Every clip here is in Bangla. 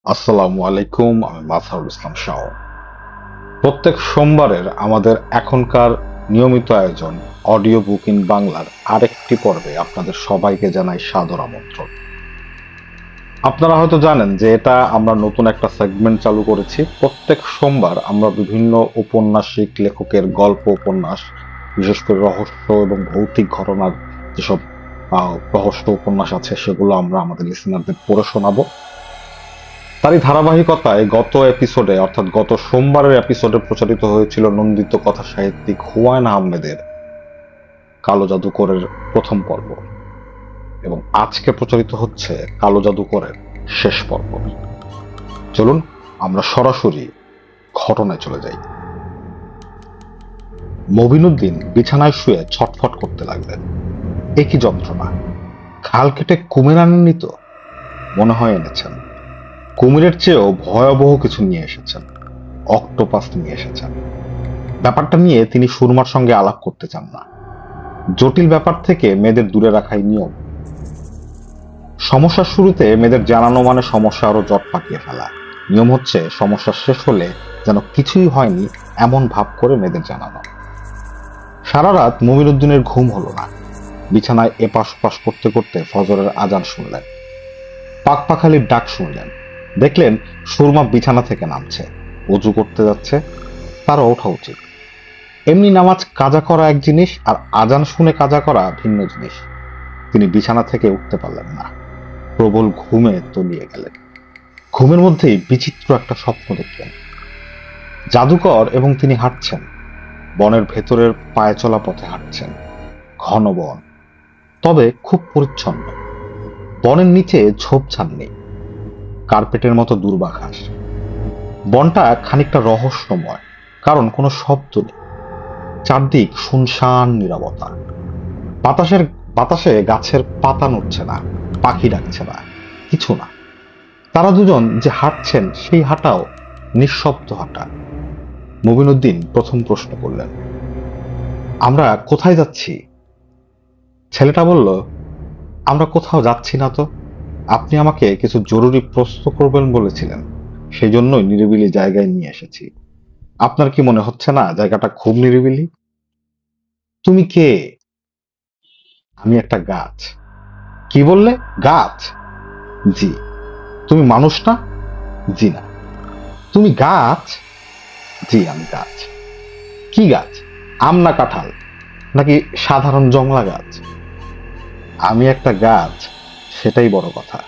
আসসালামু আলাইকুম, আমি মাসারুল ইসলাম শাও। প্রত্যেক সোমবারের আমাদের এখনকার নিয়মিত আয়োজন অডিও বুক ইন বাংলার আরেকটি পর্বে আপনাদের সবাইকে জানাই সাদর আমন্ত্রণ। আপনারা হয়তো জানেন যে এটা আমরা নতুন একটা সেগমেন্ট চালু করেছি। প্রত্যেক সোমবার আমরা বিভিন্ন ঔপন্যাসিক লেখকের গল্প উপন্যাস, বিশেষ করে রহস্য এবং ভৌতিক ঘটনার যেসব রহস্য উপন্যাস আছে সেগুলো আমরা আমাদের লিসেনারদের পড়ে শোনাবো। তারই ধারাবাহিকতায় গত এপিসোডে অর্থাৎ গত সোমবারের এপিসোডে প্রচারিত হয়েছিল নন্দিত কথা সাহিত্যিক হুমায়ুন আহমেদের কালো জাদুকরের প্রথম পর্ব, এবং আজকে প্রচারিত হচ্ছে কালো জাদুকরের শেষ পর্ব। চলুন আমরা সরাসরি ঘটনায় চলে যাই। মবিনুদ্দিন বিছানায় শুয়ে ছটফট করতে লাগলেন। এ কি যন্ত্রণা! খাল কেটে কুমির আনেননি তো? মনে হয় এনেছেন। কুমিরের চেয়েও ভয়াবহ কিছু নিয়ে এসেছেন। অক্টোপাস নিয়ে এসেছেন। ব্যাপারটা নিয়ে তিনি সুরমার সঙ্গে আলাপ করতে চান না। জটিল ব্যাপার থেকে মেয়েদের দূরে রাখাই নিয়ম। সমস্যার শুরুতে মেয়েদের জানানো মানে সমস্যা আরো জট পাকিয়ে ফেলা। নিয়ম হচ্ছে সমস্যা শেষ হলে যেন কিছুই হয়নি এমন ভাব করে মেয়েদের জানানো। সারা রাত মমিনুদ্দিনের ঘুম হলো না। বিছানায় এপাশ ওপাশ করতে করতে ফজরের আজান শুনলেন। পাকপাখালির ডাক শুনলেন। দেখলেন সুরমা বিছানা থেকে নামছে, অজু করতে যাচ্ছে। তারও ওঠা উচিত। এমনি নামাজ কাজা করা এক জিনিস, আর আজান শুনে কাজা করা ভিন্ন জিনিস। তিনি বিছানা থেকে উঠতে পারলেন না। প্রবল ঘুমে তলিয়ে গেলেন। ঘুমের মধ্যেই বিচিত্র একটা স্বপ্ন দেখলেন। জাদুকর এবং তিনি হাঁটছেন। বনের ভেতরের পায়ে চলা পথে হাঁটছেন। ঘন বন, তবে খুব পরিচ্ছন্ন। বনের নিচে ঝোপঝাড় নেই, কার্পেটের মতো দুর্বাঘাস। বনটা খানিকটা রহস্যময়, কারণ কোনো শব্দ নেই। চারদিক শুনশান নীরবতা। বাতাসে গাছের পাতা নড়ছে না, পাখি ডাকছে না, কিছু না। তারা দুজন যে হাঁটছেন সেই হাঁটাও নিঃশব্দ হাঁটা। মবিনুদ্দিন প্রথম প্রশ্ন করলেন, আমরা কোথায় যাচ্ছি? ছেলেটা বলল, আমরা কোথাও যাচ্ছি না তো। আপনি আমাকে কিছু জরুরি প্রশ্ন করবেন বলেছিলেন, সেই জন্যই নিরিবিলি জায়গায় নিয়ে এসেছি। আপনার কি মনে হচ্ছে না জায়গাটা খুব নিরিবিলি? তুমি কে? আমি একটা গাছ। কি বললে? গাছ? জি। তুমি মানুষ না? জি না। তুমি গাছ? জি, আমি গাছ। কি গাছ? আম না কাঁঠাল, নাকি সাধারণ জংলা গাছ? আমি একটা গাছ, সেটাই বড় কথা।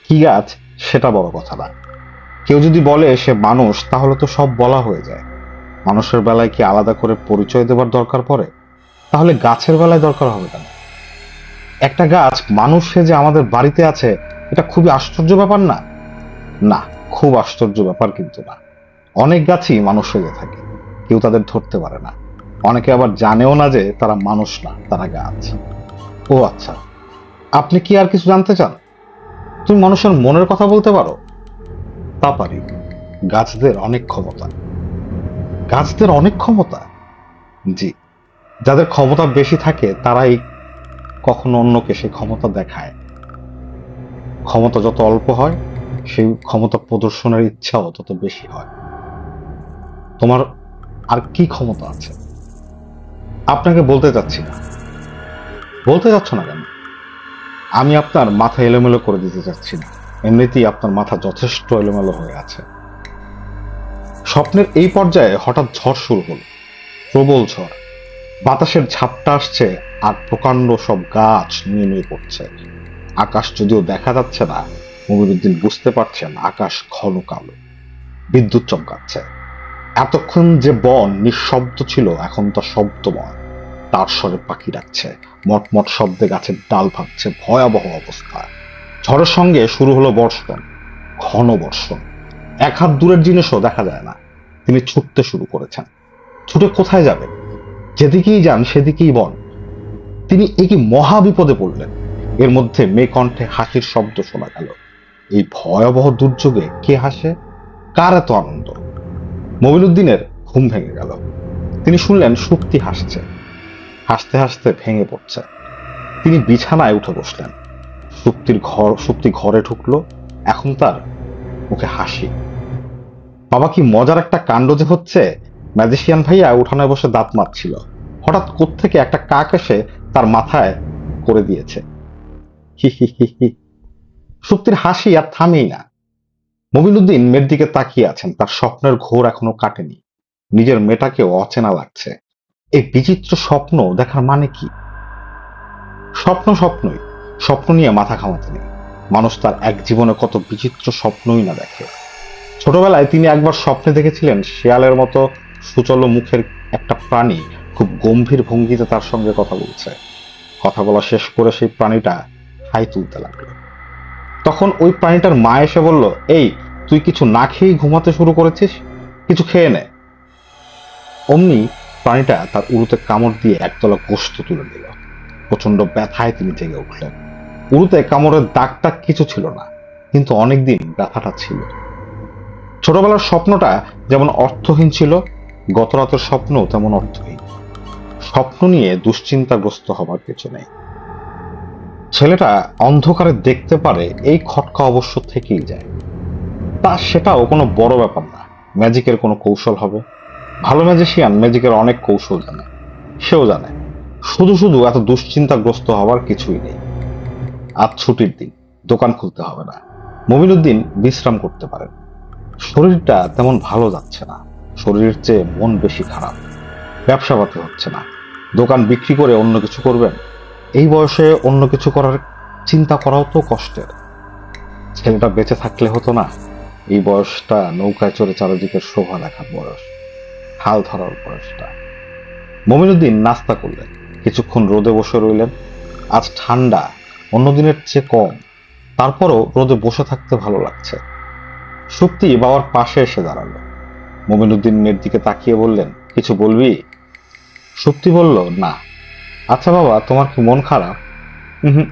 কি গাছ সেটা বড় কথা না। কেউ যদি বলে সে মানুষ, তাহলে তো সব বলা হয়ে যায়। মানুষের বেলায় কি আলাদা করে পরিচয় দেবার দরকার পড়ে? তাহলে গাছের বেলায় দরকার হবে কেন? একটা গাছ মানুষ যে আমাদের বাড়িতে আছে, এটা খুবই আশ্চর্য ব্যাপার না? না, খুব আশ্চর্য ব্যাপার কিন্তু না। অনেক গাছই মানুষ হয়ে থাকে, কেউ তাদের ধরতে পারে না। অনেকে আবার জানেও না যে তারা মানুষ না, তারা গাছ। ও আচ্ছা, আপনি কি আর কিছু জানতে চান? তুমি মানুষের মনের কথা বলতে পারো? তা পারি। গাছদের অনেক ক্ষমতা। গাছদের অনেক ক্ষমতা? জি। যাদের ক্ষমতা বেশি থাকে তারাই কখনো অন্যকে সেই ক্ষমতা দেখায়। ক্ষমতা যত অল্প হয়, সেই ক্ষমতা প্রদর্শনের ইচ্ছাও তত বেশি হয়। তোমার আর কি ক্ষমতা আছে? আপনাকে বলতে চাচ্ছি না। বলতে চাচ্ছ না কেন? আমি আপনার মাথা এলোমেলো করে দিতে চাচ্ছি না। এমনিতেই আপনার মাথা যথেষ্ট এলোমেলো হয়ে আছে। স্বপ্নের এই পর্যায়ে হঠাৎ ঝড় শুরু হলো। প্রবল ঝড়। বাতাসের ঝাপটা আসছে, আর প্রকাণ্ড সব গাছ নুয়ে নুয়ে পড়ছে। আকাশ যদিও দেখা যাচ্ছে না, মমিনুদ্দিন বুঝতে পারছেন আকাশ ঘন কালো। বিদ্যুৎ চমকাচ্ছে। এতক্ষণ যে বন নিঃশব্দ ছিল, এখন তা শব্দময়। তার স্বরে পাখি ডাকছে, মটমট শব্দে গাছের ডাল ভাঙছে। ভয়াবহ অবস্থা। ঝড়ের সঙ্গে শুরু হলো বর্ষণ, ঘন বর্ষণ। এক হাত দূরের জিনিসও দেখা যায় না। তিনি ছুটতে শুরু করেছেন। ছুটে কোথায় যাবেন? যেদিকেই যান সেদিকেই বন। তিনি একই মহা বিপদে পড়লেন। এর মধ্যে মেয়ে কণ্ঠে হাসির শব্দ শোনা গেল। এই ভয়াবহ দুর্যোগে কে হাসে? কার এত আনন্দ? মবিনুদ্দিনের ঘুম ভেঙে গেল। তিনি শুনলেন সুপ্তি হাসছে। হাসতে হাসতে ভেঙে পড়ছে। তিনি বিছানায় উঠে বসলেন। সুপ্তি ঘরে ঢুকলো। এখন তার মুখে হাসি। বাবা, কি মজার একটা কাণ্ড যে হচ্ছে! ম্যাজিশিয়ান ভাইয়া উঠানে বসে দাঁত মারছিল, হঠাৎ কোত্থেকে একটা কাক এসে তার মাথায় করে দিয়েছে। হি হি হি হি। সুপ্তির হাসি আর থামেই না। মবিনুদ্দিন মেয়ের দিকে তাকিয়ে আছেন, তার স্বপ্নের ঘোর এখনো কাটেনি। নিজের মেয়েটাকেও অচেনা লাগছে। এই বিচিত্র স্বপ্ন দেখার মানে কি? স্বপ্ন স্বপ্নই, স্বপ্ন নিয়ে মাথা ঘামাতে নেই। মানুষ তার এক জীবনে কত বিচিত্র স্বপ্নই না দেখে। ছোটবেলায় তিনি একবার স্বপ্নে দেখেছিলেন শেয়ালের মতো সুচল মুখের একটা প্রাণী খুব গম্ভীর ভঙ্গিতে তার সঙ্গে কথা বলছে। কথা বলা শেষ করে সেই প্রাণীটা হাই তুলতে লাগলো। তখন ওই প্রাণীটার মা এসে বলল, এই, তুই কিছু না খেয়েই ঘুমাতে শুরু করেছিস, কিছু খেয়ে নে। অমনি প্রাণীটা তার উরুতে কামড় দিয়ে একতলা গোশত তুলে দিল। প্রচন্ড ব্যথায় তিনি জেগে উঠলেন। উরুতে কামড়ের দাগ টাগ কিছু ছিল না, কিন্তু অনেকদিন ব্যথাটা ছিল। ছোটবেলার স্বপ্নটা যেমন অর্থহীন ছিল, গত রাতের স্বপ্ন তেমন অর্থহীন। স্বপ্ন নিয়ে দুশ্চিন্তাগ্রস্ত হবার কিছু নেই। ছেলেটা অন্ধকারে দেখতে পারে, এই খটকা অবশ্য থেকেই যায়। তা সেটাও কোনো বড় ব্যাপার না। ম্যাজিকের কোনো কৌশল হবে। ভালো ম্যাজিশিয়ান ম্যাজিকের অনেক কৌশল জানে, সেও জানে। শুধু শুধু এত দুশ্চিন্তাগ্রস্ত হওয়ার কিছুই নেই। আজ ছুটির দিন, দোকান খুলতে হবে না। মবিনুদ্দিন বিশ্রাম করতে পারেন। শরীরটা তেমন ভালো যাচ্ছে না, শরীরের চেয়ে মন বেশি খারাপ। ব্যবসা পাতি হচ্ছে না, দোকান বিক্রি করে অন্য কিছু করবেন। এই বয়সে অন্য কিছু করার চিন্তা করাও তো কষ্টের। ছেলেটা বেঁচে থাকলে হতো না? এই বয়সটা নৌকায় চড়ে চারিদিকে শোভা দেখার বয়স, হাল ধরার বয়সটা। মমিনুদ্দিন নাস্তা করলেন, কিছুক্ষণ রোদে বসে রইলেন। আজ ঠান্ডা অন্য দিনের চেয়ে কম, তারপরও রোদে বসে থাকতে ভালো লাগছে। সুপ্তি বাবার পাশে এসে দাঁড়ালো। মমিনুদ্দিন মেয়ের দিকে তাকিয়ে বললেন, কিছু বলবি? সুপ্তি বলল, না। আচ্ছা বাবা, তোমার কি মন খারাপ? হুম,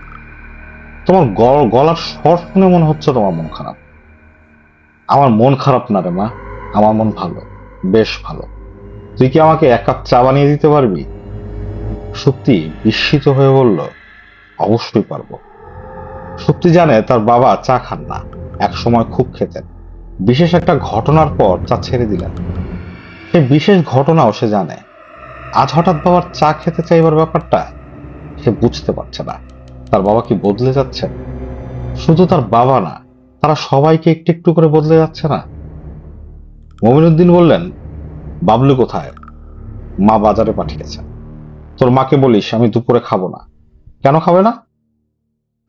তোমার গলার স্বর শুনে মনে হচ্ছে তোমার মন খারাপ। আমার মন খারাপ না রে মা, আমার মন ভালো, বেশ ভালো। তুই কি আমাকে এক কাপ চা বানিয়ে দিতে পারবি? সুপ্তি বিস্মিত হয়ে বলল, অবশ্যই পারবো। সুপ্তি জানে তার বাবা চা খান না, এক সময় খুব খেতেন। বিশেষ একটা ঘটনার পর চা ছেড়ে দিলেন। সে বিশেষ ঘটনাও সে জানে। আজ হঠাৎ বাবার চা খেতে চাইবার ব্যাপারটা সে বুঝতে পারছে না। তার বাবা কি বদলে যাচ্ছেন? শুধু তার বাবা না, তারা সবাইকে একটু একটু করে বদলে যাচ্ছে না? মমিনুদ্দিন বললেন, বাবলু কোথায়? মা বাজারে পাঠিয়েছে। তোর মাকে বলিস আমি দুপুরে খাবো না। কেন খাবে না?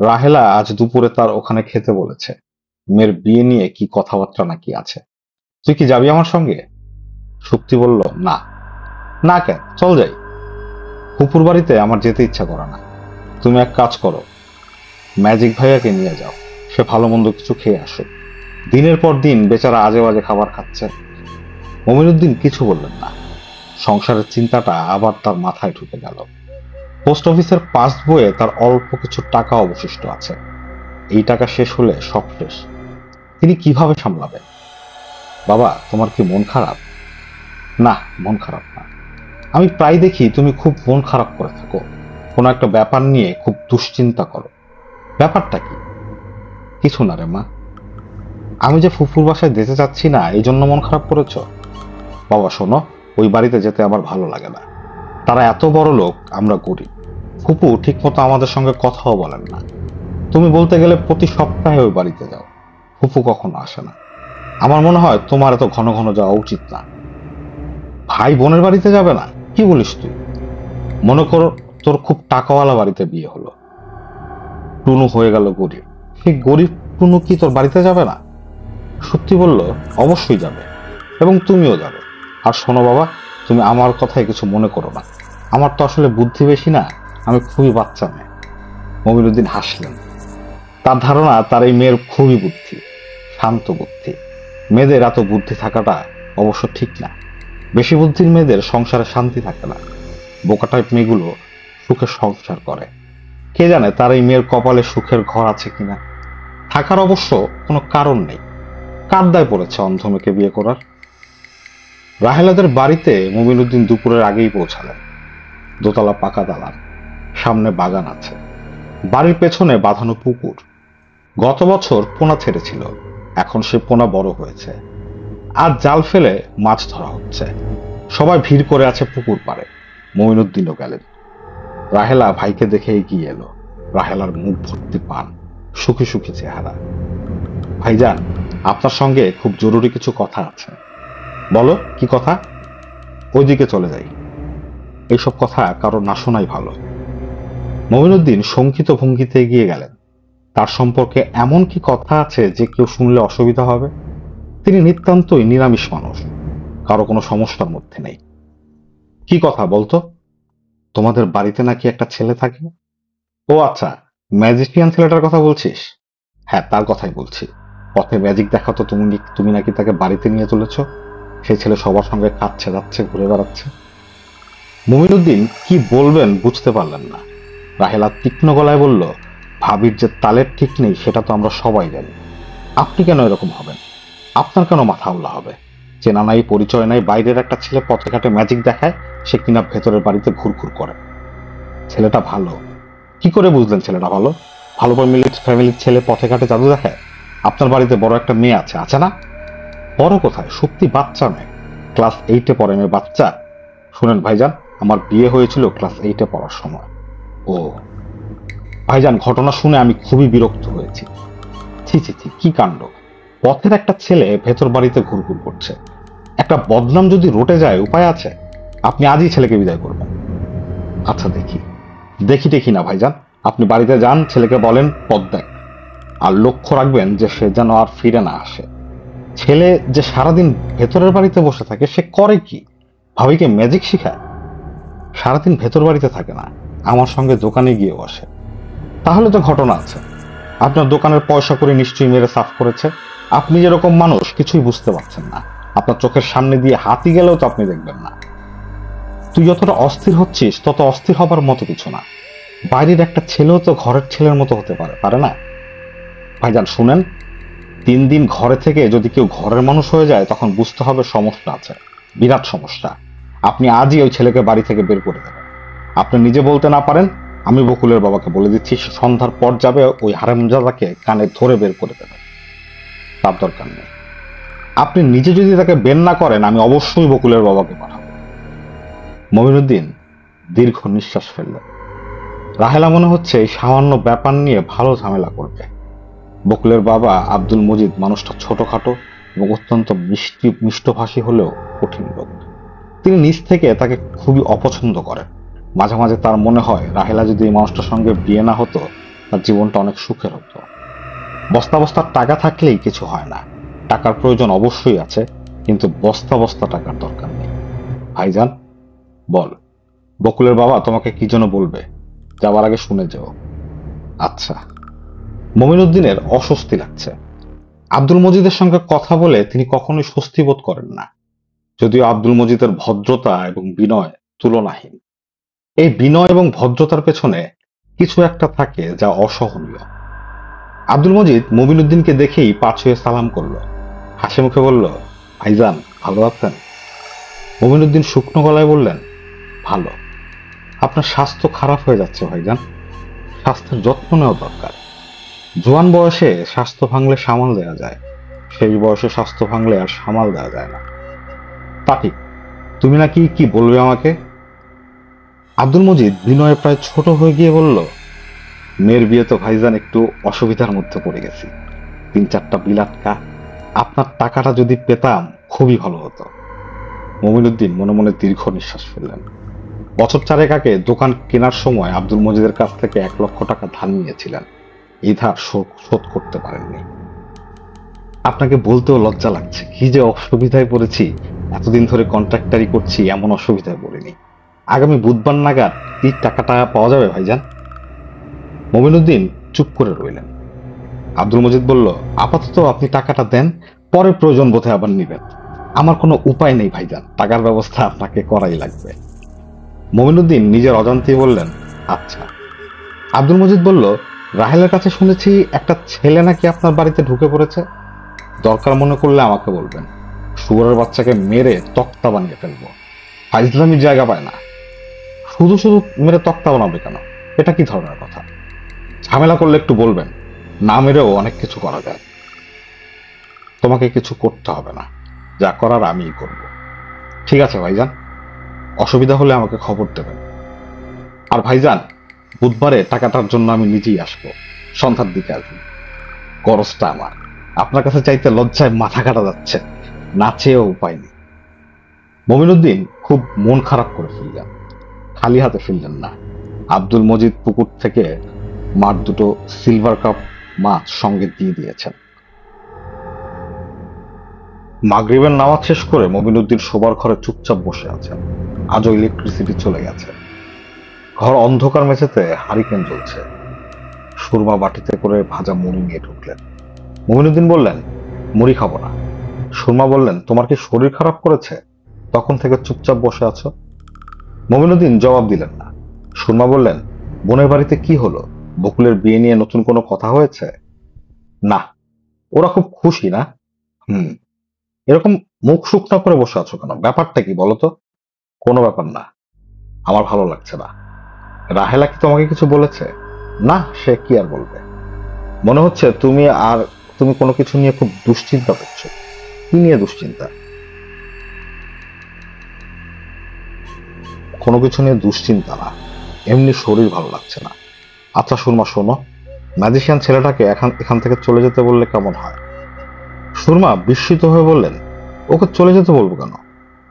রাহেলা আজ দুপুরে তার ওখানে খেতে বলেছে। মেয়ের বিয়ে নিয়ে কি কথাবার্তা নাকি আছে। তুই কি যাবি আমার সঙ্গে? সুপ্তি বলল, না। না কেন? চল যাই। ফুপুর বাড়িতে আমার যেতে ইচ্ছা করে না। তুমি এক কাজ করো, ম্যাজিক ভাইয়াকে নিয়ে যাও, সে ভালো মন্দ কিছু খেয়ে আসো। দিনের পর দিন বেচারা আজে বাজে খাবার খাচ্ছে। মমিনুদ্দিন কিছু বললেন না। সংসারের চিন্তাটা আবার তার মাথায় ঢুকে গেল। পোস্ট অফিসের পাস বইয়ে তার অল্প কিছু টাকা অবশিষ্ট আছে। এই টাকা শেষ হলে সব শেষ। তিনি কিভাবে সামলাবেন? বাবা, তোমার কি মন খারাপ? না, মন খারাপ না। আমি প্রায় দেখি তুমি খুব মন খারাপ করে থাকো, কোনো একটা ব্যাপার নিয়ে খুব দুশ্চিন্তা করো। ব্যাপারটা কি? কিছু না রে মা। আমি যে ফুফুর বাসায় যেতে চাচ্ছি না, এই জন্য মন খারাপ করেছ? বাবা শোনো, ওই বাড়িতে যেতে আমার ভালো লাগে না। তারা এত বড় লোক, আমরা গরিব। ফুপু ঠিক মতো আমাদের সঙ্গে কথাও বলেন না। তুমি বলতে গেলে প্রতি সপ্তাহে ওই বাড়িতে যাও, ফুপু কখনো আসে না। আমার মনে হয় তোমার এত ঘন ঘন যাওয়া উচিত না। ভাই বোনের বাড়িতে যাবে না? কি বলিস তুই? মনে করো তোর খুব টাকাওয়ালা বাড়িতে বিয়ে হলো, টুনু হয়ে গেল গরিব। সেই গরিব টুনু কি তোর বাড়িতে যাবে না? সত্যি বলল, অবশ্যই যাবে, এবং তুমিও যাবে। আর শোনো বাবা, তুমি আমার কথায় কিছু মনে করো না। আমার তো আসলে বুদ্ধি বেশি না, আমি খুবই বাচ্চা মেয়ে। মমিনুদ্দিন হাসলেন। তার ধারণা তার এই মেয়ের খুবই বুদ্ধি, শান্ত বুদ্ধি। মেয়েদের এত বুদ্ধি থাকাটা অবশ্য ঠিক না। বেশি বুদ্ধির মেয়েদের সংসারে শান্তি থাকে না। বোকা টাইপ মেয়েগুলো সুখে সংসার করে। কে জানে তার এই মেয়ের কপালে সুখের ঘর আছে কিনা। থাকার অবশ্য কোনো কারণ নেই। কার দায় পড়েছে অন্ধ মেয়েকে বিয়ে করার? রাহেলাদের বাড়িতে মমিনুদ্দিন দুপুরের আগেই পৌঁছালেন। দোতলা পাকা দালান, সামনে বাগান আছে, বাড়ির পেছনে বাঁধানো পুকুর। গত বছর পোনা ছেড়েছিল, এখন সে পোনা বড় হয়েছে, আর জাল ফেলে মাছ ধরা হচ্ছে। সবাই ভিড় করে আছে পুকুর পাড়ে। মঈনুদ্দিনও গেলেন। রাহেলা ভাইকে দেখে এগিয়ে এলো। রাহেলার মুখ ভর্তি পান, সুখী সুখী চেহারা। ভাইজান, আপনার সঙ্গে খুব জরুরি কিছু কথা আছে। বলো, কি কথা? ওইদিকে চলে যাই। এইসব কথা কারো না শোনাই ভালো। মঈনুদ্দিন শঙ্কিত ভঙ্গিতে এগিয়ে গেলেন। তার সম্পর্কে এমন কি কথা আছে যে কেউ শুনলে অসুবিধা হবে? তিনি নিতান্তই নিরামিষ মানুষ, কারো কোনো সমস্যার মধ্যে নেই। কি কথা বলতো? তোমাদের বাড়িতে নাকি একটা ছেলে থাকে? ও আচ্ছা, ম্যাজিশিয়ান ছেলেটার কথা বলছিস? হ্যাঁ, তার কথাই বলছি। পথে ম্যাজিক দেখাতো, তুমি নাকি তাকে বাড়িতে নিয়ে চলেছ। সেই ছেলে সবার সঙ্গে খাচ্ছে যাচ্ছে, ঘুরে বেড়াচ্ছে। মুমিনুদ্দিন কি বলবেন বুঝতে পারলেন না। রাহেলা তীক্ষ্ণ গলায় বলল, ভাবির যে তালের ঠিক নেই সেটা তো আমরা সবাই জানি। আপনি কেন এরকম হবেন? আপনার কেন মাথা হাওলা হবে? চেনা নাই, পরিচয় নাই, বাইরের একটা ছেলে পথে ঘাটে ম্যাজিক দেখায়, সে কিনা ভেতরের বাড়িতে ঘুরঘুর করে। ছেলেটা ভালো। কি করে বুঝলেন ছেলেটা ভালো? ভালো ফ্যামিলির ছেলে পথে ঘাটে জাদু দেখায়? আপনার বাড়িতে বড় একটা মেয়ে আছে, আছে না? বড় কোথায়, সত্যি বাচ্চা মেয়ে। ক্লাস 8-এ পড়ে মেয়ে, বাচ্চা। শুনেন ভাইজান, আমার বিয়ে হয়েছিল ক্লাস 8-এ পড়ার সময়। ও ভাইজান, ঘটনা শুনে আমি খুবই বিরক্ত হয়েছি। ছি ছি ছি, কি কাণ্ড! পথের একটা ছেলে ভেতর বাড়িতে ঘুরঘুর করছে। একটা বদনাম যদি রটে যায়, উপায় আছে? আপনি আজই ছেলেকে বিদায় করবেন। আচ্ছা, দেখি দেখি না ভাইজান, আপনি বাড়িতে যান, ছেলেকে বলেন পথ দেখ, আর লক্ষ্য রাখবেন যে সে যেন আর ফিরে না আসে। ছেলে যে সারাদিন ভেতরের বাড়িতে বসে থাকে, সে করে কি? ভাবিকে ম্যাজিক শিখায়? সারাদিন ভেতর বাড়িতে থাকে না, আমার সঙ্গে দোকানে গিয়ে বসে। তাহলে তো ঘটনা আছে। আপনার দোকানের পয়সা করে নিশ্চয়ই মেরে সাফ করেছে। আপনি যেরকম মানুষ কিছুই বুঝতে পারছেন না। আপনার চোখের সামনে দিয়ে হাতি গেলেও তো আপনি দেখবেন না। তুই যতটা অস্থির হচ্ছিস তত অস্থির হবার মতো কিছু না। বাইরের একটা ছেলেও তো ঘরের ছেলের মতো হতে পারে না? ভাইজান শুনেন, 3 দিন ঘরে থেকে যদি কেউ ঘরের মানুষ হয়ে যায়, তখন বুঝতে হবে সমস্যা আছে, বিরাট সমস্যা। আপনি আজই ওই ছেলেকে বাড়ি থেকে বের করে দেবেন। আপনি নিজে বলতে না পারেন, আমি বকুলের বাবাকে বলে দিচ্ছি, সন্ধ্যার পর যাবে, ওই হারামজাদাকে কানে ধরে বের করে দেবে। তার দরকার নেই। আপনি নিজে যদি তাকে বের না করেন, আমি অবশ্যই বকুলের বাবাকে পাঠাবো। মঈনুদ্দিন দীর্ঘ নিঃশ্বাস ফেললেন। রাহেলা মনে হচ্ছে এই সামান্য ব্যাপার নিয়ে ভালো ঝামেলা করবে। বকুলের বাবা আব্দুল মজিদ মানুষটা ছোটখাটো এবং অত্যন্ত মিষ্টভাষী হলেও কঠিন লোক। তিনি নিজ থেকে তাকে খুবই অপছন্দ করেন। মাঝে মাঝে তার মনে হয়, রাহেলা যদি এই মানুষটার সঙ্গে বিয়ে না হতো, তার জীবনটা অনেক সুখের হতো। বস্তা বস্তা টাকা থাকলেই কিছু হয় না। টাকার প্রয়োজন অবশ্যই আছে, কিন্তু বস্তা বস্তা টাকার দরকার নেই। ভাইজান বল, বকুলের বাবা তোমাকে কি যেন বলবে, যাবার আগে শুনে যাও। আচ্ছা। মমিনুদ্দিনের অস্বস্তি লাগছে। আব্দুল মজিদের সঙ্গে কথা বলে তিনি কখনোই স্বস্তি বোধ করেন না। যদিও আব্দুল মজিদের ভদ্রতা এবং বিনয় তুলনাহীন। এই বিনয় এবং ভদ্রতার পেছনে কিছু একটা থাকে যা অসহনীয়। আব্দুল মজিদ মমিনুদ্দিনকে দেখেই পা ছুঁয়ে সালাম করলো, হাসি মুখে বলল, ভাইজান ভালো আছেন? মমিনুদ্দিন শুকনো গলায় বললেন, ভালো। আপনার স্বাস্থ্য খারাপ হয়ে যাচ্ছে ভাইজান, স্বাস্থ্যের যত্ন নেওয়া দরকার। জোয়ান বয়সে স্বাস্থ্য ভাঙলে সামাল দেওয়া যায়, শেষ বয়সে স্বাস্থ্য ভাঙলে আর সামাল দেওয়া যায় না। তা ঠিক। তুমি নাকি কি বলবে আমাকে? আব্দুল মজিদ বিনয়ে প্রায় ছোট হয়ে গিয়ে বলল, মেয়ের বিয়ে তো ভাইজান একটু অসুবিধার মধ্যে পড়ে গেছি। 3-4টা বিলাটকা, আপনার টাকাটা যদি পেতাম খুবই ভালো হতো। মমিনুদ্দিন মনে মনে দীর্ঘ নিঃশ্বাস ফেললেন। বছর 4 আগে দোকান কেনার সময় আব্দুল মজিদের কাছ থেকে 1 লক্ষ টাকা ধার নিয়েছিলেন। এই ধার শোধ করতে পারেননি। আপনাকে বলতেও লজ্জা লাগছে, কি যে অসুবিধায় পড়েছি। এতদিন ধরে কন্ট্রাক্টারি করছি, এমন অসুবিধায় পড়িনি। আগামী বুধবার নাগাদ কি টাকাটা পাওয়া যাবে ভাইজান? মমিনুদ্দিন চুপ করে রইলেন। আব্দুল মজিদ বলল, আপাতত আপনি টাকাটা দেন, পরে প্রয়োজন বোধে আবার নিবেন। আমার কোনো উপায় নেই ভাইজান, টাকার ব্যবস্থা আপনাকে করাই লাগবে। মমিনুদ্দিন নিজের অজান্তেই বললেন, আচ্ছা। আব্দুল মজিদ বলল, রাহেলের কাছে শুনেছি একটা ছেলে নাকি আপনার বাড়িতে ঢুকে পড়েছে। দরকার মনে করলে আমাকে বলবেন, শুয়োরের বাচ্চাকে মেরে তক্তা বানিয়ে ফেলবো। ফাইজলামির জায়গা পায় না। শুধু শুধু মেরে তক্তা বানাবে কেন? এটা কি ধরনের কথা? ঝামেলা করলে একটু বলবেন, না মেরেও অনেক কিছু করা যায়। তোমাকে কিছু করতে হবে না, যা করার আমিই করব। ঠিক আছে ভাইজান, অসুবিধা হলে আমাকে খবর দেবেন। আর ভাইজান, বুধবারে টাকাটার জন্য আমি নিজেই আসবো, সন্ধ্যার দিকে আসবো। খরচটা আমার, আপনার কাছে চাইতে লজ্জায় মাথা কাটা যাচ্ছে, না চেয়েও উপায় নেই। মমিনুদ্দিন খুব মন খারাপ করে ফেললেন। খালি হাতে ফিরলেন না। আব্দুল মজিদ পুকুর থেকে মার দুটো সিলভার কাপ মাছ সঙ্গে দিয়ে দিয়েছেন। মাগরিবের নামাজ শেষ করে মমিনুদ্দিন শোবার ঘরে চুপচাপ বসে আছেন। আজও ইলেকট্রিসিটি চলে গেছে। ঘর অন্ধকার, মেঝেতে হারিকেন জ্বলছে। সুরমা বাটিতে করে ভাজা মুড়ি নিয়ে ঢুকলেন। মমিনুদ্দিন বললেন, মুড়ি খাবো না। সুরমা বললেন, তোমার কি শরীর খারাপ করেছে? তখন থেকে চুপচাপ বসে আছো। মমিনুদ্দিন জবাব দিলেন না। সুরমা বললেন, বোনের বাড়িতে কি হলো? বকুলের বিয়ে নিয়ে নতুন কোনো কথা হয়েছে? না। ওরা খুব খুশি না? হুম। এরকম মুখ শুকনা করে বসে আছো কেন? ব্যাপারটা কি বলো তো? কোনো ব্যাপার না, আমার ভালো লাগছে না। রাহেলা কি তোমাকে কিছু বলেছে? না, সে কি আর বলবে। মনে হচ্ছে তুমি কোনো কিছু নিয়ে খুব দুশ্চিন্তা করছো। কি নিয়ে দুশ্চিন্তা? কোনো কিছু নিয়ে দুশ্চিন্তা না, এমনি শরীর ভালো লাগছে না। আচ্ছা সুরমা, শোনো, ম্যাজিশিয়ান ছেলেটাকে এখান থেকে চলে যেতে বললে কেমন হয়? সুরমা বিস্মিত হয়ে বললেন, ওকে চলে যেতে বলবো কেন?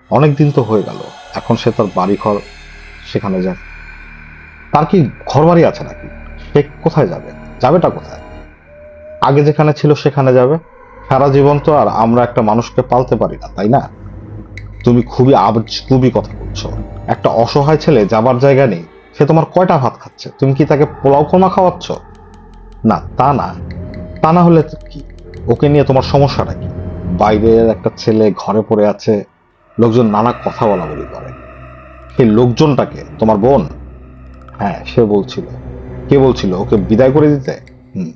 অনেক দিন তো হয়ে গেল, এখন সে তার বাড়ি ঘর, সেখানে যায়। তার কি ঘর বাড়ি আছে নাকি? সে কোথায় যাবে? যাবেটা কোথায়? আগে যেখানে ছিল সেখানে যাবে। সারা জীবন তো আর আমরা একটা মানুষকে পালতে পারি না, তাই না? তুমি খুবই আজগুবি কথা বলছো। একটা অসহায় ছেলে যাবার জায়গা নেই, সে তোমার কয়টা ভাত খাচ্ছে? তুমি কি তাকে পোলাও কোরমা খাওয়াচ্ছ? না, তা না। তা না হলে তো কি? ওকে নিয়ে তোমার সমস্যাটা কি? বাইরের একটা ছেলে ঘরে পড়ে আছে, লোকজন নানা কথা বলা বলি করে। সেই লোকজনটাকে তোমার বোন? হ্যাঁ, সে বলছিল। কে বলছিল ওকে বিদায় করে দিতে? হুম।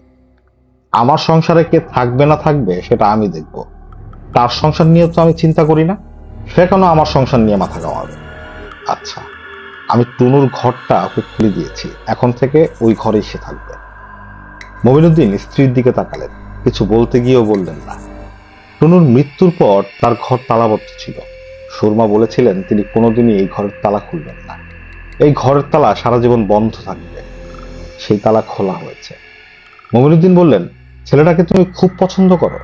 আমার সংসারে কে থাকবে না থাকবে সেটা আমি দেখব। তার সংসার নিয়ে তো আমি চিন্তা করি না। সে কেন আমার সংসার নিয়ে মাথা ঘামাবে? আচ্ছা, আমি টুনুর ঘরটা ওকে খুলে দিয়েছি, এখন থেকে ওই ঘরেই সে থাকবে। মমিনুদ্দিন স্ত্রীর দিকে তাকালেন, কিছু বলতে গিয়েও বললেন না। টুনুর মৃত্যুর পর তার ঘর তালাবদ্ধ ছিল। সুরমা বলেছিলেন তিনি কোনোদিনই এই ঘরের তালা খুলবেন না। এই ঘরের তালা সারা জীবন বন্ধ থাকবে। সেই তালা খোলা হয়েছে। মমিনুদ্দিন বললেন, ছেলেটাকে তুমি খুব পছন্দ করো?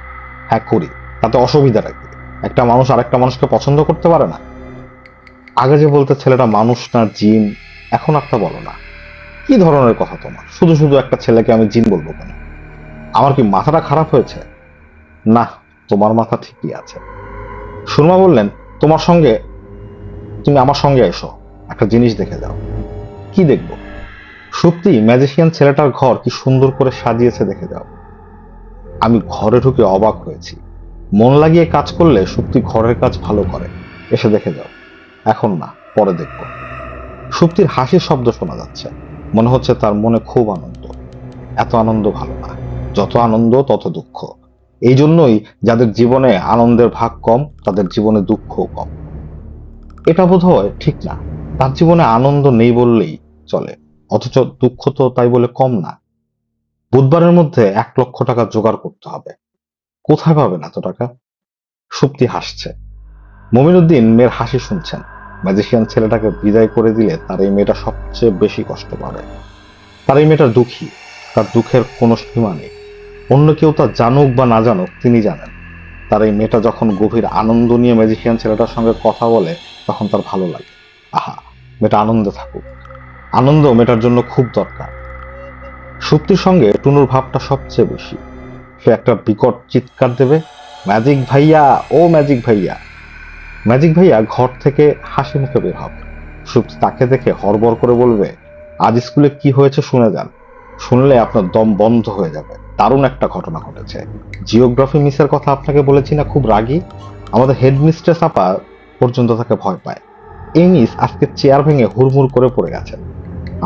হ্যাঁ, করি। তাতে অসুবিধাটা কি? একটা মানুষ আরেকটা মানুষকে পছন্দ করতে পারে না? আগে যে বলতে ছেলেটা মানুষ না জিন, এখন আর তা বলো না। কি ধরনের কথা তোমার? শুধু শুধু একটা ছেলেকে আমি জিন বলবো কেন? আমার কি মাথাটা খারাপ হয়েছে? না, তোমার মাথা ঠিকই আছে। সুরমা বললেন, তুমি আমার সঙ্গে এসো, একটা জিনিস দেখে যাও। কি দেখবো? সত্যি ম্যাজিশিয়ান ছেলেটার ঘর কি সুন্দর করে সাজিয়েছে, দেখে যাও। আমি ঘরে ঢুকে অবাক হয়েছি। মন লাগিয়ে কাজ করলে সত্যি ঘরের কাজ ভালো করে। এসে দেখে যাও। এখন না, পরে দেখবো। সুপ্তির হাসির শব্দ শোনা যাচ্ছে। মনে হচ্ছে তার মনে খুব আনন্দ। এত আনন্দ ভালো না, যত আনন্দ তত দুঃখ। এই জন্যই যাদের জীবনে আনন্দের ভাগ কম, তাদের জীবনে দুঃখও কম। এটা বোধহয় ঠিক না। তার জীবনে আনন্দ নেই বললেই চলে, অথচ দুঃখ তো তাই বলে কম না। বুধবারের মধ্যে 1,00,000 টাকা জোগাড় করতে হবে। কোথায় পাবেন এত টাকা? সুপ্তি হাসছে। মমিনুদ্দিন মেয়ের হাসি শুনছেন। ম্যাজিশিয়ান ছেলেটাকে বিদায় করে দিলে তার এই মেয়েটা সবচেয়ে বেশি কষ্ট পাবে। তার এই মেয়েটা দুঃখী, তার দুঃখের কোনো সীমা নেই। অন্য কেউ তা জানুক বা না জানুক, তিনি জানেন। তার এই মেয়েটা যখন গভীর আনন্দ নিয়ে ম্যাজিশিয়ান ছেলেটার সঙ্গে কথা বলে, তখন তার ভালো লাগে। আহা, মেয়েটা আনন্দে থাকুক। আনন্দ মেয়েটার জন্য খুব দরকার। সুপ্তির সঙ্গে টুনুর ভাবটা সবচেয়ে বেশি। সে একটা বিকট চিৎকার দেবে, ম্যাজিক ভাইয়া, ও ম্যাজিক ভাইয়া। ম্যাজিক ভাইয়া ঘর থেকে হাসি মুখে বের হবে। সুপ্তি তাকে দেখে হড়বড় করে বলবে, আজ স্কুলে কি হয়েছে শুনে যান। শুনলে আপনার দম বন্ধ হয়ে যাবে। দারুণ একটা ঘটনা ঘটেছে। জিওগ্রাফি মিসের কথা আপনাকে বলেছি না, খুব রাগী। আমাদের হেডমিস্ট্রেস আপা পর্যন্ত তাকে ভয় পায়। এই মিস আজকে চেয়ার ভেঙে হুড়মুড় করে পড়ে গেছেন।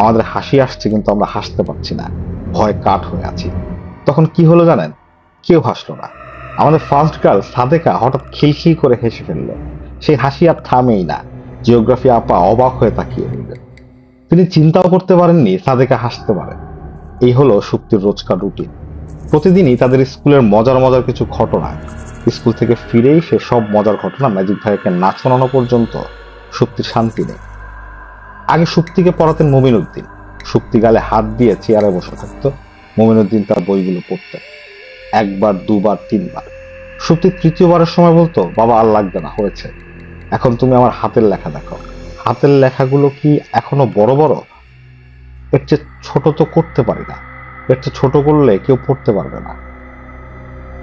আমাদের হাসি আসছে, কিন্তু আমরা হাসতে পারছি না, ভয় কাঠ হয়ে আছি। তখন কি হলো জানেন? কেউ হাসলো না। আমাদের ফার্স্ট গার্ল সাদেকা হঠাৎ খিলখিল করে হেসে ফেললো। সেই হাসি আর থামেই না। জিওগ্রাফি আপা অবাক হয়ে তাকিয়ে রইলেন। তিনি চিন্তাও করতে পারেননি সাদেকা হাসতে পারে। এই হলো সুপ্তির রোজকার রুটিন। প্রতিদিনই তাদের স্কুলের মজার মজার কিছু ঘটনা স্কুল থেকে ফিরেই সে সব মজার ঘটনা ম্যাজিক ভাইয়াকে না শোনানো পর্যন্ত সুপ্তির শান্তি নেই। আগে সুপ্তিকে পড়াতেন মমিনুদ্দিন। সুপ্তি গালে হাত দিয়ে চেয়ারে বসে থাকতো, মমিনুদ্দিন তার বইগুলো পড়তেন। একবার, দুবার, তিনবার। সুপ্তি তৃতীয়বারের সময় বলতো, বাবা আর লাগবে না, হয়েছে, এখন তুমি আমার হাতের লেখা দেখো। হাতের লেখাগুলো কি এখনো বড় বড়? এর চেয়ে ছোট তো করতে পারি না, এর চেয়ে ছোট করলে কেউ পড়তে পারবে না।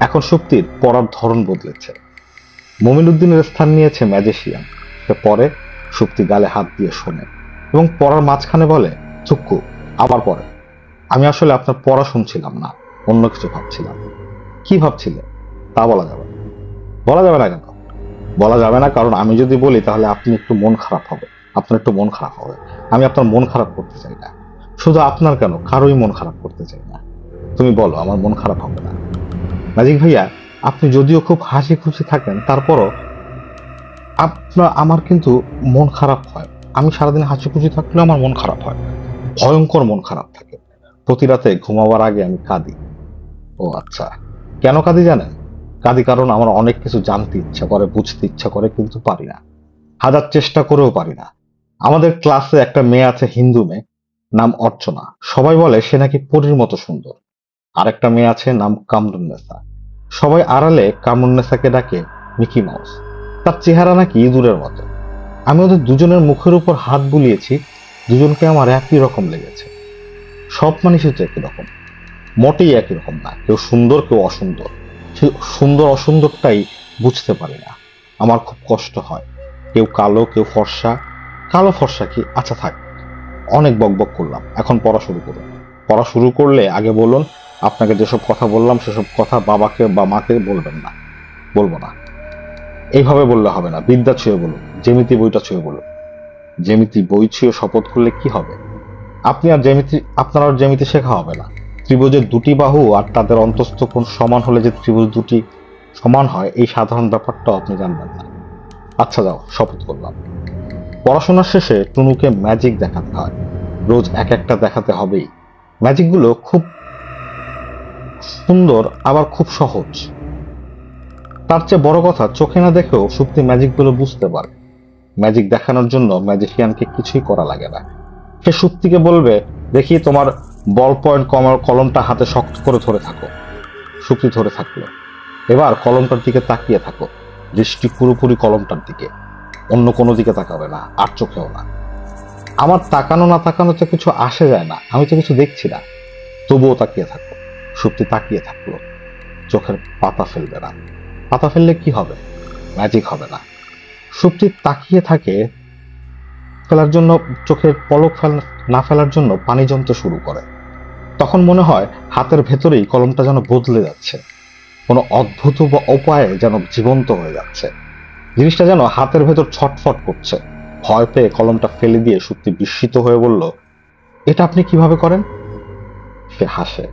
এখন সুপ্তির পড়ার ধরন বদলেছে। মমিনুদ্দিনের স্থান নিয়েছে ম্যাজিশিয়ান। সে পড়ে, সুপ্তি গালে হাত দিয়ে শোনে এবং পড়ার মাঝখানে বলে, চুক্কু আবার পড়ে। আমি আসলে আপনার পড়া শুনছিলাম না, অন্য কিছু ভাবছিলাম। কি ভাবছিলে? তা বলা যাবে না। বলা যাবে না কেন? বলা যাবে না কারণ আমি যদি বলি তাহলে আপনি একটু মন খারাপ হবে, আপনার একটু মন খারাপ হবে। আমি আপনার মন খারাপ করতে চাই না। শুধু আপনার কেন, কারোই মন খারাপ করতে চাই না। তুমি বলো, আমার মন খারাপ হবে না? ম্যাজিক ভাইয়া, আপনি যদিও খুব হাসি খুশি থাকেন, তারপরও আমার কিন্তু মন খারাপ হয়। আমি সারাদিন হাসি খুশি থাকলেও আমার মন খারাপ হয়, ভয়ঙ্কর মন খারাপ থাকে। প্রতি রাতে ঘুমাবার আগে আমি কাঁদি। ও আচ্ছা, কেন কাঁদি জানেন? কাঁদি কারণ আমার অনেক কিছু জানতে ইচ্ছা করে, বুঝতে ইচ্ছা করে, কিন্তু পারি না। হাজার চেষ্টা করেও পারি না। আমাদের ক্লাসে একটা মেয়ে আছে, হিন্দু মেয়ে, নাম অর্চনা। সবাই বলে সে নাকি পরীর মতো সুন্দর। আরেকটা মেয়ে আছে, নাম কামরুন্নেসা। সবাই আড়ালে কামরুন্নেসাকে ডাকে মিকি মাউস। তার চেহারা নাকি ইঁদুরের মতো। আমি ওদের দুজনের মুখের উপর হাত বুলিয়েছি, দুজনকে আমার একই রকম লেগেছে। সব মানুষই তো একই রকম, মোটেই একই রকম না। কেউ সুন্দর, কেউ অসুন্দর। সেই সুন্দর অসুন্দরটাই বুঝতে পারি না। আমার খুব কষ্ট হয়। কেউ কালো, কেউ ফর্সা। কালো ফর্সা কি? আচ্ছা থাক, অনেক বকবক করলাম, এখন পড়া শুরু করুন। পড়া শুরু করলে আগে বলুন, আপনাকে যেসব কথা বললাম সেসব কথা বাবাকে বা মাকে বলবেন না। বলবো না। এইভাবে বললে হবে না, বিদ্যা ছুঁয়ে বলুন, জ্যামিতি বইটা ছুঁয়ে বলুন। জ্যামিতি বই ছুঁয়ে শপথ করলে কি হবে? আপনার আর জ্যামিতি শেখা হবে না। ত্রিভুজের দুটি বাহু আর তাদের অন্তস্থ কোণ সমান হলে যে ত্রিভুজ দুটি সমান হয়, এই সাধারণ ব্যাপারটাও আপনি জানবেন না। আচ্ছা যাও, শপথ করলাম। পড়াশোনার শেষে টুনুকে ম্যাজিক দেখাতে হয়। রোজ এক একটা দেখাতে হবেই। ম্যাজিকগুলো খুব সুন্দর, আবার খুব সহজ। তার চেয়ে বড় কথা, চোখে না দেখেও সুপ্তি ম্যাজিকগুলো বুঝতে পারে। ম্যাজিক দেখানোর জন্য ম্যাজিশিয়ানকে কিছুই করা লাগে না। সে সুপ্তিকে বলবে, দেখি তোমার বল পয়েন্ট কলমটা হাতে শক্ত করে ধরে থাকো। সুপ্তি ধরে থাকলো। এবার কলমটার দিকে তাকিয়ে থাকো, দৃষ্টি পুরোপুরি কলমটার দিকে, অন্য কোনো দিকে তাকাবে না, আর চোখেও না। আমার তাকানো না তাকানোতে কিছু আসে যায় না, আমি তো কিছু দেখছি না। তবুও তাকিয়ে থাকো। সুপ্তি তাকিয়ে থাকলো। চোখের পাতা ফেলবে না। পাতা ফেললে কি হবে? ম্যাজিক হবে না। সুপ্তি তাকিয়ে থাকে, ফেলার জন্য চোখের পলক না ফেলার জন্য পানি জমতে শুরু করে। তখন মনে হয় হাতের ভেতরেই কলমটা যেন বদলে যাচ্ছে, কোনো অদ্ভুত উপায়ে যেন জীবন্ত হয়ে যাচ্ছে। জিনিসটা যেন হাতের ভেতর ছটফট করছে। ভয় পেয়ে কলমটা ফেলে দিয়ে সুপ্তি বিস্মিত হয়ে বলল, এটা আপনি কিভাবে করেন? সে হাসে।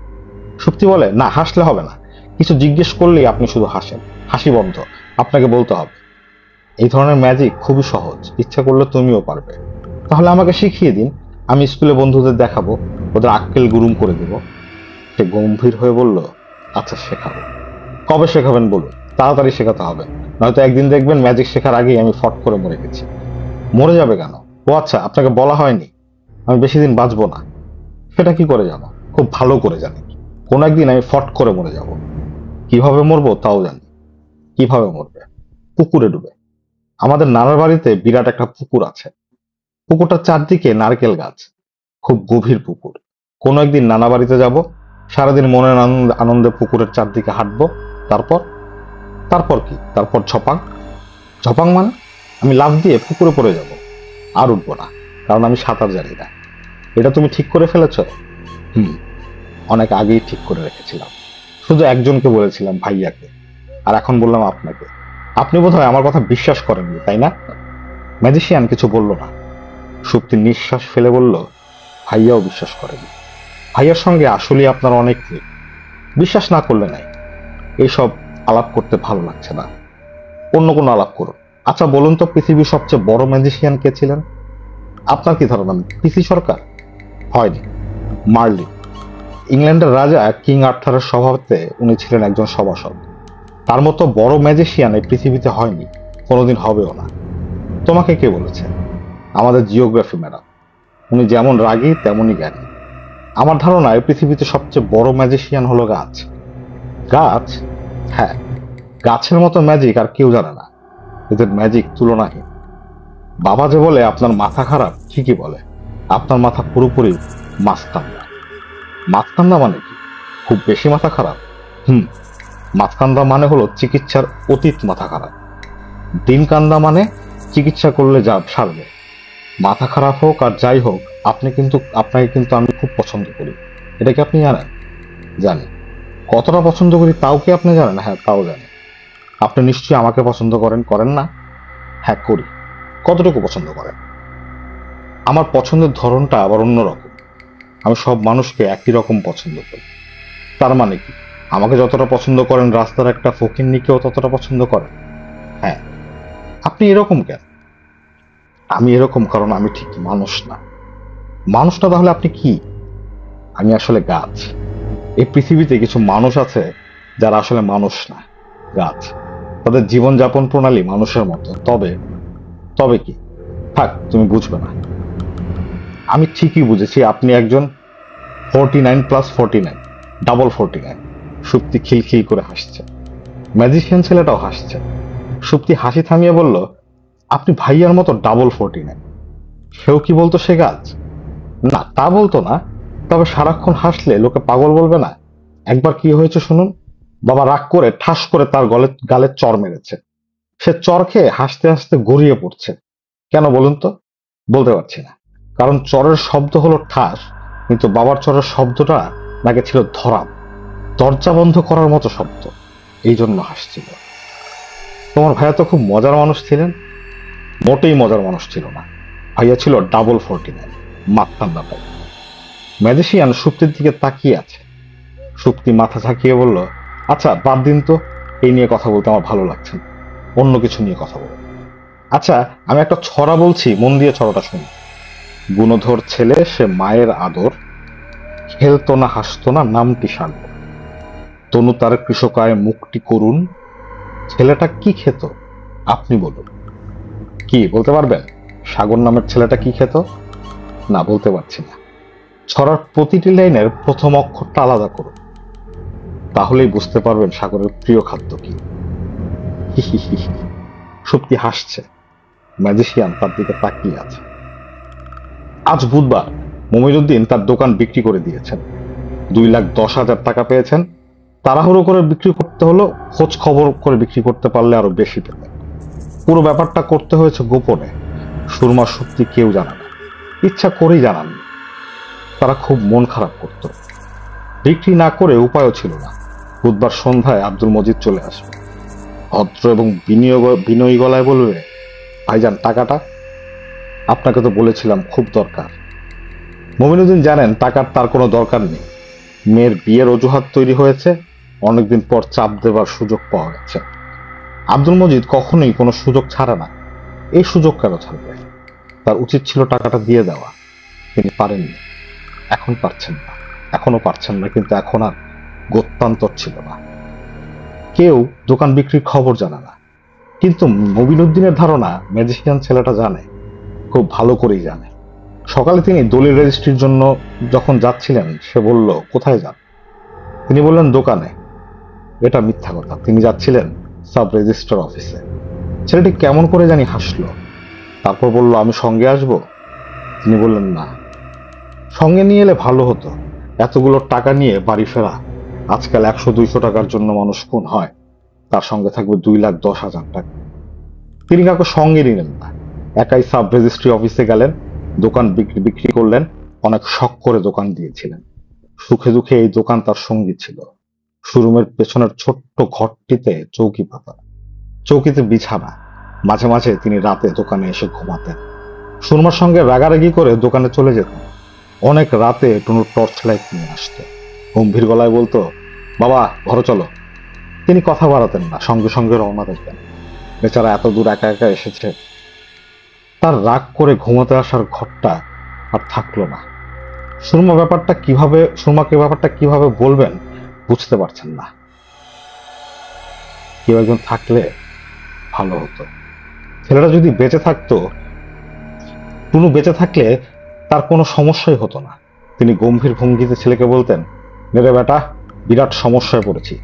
সুপ্তি বলে, না, হাসলে হবে না, কিছু জিজ্ঞেস করলেই আপনি শুধু হাসেন। হাসি বন্ধ, আপনাকে বলতে হবে। এই ধরনের ম্যাজিক খুবই সহজ, ইচ্ছা করলে তুমিও পারবে। তাহলে আমাকে শিখিয়ে দিন, আমি স্কুলে বন্ধুদের দেখাবো, ওদের আক্কেল গুরুম করে দেব। সে গম্ভীর হয়ে বলল, আচ্ছা শেখাবো। কবে শেখাবেন বলুন, তাড়াতাড়ি শেখাতে হবে, নয়তো একদিন দেখবেন ম্যাজিক শেখার আগেই আমি ফট করে মরে গেছি। মরে যাবে কেন? ও আচ্ছা, আপনাকে বলা হয়নি আমি বেশি দিন বাঁচবো না। সেটা কি করে জানো? খুব ভালো করে জানি। কোন একদিন আমি ফট করে মরে যাব। কিভাবে মরবো তাও জানি। কিভাবে মরবে? পুকুরে ডুবে। আমাদের নানার বাড়িতে বিরাট একটা পুকুর আছে। পুকুরটার চারদিকে নারকেল গাছ। খুব গভীর পুকুর। কোনো একদিন নানা বাড়িতে যাব, সারাদিন মনের আনন্দে পুকুরের চারদিকে হাঁটবো। তারপর তারপর কি? তারপর ঝপাং। ঝপাং মানে আমি লাফ দিয়ে পুকুরে পড়ে যাব। আর উঠবো না, কারণ আমি সাঁতার জানি না। এটা তুমি ঠিক করে ফেলেছ? হুম, অনেক আগেই ঠিক করে রেখেছিলাম। শুধু একজনকে বলেছিলাম, ভাইয়াকে। আর এখন বললাম আপনাকে। আপনি বোধহয় আমার কথা বিশ্বাস করেননি, তাই না? ম্যাজিশিয়ান কিছু বলল না। সুপ্তি নিঃশ্বাস ফেলে বলল, ভাইয়াও বিশ্বাস করেনি। ভাইয়ার সঙ্গে আসলে আপনার অনেক মিল। বিশ্বাস না করলে নাই। এইসব আলাপ করতে ভালো লাগছে না, অন্য কোনো আলাপ করুন। আচ্ছা বলুন তো, পৃথিবীর সবচেয়ে বড় ম্যাজিশিয়ান কে ছিলেন? আপনার কি ধারণা? পিসি সরকার? হয়নি, মার্লিন। ইংল্যান্ডের রাজা কিং আর্থারের সভাতে উনি ছিলেন একজন সভাসদ। তার মতো বড় ম্যাজিশিয়ান এই পৃথিবীতে হয়নি, কোনোদিন হবেও না। তোমাকে কে বলেছে? আমাদের জিওগ্রাফি ম্যাডাম। উনি যেমন রাগী তেমনই জ্ঞানী। আমার ধারণা এই পৃথিবীতে সবচেয়ে বড় ম্যাজিশিয়ান হলো গাছ। গাছ? হ্যাঁ, গাছের মতো ম্যাজিক আর কেউ জানে না। এদের ম্যাজিক তুলনাহীন। বাবা যে বলে আপনার মাথা খারাপ, ঠিকই বলে। আপনার মাথা পুরোপুরি মাঝকান্দা। মাঝকান্দা মানে কি? খুব বেশি মাথা খারাপ? হুম। মাঝকান্দা মানে হলো চিকিৎসার অতীত মাথা খারাপ। দিন কান্দা মানে চিকিৎসা করলে যা সারবে। মাথা খারাপ হোক আর যাই হোক, আপনাকে কিন্তু আমি খুব পছন্দ করি। এটা কি আপনি জানেন? জানি। কতটা পছন্দ করি তাও কি আপনি জানেন? হ্যাঁ, তাও জানি। আপনি নিশ্চয়ই আমাকে পছন্দ করেন, করেন না? হ্যাঁ, করি। কতটুকু পছন্দ করেন? আমার পছন্দের ধরনটা আবার অন্যরকম। আমি সব মানুষকে একই রকম পছন্দ করি। তার মানে কি, আমাকে যতটা পছন্দ করেন রাস্তার একটা ফকিন্নিকেও ততটা পছন্দ করেন? হ্যাঁ। আপনি এরকম কেন? আমি এরকম কারণ আমি ঠিক মানুষ না। মানুষ না তাহলে আপনি কি? আমি আসলে গাছ। এই পৃথিবীতে কিছু মানুষ আছে যারা আসলে মানুষ না, গাছ। তাদের জীবনযাপন প্রণালী মানুষের মতো, তবে তবে কি? থাক, তুমি বুঝবে না। আমি ঠিকই বুঝেছি, আপনি একজন 49+49, ডাবল 49। সুপ্তি খিলখিল করে হাসছে। ম্যাজিশিয়ান ছেলেটাও হাসছে। সুপ্তি হাসি থামিয়ে বলল, আপনি ভাইয়ার মতো ডাবল 49। সেও কি বলতো সে গাছ? না, তা বলতো না। তবে সারাক্ষণ হাসলে লোকে পাগল বলবে না? একবার কি হয়েছে শুনুন। বাবা রাগ করে ঠাস করে তার গালে চড় মেরেছে। সে চড় খেয়ে হাসতে হাসতে গড়িয়ে পড়ছে। কেন বলুন তো? বলতে পারছি না। কারণ চরের শব্দ হলো ঠাস, কিন্তু বাবার চরের শব্দটা নাকি ছিল ধরাম, দরজা বন্ধ করার মতো শব্দ। এই জন্য হাসছিল। তোমার ভাইয়া তো খুব মজার মানুষ ছিলেন। মোটেই মজার মানুষ ছিল না। ভাইয়া ছিল ডাবল 49, মাত্তান্ডা ভাই। ম্যাজিশিয়ান সুপ্তির দিকে তাকিয়ে আছে। সুপ্তি মাথা ঝাঁকিয়ে বলল, আচ্ছা বাদ দিন তো, এই নিয়ে কথা বলতে আমার ভালো লাগছে না। অন্য কিছু নিয়ে কথা বলবো। আচ্ছা, আমি একটা ছড়া বলছি, মন দিয়ে ছড়াটা শুনি। গুণধর ছেলে সে মায়ের আদর, খেলতো না হাসতো না নামটি সাগর। তনু তার কৃষকায় মুক্তি করুন, ছেলেটা কি খেত আপনি বলুন। কি বলতে পারবেন? সাগর নামের ছেলেটা কি খেত? না, বলতে পারছি না। ছড়ার প্রতিটি লাইনের প্রথম অক্ষরটা আলাদা করুন, তাহলেই বুঝতে পারবেন সাগরের প্রিয় খাদ্য কি। হি হি হি হি। সুপ্তি হাসছে। ম্যাজিশিয়ান তার দিকে তাকিয়ে আছে। আজ বুধবার মমিনুদ্দিন তার দোকান বিক্রি করে দিয়েছেন। 2,10,000 টাকা পেয়েছেন। তাড়াহুড়ো করে বিক্রি করতে হলো, খোঁজ খবর করে বিক্রি করতে পারলে আরো বেশি পেতেন। পুরো ব্যাপারটা করতে হয়েছে গোপনে। সুরমা সুপ্তি কেউ জানে না, ইচ্ছা করেই জানাননি। তারা খুব মন খারাপ করত। বিক্রি না করে উপায়ও ছিল না। বুধবার সন্ধ্যায় আব্দুল মজিদ চলে আসবে। ভদ্র এবং বিনয়ী গলায় বলবে, ভাইজান টাকাটা। আপনাকে তো বলেছিলাম খুব দরকার। মমিনুদ্দিন জানেন টাকার তার কোনো দরকার নেই। মেয়ের বিয়ের অজুহাত তৈরি হয়েছে, অনেকদিন পর চাপ দেবার সুযোগ পাওয়া গেছে। আব্দুল মজিদ কখনোই কোনো সুযোগ ছাড়ে না। এই সুযোগ কেন ছাড়বে? তার উচিত ছিল টাকাটা দিয়ে দেওয়া। তিনি পারেননি। এখন পারছেন না। এখনো পারছেন না, কিন্তু এখন আর গত্যন্তর ছিল না। কেউ দোকান বিক্রির খবর জানে না, কিন্তু মবিনুদ্দিনের ধারণা ম্যাজিশিয়ান ছেলেটা জানে, খুব ভালো করেই জানে। সকালে তিনি দলিল রেজিস্ট্রির জন্য যখন যাচ্ছিলেন, সে বলল, কোথায় যান? তিনি বললেন, দোকানে। এটা মিথ্যা কথা। তিনি যাচ্ছিলেন সাব রেজিস্ট্রার অফিসে। ছেলেটি কেমন করে জানি হাসলো, তারপর বলল, আমি সঙ্গে আসব? তিনি বললেন, না। সঙ্গে নিয়ে এলে ভালো হতো। এতগুলো টাকা নিয়ে বাড়ি ফেরা, আজকাল 100-200 টাকার জন্য মানুষ খুন হয়, তার সঙ্গে থাকবে 2,10,000 টাকা। তিনি কাউকে সঙ্গে নিলেন না, একাই সাব রেজিস্ট্রি অফিসে গেলেন। দোকান বিক্রি করলেন। অনেক শখ করে দোকান দিয়েছিলেন। সুখে দুঃখে এই দোকান তার সঙ্গী ছিল। শোরুমের পেছনের ছোট্ট ঘরটিতে চৌকি পাতা, চৌকিতে বিছানা। মাঝে মাঝে তিনি রাতে দোকানে এসে ঘুমাতেন। সুরমার সঙ্গে রাগারাগি করে দোকানে চলে যেতেন। অনেক রাতে টুনু টর্চ লাইট নিয়ে আসতো, গম্ভীর গলায় বলতো, বাবা ঘরে চলো। তিনি কথা বাড়াতেন না, সঙ্গে সঙ্গে রওনা দিতেন। বেচারা এত দূর একা একা এসেছে। তার রাগ করে ঘুমাতে আসার ঘরটা আর থাকলো না। সুরমাকে ব্যাপারটা কিভাবে বলবেন বুঝতে পারছেন না। কেউ একজন থাকলে ভালো হতো। ছেলেটা যদি বেঁচে থাকতো, টুনু বেঁচে থাকলে তার কোনো সমস্যাই হতো না। তিনি গম্ভীর ভঙ্গিতে ছেলেকে বলতেন, মেরে বেটা, বিরাট সমস্যায় পড়েছি,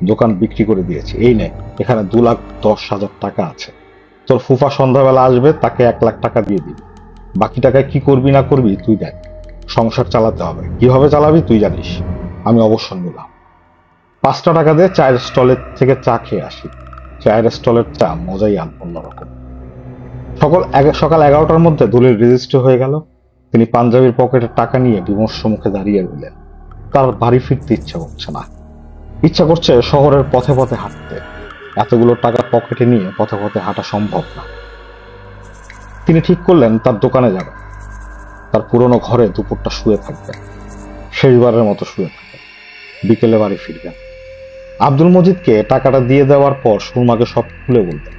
দোকান বিক্রি করে দিয়েছি, এই নে, এখানে 2,10,000 টাকা আছে। তোর ফুফা সন্ধ্যাবেলা আসবে, তাকে 1,00,000 টাকা দিয়ে দিবি। বাকি টাকায় কি করবি না করবি তুই দেখ। সংসার চালাতে হবে, কিভাবে চালাবি তুই জানিস। আমি অবসর নিলাম। 5টা টাকা দিয়ে চায়ের স্টলের থেকে চা খেয়ে আসি। চায়ের স্টলের চা মজাই অন্যরকম। সকাল 11টার মধ্যে দলিল রেজিস্ট্রি হয়ে গেল। তিনি পাঞ্জাবির পকেটে টাকা নিয়ে বিমর্ষ মুখে দাঁড়িয়ে রইলেন। তার বাড়ি ফিরতে ইচ্ছা করছে না। ইচ্ছা করছে শহরের পথে পথে হাঁটতে। এতগুলো টাকা পকেটে নিয়ে পথে পথে হাঁটা সম্ভব না। তিনি ঠিক করলেন তার দোকানে যাবেন। তার পুরনো ঘরে দুপুরটা শুয়ে থাকবেন, শেষবারের মতো শুয়ে থাকবেন। বিকেলে বাড়ি ফিরবেন। আব্দুল মজিদকে টাকাটা দিয়ে দেওয়ার পর সুরমাকে সব খুলে বলতেন।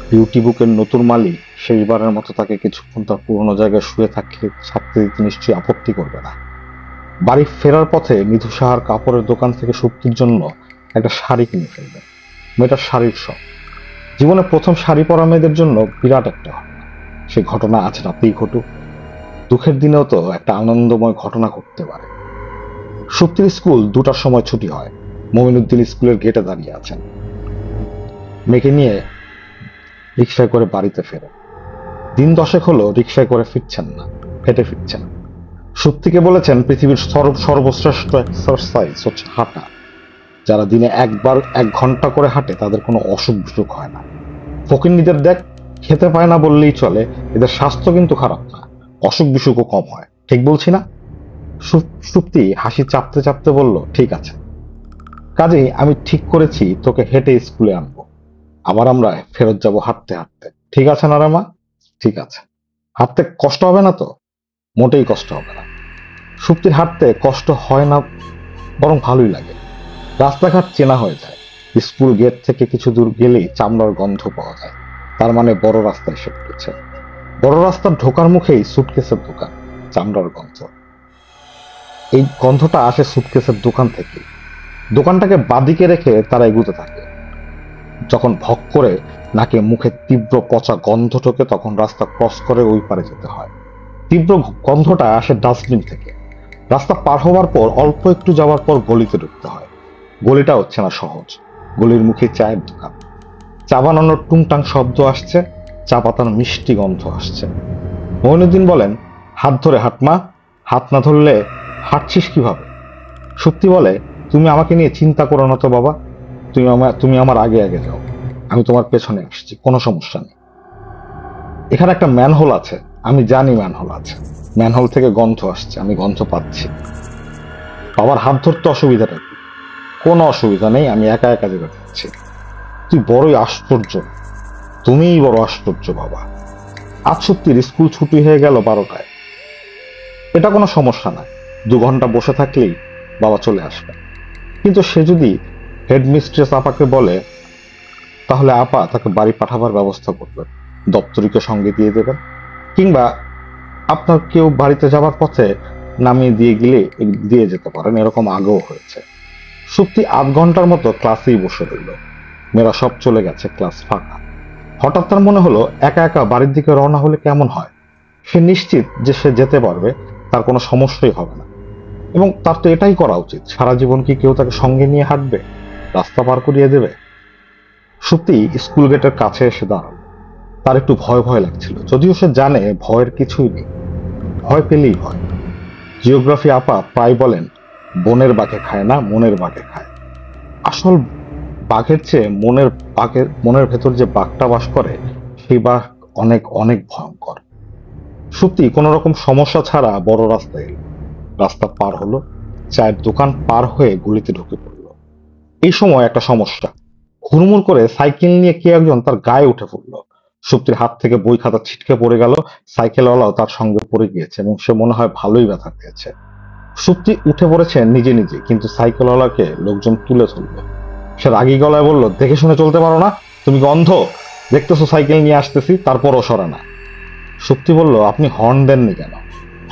বিউটি বুকের নতুন মালিক শেষবারের মতো তাকে কিছুক্ষণ তার পুরনো জায়গায় শুয়ে থাকতে দিতে নিশ্চয়ই আপত্তি করবে না। বাড়ি ফেরার পথে নিধু সাহার কাপড়ের দোকান থেকে সুপ্তির জন্য একটা শাড়ি কিনে ফেলবেন। মেয়েটার শাড়ির শখ। জীবনে প্রথম শাড়ি পরা মেয়েদের জন্য বিরাট একটা ঘটনা। সে ঘটনা আজ রাতেই ঘটুক। দুঃখের দিনেও তো একটা আনন্দময় ঘটনা ঘটতে পারে। সুপ্তির স্কুল 2টার সময় ছুটি হয়। মমিনুদ্দিন স্কুলের গেটে দাঁড়িয়ে আছেন। মেয়েকে নিয়ে রিক্সায় করে বাড়িতে ফেরে। দিন 10 হলো রিক্সায় করে ফিরছেন না, হেঁটে ফিরছেন। সুপ্তিকে বলেছেন পৃথিবীর সর্বশ্রেষ্ঠ এক্সারসাইজ হচ্ছে হাঁটা। যারা দিনে একবার 1 ঘন্টা করে হাঁটে তাদের কোনো অসুখ বিসুখ হয় না। ফকিন্নিদের দেখ, খেতে পায় না বললেই চলে, এদের স্বাস্থ্য কিন্তু খারাপ না, অসুখ বিসুখও কম হয়। ঠিক বলছি না? সুপ্তি হাসি চাপতে চাপতে বলল, ঠিক আছে, কাজেই আমি ঠিক করেছি তোকে হেঁটে স্কুলে আনবো। আবার আমরা ফেরত যাব হাঁটতে হাঁটতে। ঠিক আছে না রে মা? ঠিক আছে। হাঁটতে কষ্ট হবে না তো? মোটেই কষ্ট হবে না। সুপ্তির হাঁটতে কষ্ট হয় না, বরং ভালোই লাগে। রাস্তাঘাট চেনা হয়ে যায়। স্কুল গেট থেকে কিছু দূর গেলেই চামড়ার গন্ধ পাওয়া যায়। তার মানে বড় রাস্তা এসে পড়েছে। বড় রাস্তার ঢোকার মুখেই সুটকেসের দোকান, চামড়ার গন্ধ। এই গন্ধটা আসে সুটকেসের দোকান থেকে। দোকানটাকে বাদিকে রেখে তারা এগুতে থাকে। যখন ভক করে নাকে মুখে তীব্র পচা গন্ধ ঢোকে তখন রাস্তা ক্রস করে ওই পারে যেতে হয়। তীব্র গন্ধটা আসে ডাস্টবিন থেকে। রাস্তা পার হওয়ার পর অল্প একটু যাওয়ার পর গলিতে ঢুকতে হয়। গলিটা হচ্ছে না সহজ। গলির মুখে চায়ের দোকান। চা বানানোর টুংটাং শব্দ আসছে, চা পাতার মিষ্টি গন্ধ আসছে। মঈনুদ্দিন বলেন, হাত ধরে হাঁট মা, হাত না ধরলে হাঁটছিস কিভাবে? সুপ্তি বলে, তুমি আমাকে নিয়ে চিন্তা করো না তো বাবা, তুমি আমার আগে আগে যাও, আমি তোমার পেছনে আসছি, কোনো সমস্যা নেই। এখানে একটা ম্যানহোল আছে, আমি জানি ম্যানহোল আছে। ম্যানহোল থেকে গন্ধ আসছে, আমি গন্ধ পাচ্ছি। বাবার হাত ধরতে অসুবিধাটা কি? কোনো অসুবিধা নেই, আমি একা একা যেতে পারছি। তুই বড়ই আশ্চর্য, তুমিই বড় আশ্চর্য বাবা। আজ সত্যির স্কুল ছুটি হয়ে গেল 12টায়। এটা কোনো সমস্যা নয়, 2 ঘন্টা বসে থাকলেই বাবা চলে আসবে। কিন্তু সে যদি হেডমিস্ট্রেস আপাকে বলে, তাহলে আপা তাকে বাড়ি পাঠাবার ব্যবস্থা করবেন, দপ্তরিকে সঙ্গে দিয়ে দেবেন, কিংবা আপনার কেউ বাড়িতে যাবার পথে নামিয়ে দিয়ে যেতে পারেন। এরকম আগেও হয়েছে। সুপ্তি 8 ঘন্টার মতো ক্লাসেই বসে রইল। মেয়েরা সব চলে গেছে, ক্লাস ফাঁকা। হঠাৎ তার মনে হলো একা একা বাড়ির দিকে রওনা হলে কেমন হয়। সে নিশ্চিত যে সে যেতে পারবে, তার কোনো সমস্যাই হবে না। এবং তার তো এটাই করা উচিত। সারা জীবন কি কেউ তাকে সঙ্গে নিয়ে হাঁটবে, রাস্তা পার করিয়ে দেবে? সুপ্তি স্কুল গেটের কাছে এসে দাঁড়ালো। তার একটু ভয় ভয় লাগছিল, যদিও সে জানে ভয়ের কিছুই নেই। ভয় পেলেই ভয়। জিওগ্রাফি আপা প্রায় বলেন, বনের বাঘে খায় না, মনের বাঘে খায়। আসল বাঘের চেয়ে মনের ভেতর যে বাঘটা বাস করে, সেই বাঘ অনেক অনেক ভয়ঙ্কর। সুপ্তি কোন রকম সমস্যা ছাড়া বড় রাস্তায় এলো। রাস্তা পার হলো, চায়ের দোকান পার হয়ে গলিতে ঢুকে পড়লো। এই সময় একটা সমস্যা। হুড়মুড় করে সাইকেল নিয়ে কে একজন তার গায়ে উঠে পড়লো। সুপ্তির হাত থেকে বই খাতা ছিটকে পড়ে গেল। সাইকেলওয়ালাও তার সঙ্গে পড়ে গিয়েছে এবং সে মনে হয় ভালোই ব্যথা পেয়েছে। সুপ্তি উঠে পড়েছে নিজে নিজে, কিন্তু সাইকেলওয়ালাকে লোকজন তুলে ধরলো। সে রাগী গলায় বলল, দেখে শুনে চলতে পারো না? তুমি কি অন্ধ? দেখতেছো সাইকেল নিয়ে আসতেছি, তারপরও সরে না। সুপ্তি বলল, আপনি হর্ন দেননি কেন?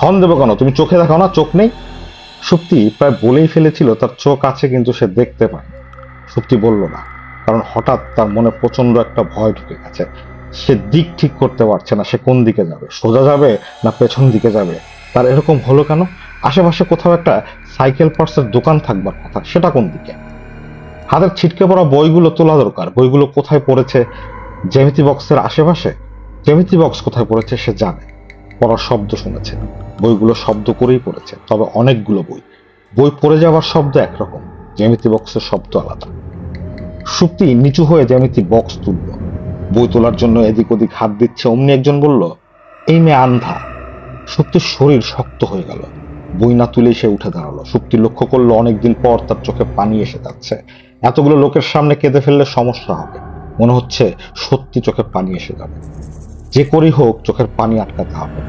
হর্ন দেবো কেন? তুমি চোখে দেখাও না, চোখ নেই? সুপ্তি প্রায় বলেই ফেলেছিল তার চোখ আছে, কিন্তু সে দেখতে পায়। সুপ্তি বলল না, কারণ হঠাৎ তার মনে প্রচন্ড একটা ভয় ঢুকে গেছে। সে দিক ঠিক করতে পারছে না, সে কোন দিকে যাবে, সোজা যাবে না পেছন দিকে যাবে। তার এরকম হলো কেন? আশেপাশে কোথাও একটা সাইকেল পার্টসের দোকান থাকবার কথা, সেটা কোন দিকে? হাতের ছিটকে পড়া বইগুলো তোলা দরকার। বইগুলো কোথায় পড়েছে? জ্যামিতি বক্সের আশেপাশে। জ্যামিতি বক্স কোথায় পড়েছে সে জানে, পড়ার শব্দ শুনেছে, বইগুলো শব্দ করেই পড়েছে। তবে অনেকগুলো বই, বই পড়ে যাওয়ার শব্দ একরকম, জ্যামিতি বক্সের শব্দ আলাদা। সুপ্তি নিচু হয়ে জ্যামিতি বক্স তুলল, বই তোলার জন্য এদিক ওদিক হাত দিচ্ছে। অমনি একজন বলল, এই মেয়ে আন্ধা। সুপ্তির শরীর শক্ত হয়ে গেল। বই না তুলেই সে উঠে দাঁড়ালো। সুপ্তি লক্ষ্য করলো অনেকদিন পর তার চোখে পানি এসে যাচ্ছে। এতগুলো লোকের সামনে কেঁদে ফেললে সমস্যা হবে। মনে হচ্ছে সত্যি চোখে পানি এসে যাবে। যে করেই হোক চোখের পানি আটকাতে হবে।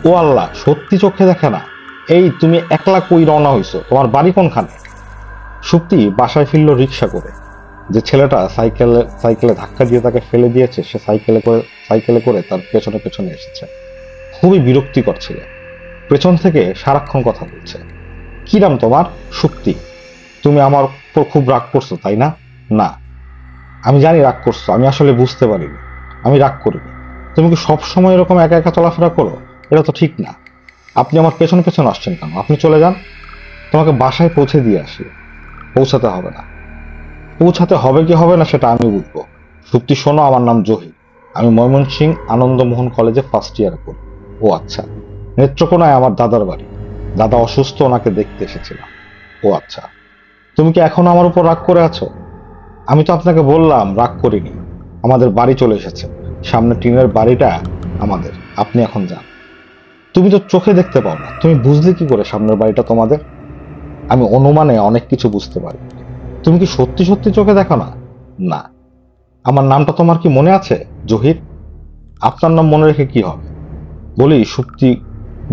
ও আল্লাহ, সত্যি চোখে দেখে না। এই তুমি একলা কই রওনা হইছো? তোমার বাড়ি কোনখানে? সুপ্তি বাসায় ফিরল রিক্সা করে। যে ছেলেটা সাইকেলে ধাক্কা দিয়ে তাকে ফেলে দিয়েছে, সে সাইকেলে করে তার পেছনে পেছনে এসেছে। খুবই বিরক্তিকর ছিল। পেছন থেকে সারাক্ষণ কথা বলছে। কি নাম তোমার? সুপ্তি। তুমি আমার উপর খুব রাগ করছো, তাই না? না, আমি জানি রাগ করছো, আমি আসলে বুঝতে পারিনি। আমি রাগ করিনি। তুমি কি সবসময় এরকম একা একা চলাফেরা করো? এটা তো ঠিক না। আপনি আমার পেছন পেছন আসছেন কেন? আপনি চলে যান, তোমাকে বাসায় পৌঁছে দিয়ে আসি। পৌঁছাতে হবে না। পৌঁছাতে হবে কি হবে না সেটা আমি বুঝবো। সুপ্তি, শোনো, আমার নাম জহির। আমি ময়মনসিংহ আনন্দমোহন কলেজে ফার্স্ট ইয়ারে পড়ি। ও আচ্ছা। নেত্রকোনায় আমার দাদার বাড়ি। দাদা অসুস্থ, ওনাকে দেখতে এসেছিলাম। ও আচ্ছা। তুমি কি এখনো আমার উপর রাগ করে আছো? আমি তো আপনাকে বললাম রাগ করিনি। আমাদের বাড়ি চলে এসেছে, সামনে টিনের বাড়িটা আমাদের। আপনি এখন যান। তুমি তো চোখে দেখতে পাও না, তুমি বুঝলে কি করে সামনের বাড়িটা তোমাদের? আমি অনুমানে অনেক কিছু বুঝতে পারি। তুমি কি সত্যি সত্যি চোখে দেখো না? না। আমার নামটা তোমার কি মনে আছে? জহির। আপনার নাম মনে রেখে কি হবে? বলি সুপ্তি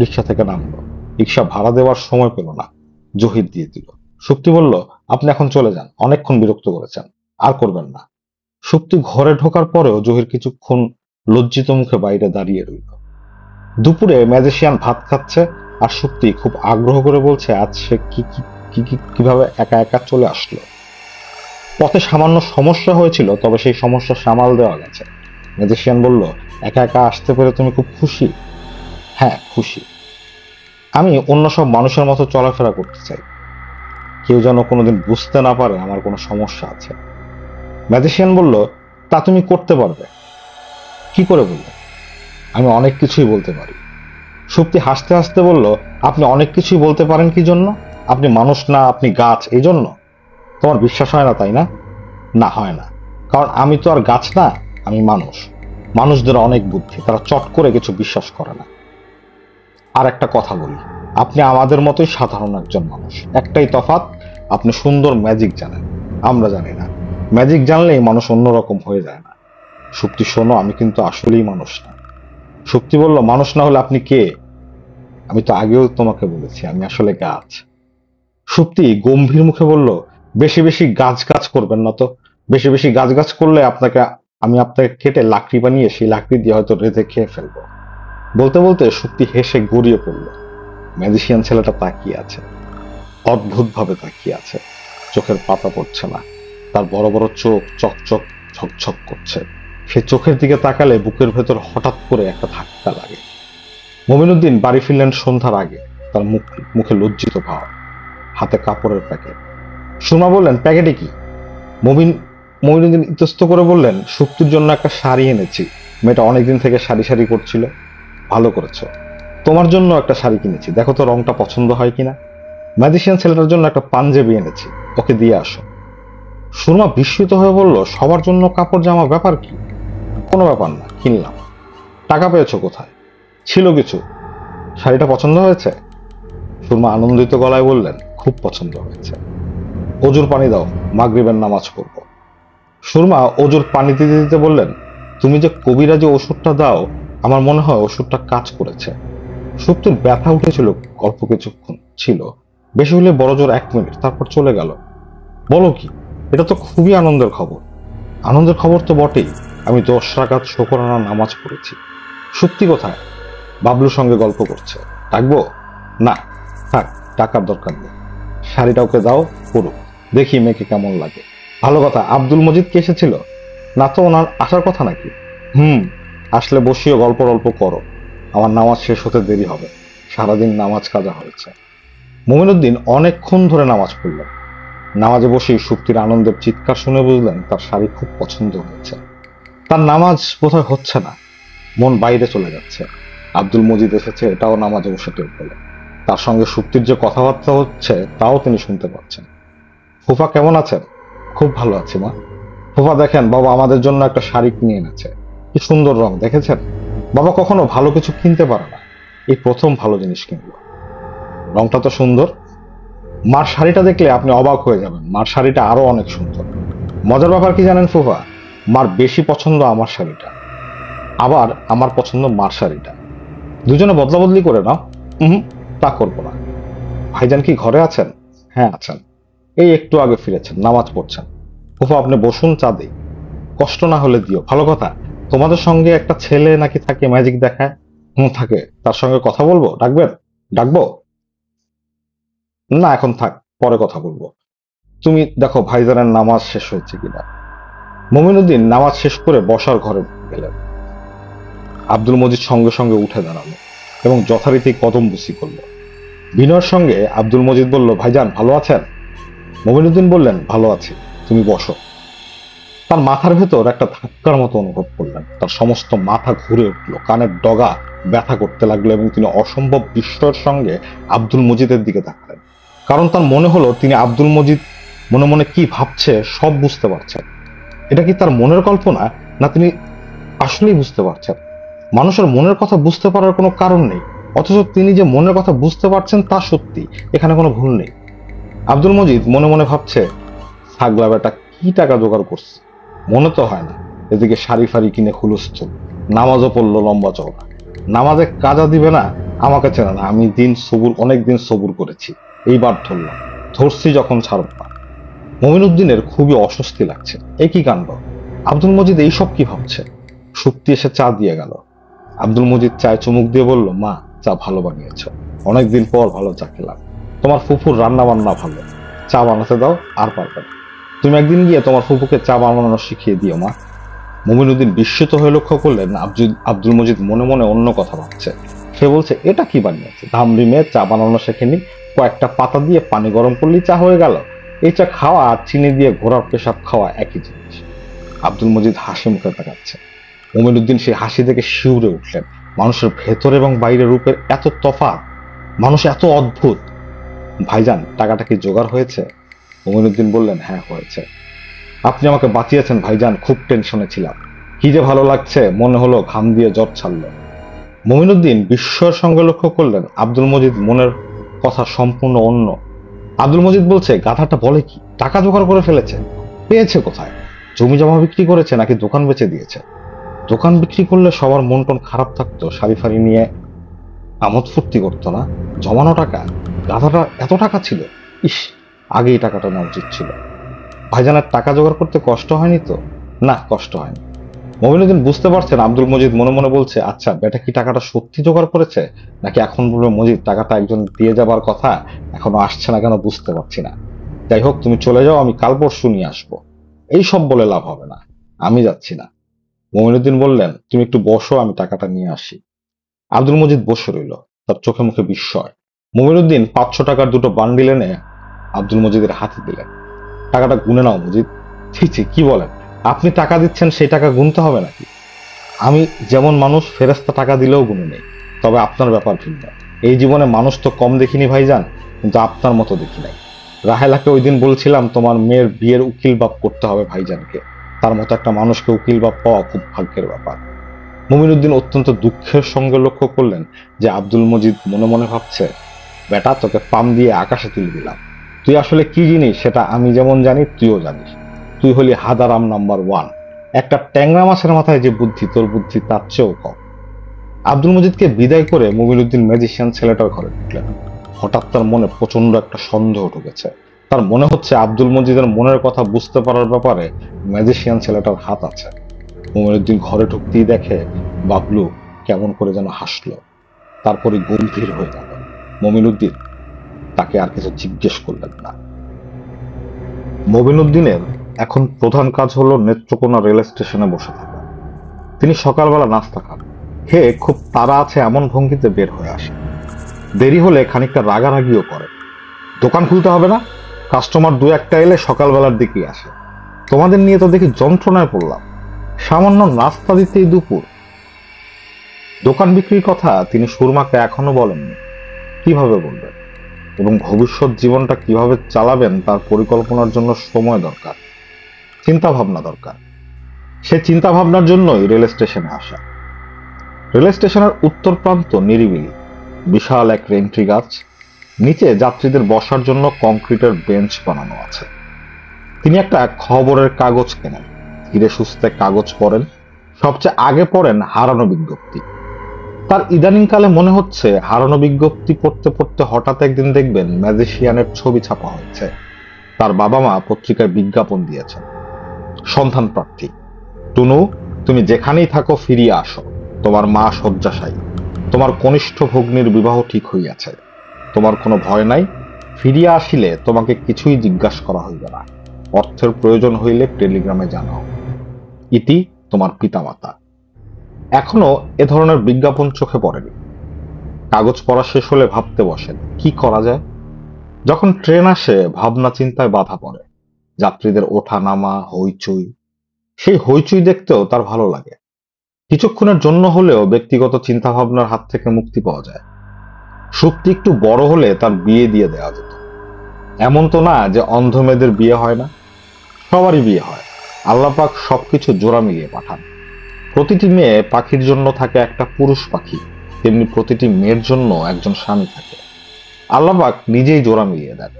রিক্সা থেকে নামলো। রিক্সা ভাড়া দেওয়ার সময় পেল না, জহির দিয়ে দিল। সুপ্তি বলল, আপনি এখন চলে যান, অনেকক্ষণ বিরক্ত করেছেন, আর করবেন না। সুপ্তি ঘরে ঢোকার পরেও জহির কিছুক্ষণ লজ্জিত মুখে বাইরে দাঁড়িয়ে রইল। দুপুরে ম্যাজিশিয়ান ভাত খাচ্ছে, আর সুপ্তি খুব আগ্রহ করে বলছে আজ সে কিভাবে একা একা চলে আসলো। পথে সামান্য সমস্যা হয়েছিল, তবে সেই সমস্যা সামাল দেওয়া গেছে। ম্যাজিশিয়ান বলল, একা একা আসতে পেরে তুমি খুব খুশি? হ্যাঁ, খুশি। আমি অন্য সব মানুষের মতো চলাফেরা করতে চাই। কেউ যেন কোনোদিন বুঝতে না পারে আমার কোনো সমস্যা আছে। ম্যাজিশিয়ান বলল, তা তুমি করতে পারবে? কি করে বললে? আমি অনেক কিছুই বলতে পারি। সুপ্তি হাসতে হাসতে বলল, আপনি অনেক কিছুই বলতে পারেন কি জন্য? আপনি মানুষ না, আপনি গাছ, এই জন্য? তোমার বিশ্বাস হয় না, তাই না? না, হয় না। কারণ আমি তো আর গাছ না, আমি মানুষ। মানুষদের অনেক বুদ্ধি, তারা চট করে কিছু বিশ্বাস করে না। আর একটা কথা বলি, আপনি আমাদের মতোই সাধারণ একজন মানুষ। একটাই তফাৎ, আপনি সুন্দর ম্যাজিক জানেন, আমরা জানি না। ম্যাজিক জানলেই মানুষ অন্যরকম হয়ে যায় না। সুপ্তি, শোনো, আমি কিন্তু আসলেই মানুষ না। সুপ্তি বলল, মানুষ না হলে আপনি কে? আমি তো আগেও তোমাকে বলেছি, আমি আসলে গাছ। সুপ্তি গম্ভীর মুখে বলল, বেশি বেশি গাছ গাছ করবেন না তো। বেশি বেশি গাছ গাছ করলে আমি আপনাকে কেটে লাকড়ি বানিয়ে সেই লাকড়ি দিয়ে হয়তো রেঁধে খেয়ে ফেলবো। বলতে বলতে সুপ্তি হেসে গড়িয়ে পড়ল। ম্যাজিশিয়ান ছেলেটা তাকিয়ে আছে, অদ্ভুত ভাবে তাকিয়ে আছে। চোখের পাতা পড়ছে না, তার বড় বড় চোখ চকচক ঝকঝক করছে। সে চোখের দিকে তাকালে বুকের ভেতর হঠাৎ করে একটা ধাক্কা লাগে। মমিনুদ্দিন বাড়ি ফিরলেন সন্ধ্যার আগে। তার মুখে লজ্জিত ভাব, হাতে কাপড়ের প্যাকেট। সুরমা বললেন, প্যাকেটে কি? মমিনুদ্দিন ইতস্ত করে বললেন, সুপ্তির জন্য একটা শাড়ি এনেছি। মেয়েটা অনেকদিন থেকে শাড়ি শাড়ি করছিল। ভালো করেছো। তোমার জন্য একটা শাড়ি কিনেছি, দেখো তো রংটা পছন্দ হয় কিনা। ম্যাজিশিয়ান ছেলেটার জন্য একটা পাঞ্জাবি এনেছি, ওকে দিয়ে আসো। সুরমা বিস্মিত হয়ে বলল, সবার জন্য কাপড় জামা, ব্যাপার কি? কোনো ব্যাপার না, কিনলাম। টাকা পেয়েছো কোথায়? ছিল কিছু। শাড়িটা পছন্দ হয়েছে? সুরমা আনন্দিত গলায় বললেন, খুব পছন্দ হয়েছে। অজুর পানি দাও, মাগরিবের নামাজ পড়ব। সুরমা অজুর পানি দিতে দিতে বললেন, তুমি যে কবিরাজি ওষুধটা দাও, আমার মনে হয় ওষুধটা কাজ করেছে। সুপ্তির ব্যথা উঠেছিল, অল্প কিছুক্ষণ ছিল, বেশি হলে বড় জোর 1 মিনিট, তারপর চলে গেল। বলো কি? এটা তো খুবই আনন্দের খবর। আনন্দের খবর তো বটেই। আমি 10 রাকাত শুকরানা নামাজ পড়েছি। সুপ্তি কোথায়? বাবলুর সঙ্গে গল্প করছে। ডাকবো? না, থাক, টাকার দরকার নেই। শাড়িটা ওকে দাও, পড়ুক, দেখি মেয়েকে কেমন লাগে। ভালো কথা, আব্দুল মজিদ কে এসেছিল? না তো, ওনার আসার কথা নাকি? হুম, আসলে বসিও, গল্প টল্প করো, আমার নামাজ শেষ হতে দেরি হবে, সারাদিন নামাজ কাজা হয়েছে। মমিনুদ্দিন অনেকক্ষণ ধরে নামাজ পড়লেন। নামাজে বসেই সুপ্তির আনন্দের চিৎকার শুনে বুঝলেন তার শাড়ি খুব পছন্দ হয়েছে। তার নামাজ বোধহয় হচ্ছে না, মন বাইরে চলে যাচ্ছে। আব্দুল মজিদ এসেছে এটাও নামাজে বসে টের পেলেন। তার সঙ্গে সুপ্তির যে কথাবার্তা হচ্ছে তাও তিনি শুনতে পাচ্ছেন। ফুফা কেমন আছেন? খুব ভালো আছি মা। ফুফা দেখেন, বাবা আমাদের জন্য একটা শাড়ি কিনে এনেছে, কি সুন্দর রং দেখেছেন? বাবা কখনো ভালো কিছু কিনতে পারে না, এই প্রথম ভালো জিনিস কিনলো। রংটা তো সুন্দর। মার শাড়িটা দেখলে আপনি অবাক হয়ে যাবেন, মার শাড়িটা আরো অনেক সুন্দর। মজার ব্যাপার কি জানেন ফুফা, মার বেশি পছন্দ আমার শাড়িটা, আবার আমার পছন্দ মার শাড়িটা। দুজনে বদলা বদলি করে নাও। হুম, তা করবো না। ভাইজান কি ঘরে আছেন? হ্যাঁ আছেন, এই একটু আগে ফিরেছেন, নামাজ পড়ছেন। ফুফা আপনি বসুন, চা দিই। কষ্ট না হলে দিও। ভালো কথা, তোমাদের সঙ্গে একটা ছেলে নাকি থাকে, ম্যাজিক দেখায়? হুম, থাকে। তার সঙ্গে কথা বলবো? ডাকবেন? ডাকবো? না এখন থাক, পরে কথা বলবো। তুমি দেখো ভাইজানের নামাজ শেষ হয়েছে কিনা। মমিনুদ্দিন নামাজ শেষ করে বসার ঘরে গেলেন। আব্দুল মজিদ সঙ্গে সঙ্গে উঠে দাঁড়ালো এবং যথারীতি কদম বুসি করলো। বিনয়ের সঙ্গে আব্দুল মজিদ বলল, ভাইজান ভালো আছেন? মমিনুদ্দিন বললেন, ভালো আছি, তুমি বসো। তার মাথার ভেতর একটা ধাক্কার মতো অনুভব করলেন। তার সমস্ত মাথা ঘুরে উঠলো, কানের ডগা ব্যথা করতে লাগলো এবং তিনি অসম্ভব বিস্ময়ের সঙ্গে আব্দুল মজিদের দিকে তাকালেন। কারণ তার মনে হলো তিনি আব্দুল মজিদ মনে মনে কি ভাবছে সব বুঝতে পারছেন। এটা কি তার মনের কল্পনা, না তিনি আসলেই বুঝতে পারছেন? মানুষের মনের কথা বুঝতে পারার কোনো কারণ নেই, অথচ তিনি যে মনের কথা বুঝতে পারছেন তা সত্যি, এখানে কোনো ভুল নেই। আব্দুল মজিদ মনে মনে ভাবছে, ছাগলা বেটা কি টাকা জোগাড় করছে, মনে তো হয় না। এদিকে শাড়ি ফাড়ি কিনে হুলস্থুল, নামাজও পড়লো লম্বা চওড়া, নামাজে কাজা দিবে না। আমাকে চেনে না, আমি অনেক দিন সবুর করেছি, এইবার ধরলাম, ধরছি যখন ছাড়ব না। মমিনুদ্দিনের খুবই অস্বস্তি লাগছে, এ কি কাণ্ড! আব্দুল মজিদ এইসব কি ভাবছে? শুক্তি এসে চা দিয়ে গেল। আব্দুল মজিদ চায় চুমুক দিয়ে বলল, মা চা ভালো বানিয়েছ, অনেকদিন পর ভালো চা খেলাম। তোমার ফুফুর রান্না বান্না ভালো, চা বানাতে দাও, আর পারবে না। তুমি একদিন গিয়ে তোমার ফুফুকে চা বানানো শিখিয়ে দিও মা। মমিনুদ্দিন বিস্মিত হয়ে লক্ষ্য করলেন আব্দুল মজিদ মনে মনে অন্য কথা ভাবছে। সে বলছে, এটা কি বানিয়েছে, ধামড়ি মেয়ে চা বানানো শেখেনি, কয়েকটা পাতা দিয়ে পানি গরম করলেই চা হয়ে গেল। এই চা খাওয়া আর চিনি দিয়ে ঘোড়ার পেশাব খাওয়া একই জিনিস। আব্দুল মজিদ হাসি মুখে তাকাচ্ছে। মমিনুদ্দিন সেই হাসি থেকে শিউরে উঠলেন। মানুষের ভেতর এবং বাইরের রূপের এত তফাৎ, মানুষ এত অদ্ভুত। ভাইজান টাকাটা কি জোগাড় হয়েছে? মমিনুদ্দিন বললেন, হ্যাঁ হয়েছে। আপনি আমাকে বাঁচিয়েছেন ভাইজান, খুব টেনশনে ছিলাম। কি যে ভালো লাগছে, মনে হলো ঘাম দিয়ে জ্বর ছাড়লো। মমিনুদ্দিন বিস্ময়ের সঙ্গে লক্ষ্য করলেন আব্দুল মজিদ মনের কথা সম্পূর্ণ অন্য। আব্দুল মজিদ বলছে, গাধাটা বলে কি, টাকা জোগাড় করে ফেলেছে? পেয়েছে কোথায়? জমি জমা বিক্রি করেছে নাকি দোকান বেচে দিয়েছে? দোকান বিক্রি করলে সবার মন টন খারাপ থাকতো, শাড়ি ফাড়ি নিয়ে আমোদ ফুর্তি করতো না? জমানো টাকা, গাধাটা এত টাকা ছিল! ইস, আগেই টাকাটা নেওয়া উচিত ছিল। ভাইজানের টাকা জোগাড় করতে কষ্ট হয়নি তো? না, কষ্ট হয়নি। মমিনুদ্দিন বুঝতে পারছেন আব্দুল মজিদ মনে মনে বলছে, আচ্ছা বেটা কি টাকাটা সত্যি জোগাড় করেছে, নাকি এখন বলবে মজিদ টাকাটা একজন দিয়ে যাবার কথা, এখনো আসছে না কেন বুঝতে পারছি না। যাই হোক, তুমি চলে যাও, আমি কাল পরশু নিয়ে আসবো। এই সব বলে লাভ হবে না, আমি যাচ্ছি না। মমিনুদ্দিন বললেন, তুমি একটু বসো, আমি টাকাটা নিয়ে আসি। আব্দুল মজিদ বসে রইল, তার চোখে মুখে বিস্ময়। মমিনুদ্দিন 500 টাকার দুটো বান্ডিল এনে আব্দুল মজিদের হাতে দিলেন। টাকাটা গুনে নাও মজিদ। ছি ছি, কি বলেন, আপনি টাকা দিচ্ছেন, সেই টাকা গুনতে হবে নাকি? আমি যেমন মানুষ, ফেরেস্তা টাকা দিলেও গুনে নেই, তবে আপনার ব্যাপার ভিন্ন। এই জীবনে মানুষ তো কম দেখিনি ভাইজান, কিন্তু আপনার মতো দেখি নাই। রাহেলাকে ওই দিন বলছিলাম, তোমার মেয়ের বিয়ের উকিল বাপ করতে হবে ভাইজানকে। তার মতো একটা মানুষকে উকিল বাপ পাওয়া খুব ভাগ্যের ব্যাপার। মমিনুদ্দিন অত্যন্ত দুঃখের সঙ্গে লক্ষ্য করলেন যে আব্দুল মজিদ মনে মনে ভাবছে, বেটা তোকে পাম দিয়ে আকাশে তুলে দিলাম, তুই আসলে কি জিনিস সেটা আমি যেমন জানি তুইও জানিস। তুই হলি হাদারাম নাম্বার 1। একটা ট্যাংরা মাছের মাথায় যে বুদ্ধি, তোর বুদ্ধি তার চেয়েও কম। আব্দুল মজিদকে বিদায় করে মমিনুদ্দিন ম্যাজিশিয়ান ছেলেটার ঘরে ঢুকলেন। হঠাৎ তার মনে প্রচন্ড একটা সন্দেহ ঢুকেছে। তার মনে হচ্ছে আব্দুল মজিদের মনের কথা বুঝতে পারার ব্যাপারে ম্যাজিশিয়ান ছেলেটার হাত আছে। মমিনুদ্দিন ঘরে ঢুকতেই দেখে বাবলু কেমন করে যেন হাসলো, তারপরে গম্ভীর হয়ে গেল। মমিনুদ্দিন তাকে আর কিছু জিজ্ঞেস করলেন না। মমিনুদ্দিনের এখন প্রধান কাজ হলো নেত্রকোনা রেল স্টেশনে বসে থাকা। তিনি সকালবেলা নাস্তা খান, খেয়ে খুব তাড়া আছে এমন ভঙ্গিতে বের হয়ে আসে। দেরি হলে খানিকটা রাগারাগিও করে। দোকান খুলতে হবে না, কাস্টমার দু একটা এলে সকালবেলার দিকেই আসে। তোমাদের নিয়ে তো দেখি যন্ত্রণায় পড়লাম, সামান্য নাস্তা দিতেই দুপুর। দোকান বিক্রির কথা তিনি সুরমাকে এখনো বলেননি। কিভাবে বলবেন? এবং ভবিষ্যৎ জীবনটা কিভাবে চালাবেন তার পরিকল্পনার জন্য সময় দরকার, চিন্তা ভাবনা দরকার। সে চিন্তা ভাবনার জন্যই রেল স্টেশনে আসা। রেল স্টেশনের উত্তর প্রান্ত নিরিবিলি, বিশাল এক রেন্ট্রি গাছ, নিচে যাত্রীদের বসার জন্য কংক্রিটের বেঞ্চ বানানো আছে। তিনি একটা খবরের কাগজ কেনেন, ধীরে সুস্থে কাগজ পড়েন। সবচেয়ে আগে পড়েন হারানো বিজ্ঞপ্তি। তার ইদানিংকালে মনে হচ্ছে হারানো বিজ্ঞপ্তি পড়তে পড়তে হঠাৎ একদিন দেখবেন ম্যাজিশিয়ানের ছবি ছাপা হয়েছে। তার বাবা মা পত্রিকায় বিজ্ঞাপন দিয়েছেন, সন্তান প্রার্থী। টুনু, তুমি যেখানেই থাকো ফিরিয়ে আসো, তোমার মা শয্যাশায়ী, তোমার কনিষ্ঠ ভগ্নীর বিবাহ ঠিক হইয়াছে, তোমার কোনো ভয় নাই, ফিরিয়া আসিলে তোমাকে কিছুই জিজ্ঞাসা করা হইবে না, অর্থের প্রয়োজন হইলে টেলিগ্রামে জানাও। ইতি তোমার পিতামাতা। এখনো এ ধরনের বিজ্ঞাপন চোখে পড়েনি। কাগজ পড়া শেষ হলে ভাবতে বসেন কি করা যায়। যখন ট্রেন আসে ভাবনা চিন্তায় বাধা পড়ে, যাত্রীদের ওঠা নামা, হইচই। সেই হইচই দেখতেও তার ভালো লাগে। কিছুক্ষণের জন্য হলেও ব্যক্তিগত চিন্তা ভাবনার হাত থেকে মুক্তি পাওয়া যায়। সুপ্তি একটু বড় হলে তার বিয়ে দিয়ে দেওয়া যেত। এমন তো না যে অন্ধ মেয়েদের বিয়ে হয় না, সবারই বিয়ে হয়। আল্লাহ পাক সবকিছু জোড়া মিলিয়ে পাঠান। প্রতিটি মেয়ে পাখির জন্য থাকে একটা পুরুষ পাখি, তেমনি প্রতিটি মেয়ের জন্য একজন স্বামী থাকে। আল্লাহ পাক নিজেই জোড়া মিলিয়ে দেন।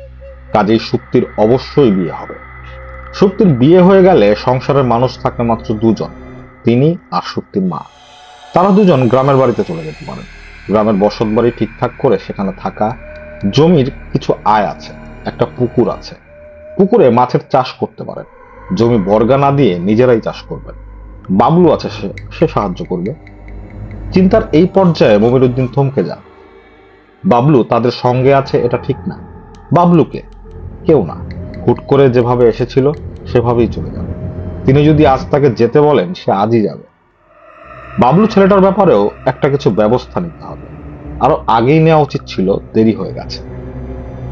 কাজেই সুপ্তির অবশ্যই বিয়ে হবে। সুপ্তির বিয়ে হয়ে গেলে সংসারের মানুষ থাকে মাত্র দুজন, তিনি আর সুপ্তির মা। তারা দুজন গ্রামের বাড়িতে চলে যেতে পারেন। গ্রামের বসত বাড়ি ঠিকঠাক করে সেখানে থাকা, জমির কিছু আয় আছে, একটা পুকুর আছে। পুকুরে মাছের চাষ করতে পারেন। জমি বর্গা না দিয়ে নিজেরাই চাষ করবেন। বাবলু আছে, সে সাহায্য করবে। চিন্তার এই পর্যায়ে মমিরুদ্দিন থমকে যান। বাবলু তাদের সঙ্গে আছে এটা ঠিক না। বাবলুকে কেউ না, হুট করে যেভাবে এসেছিল সেভাবেই চলে যাবে। তিনি যদি আজ তাকে যেতে বলেন সে আজই যাবে। বাবলু ছেলেটার ব্যাপারেও একটা কিছু ব্যবস্থা নিতে হবে। আরো আগেই নেওয়া উচিত ছিল, দেরি হয়ে গেছে।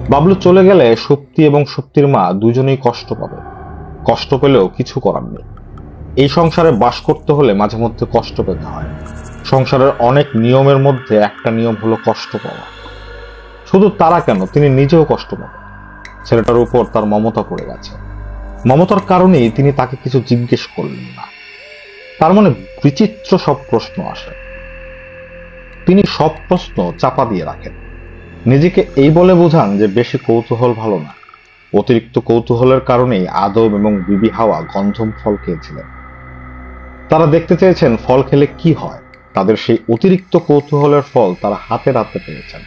বাবলু চলে গেলে সুপ্তি এবং সুপ্তির মা দুজনেই কষ্ট পাবে। কষ্ট পেলেও কিছু করার নেই। এই সংসারে বাস করতে হলে মাঝে মধ্যে কষ্ট পেতে হয়। সংসারের অনেক নিয়মের মধ্যে একটা নিয়ম হলো কষ্ট পাওয়া। শুধু তারা কেন, তিনি নিজেও কষ্ট পাবেন। ছেলেটার উপর তার মমতা পড়ে গেছে। মমতার কারণেই তিনি তাকে কিছু জিজ্ঞেস করলেন না। তার মনে বিচিত্র সব প্রশ্ন আসে। তিনি সব প্রশ্ন চাপা দিয়ে রাখেন। নিজেকে এই বলে বোঝান যে বেশি কৌতূহল ভালো না। অতিরিক্ত কৌতূহলের কারণেই আদম এবং বিবি হাওয়া গন্ধম ফল খেয়েছিলেন। তারা দেখতে চেয়েছেন ফল খেলে কি হয়। তাদের সেই অতিরিক্ত কৌতূহলের ফল তারা হাতে নাতে পেয়েছেন।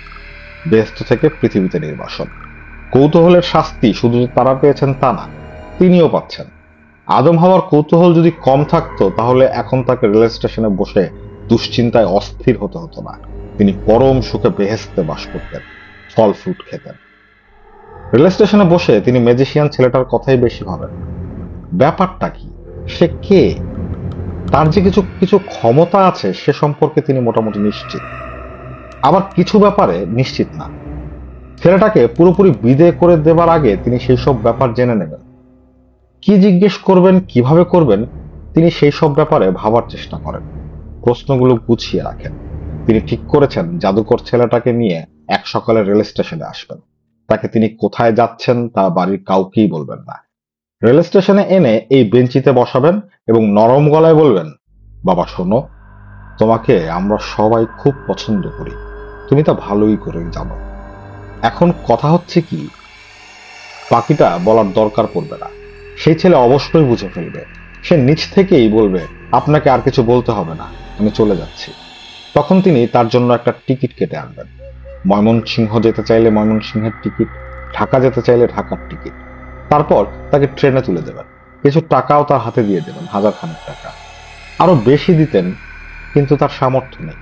বেহেশত থেকে পৃথিবীতে নির্বাসন। কৌতূহলের শাস্তি শুধু তারা পেয়েছেন তা না, তিনিও পাচ্ছেন। আদম হাওয়ার কৌতূহল যদি কম থাকতো তাহলে এখন তাকে রেল স্টেশনে বসে দুশ্চিন্তায় অস্থির হতে হতো না। তিনি পরম সুখে বেহেশতে বাস করতেন, ফল ফ্রুট খেতেন। রেল স্টেশনে বসে তিনি ম্যাজিশিয়ান ছেলেটার কথাই বেশি ভাবেন। ব্যাপারটা কি, সে কে, তার যে কিছু কিছু ক্ষমতা আছে সে সম্পর্কে তিনি মোটামুটি নিশ্চিত। আবার কিছু ব্যাপারে নিশ্চিত না। ছেলেটাকে পুরোপুরি বিদেয় করে দেবার আগে তিনি সেই সব ব্যাপার জেনে নেবেন। কি জিজ্ঞেস করবেন, কিভাবে করবেন, তিনি সেই সব ব্যাপারে ভাবার চেষ্টা করেন। প্রশ্নগুলো গুছিয়ে রাখেন। তিনি ঠিক করেছেন জাদুকর ছেলেটাকে নিয়ে এক সকালে রেল স্টেশনে আসবেন। তাকে তিনি কোথায় যাচ্ছেন তা বাড়ির কাউকেই বলবেন না। রেল স্টেশনে এনে এই বেঞ্চিতে বসাবেন এবং নরম গলায় বলবেন, বাবা শোনো, তোমাকে আমরা সবাই খুব পছন্দ করি, তুমি তা ভালোই করে জানো। এখন কথা হচ্ছে কি, বাকিটা বলার দরকার পড়বে না। সেই ছেলে অবশ্যই বুঝে ফেলবে। সে নিজ থেকেই বলবে, আপনাকে আর কিছু বলতে হবে না, আমি চলে যাচ্ছি। তখন তিনি তার জন্য একটা টিকিট কেটে আনবেন। ময়মনসিংহ যেতে চাইলে ময়মনসিংহের টিকিট, ঢাকা যেতে চাইলে ঢাকার টিকিট। তারপর তাকে ট্রেনে তুলে দেবেন। কিছু টাকাও তার হাতে দিয়ে দেবেন, 1000 টাকা। আরো বেশি দিতেন, কিন্তু তার সামর্থ্য নেই।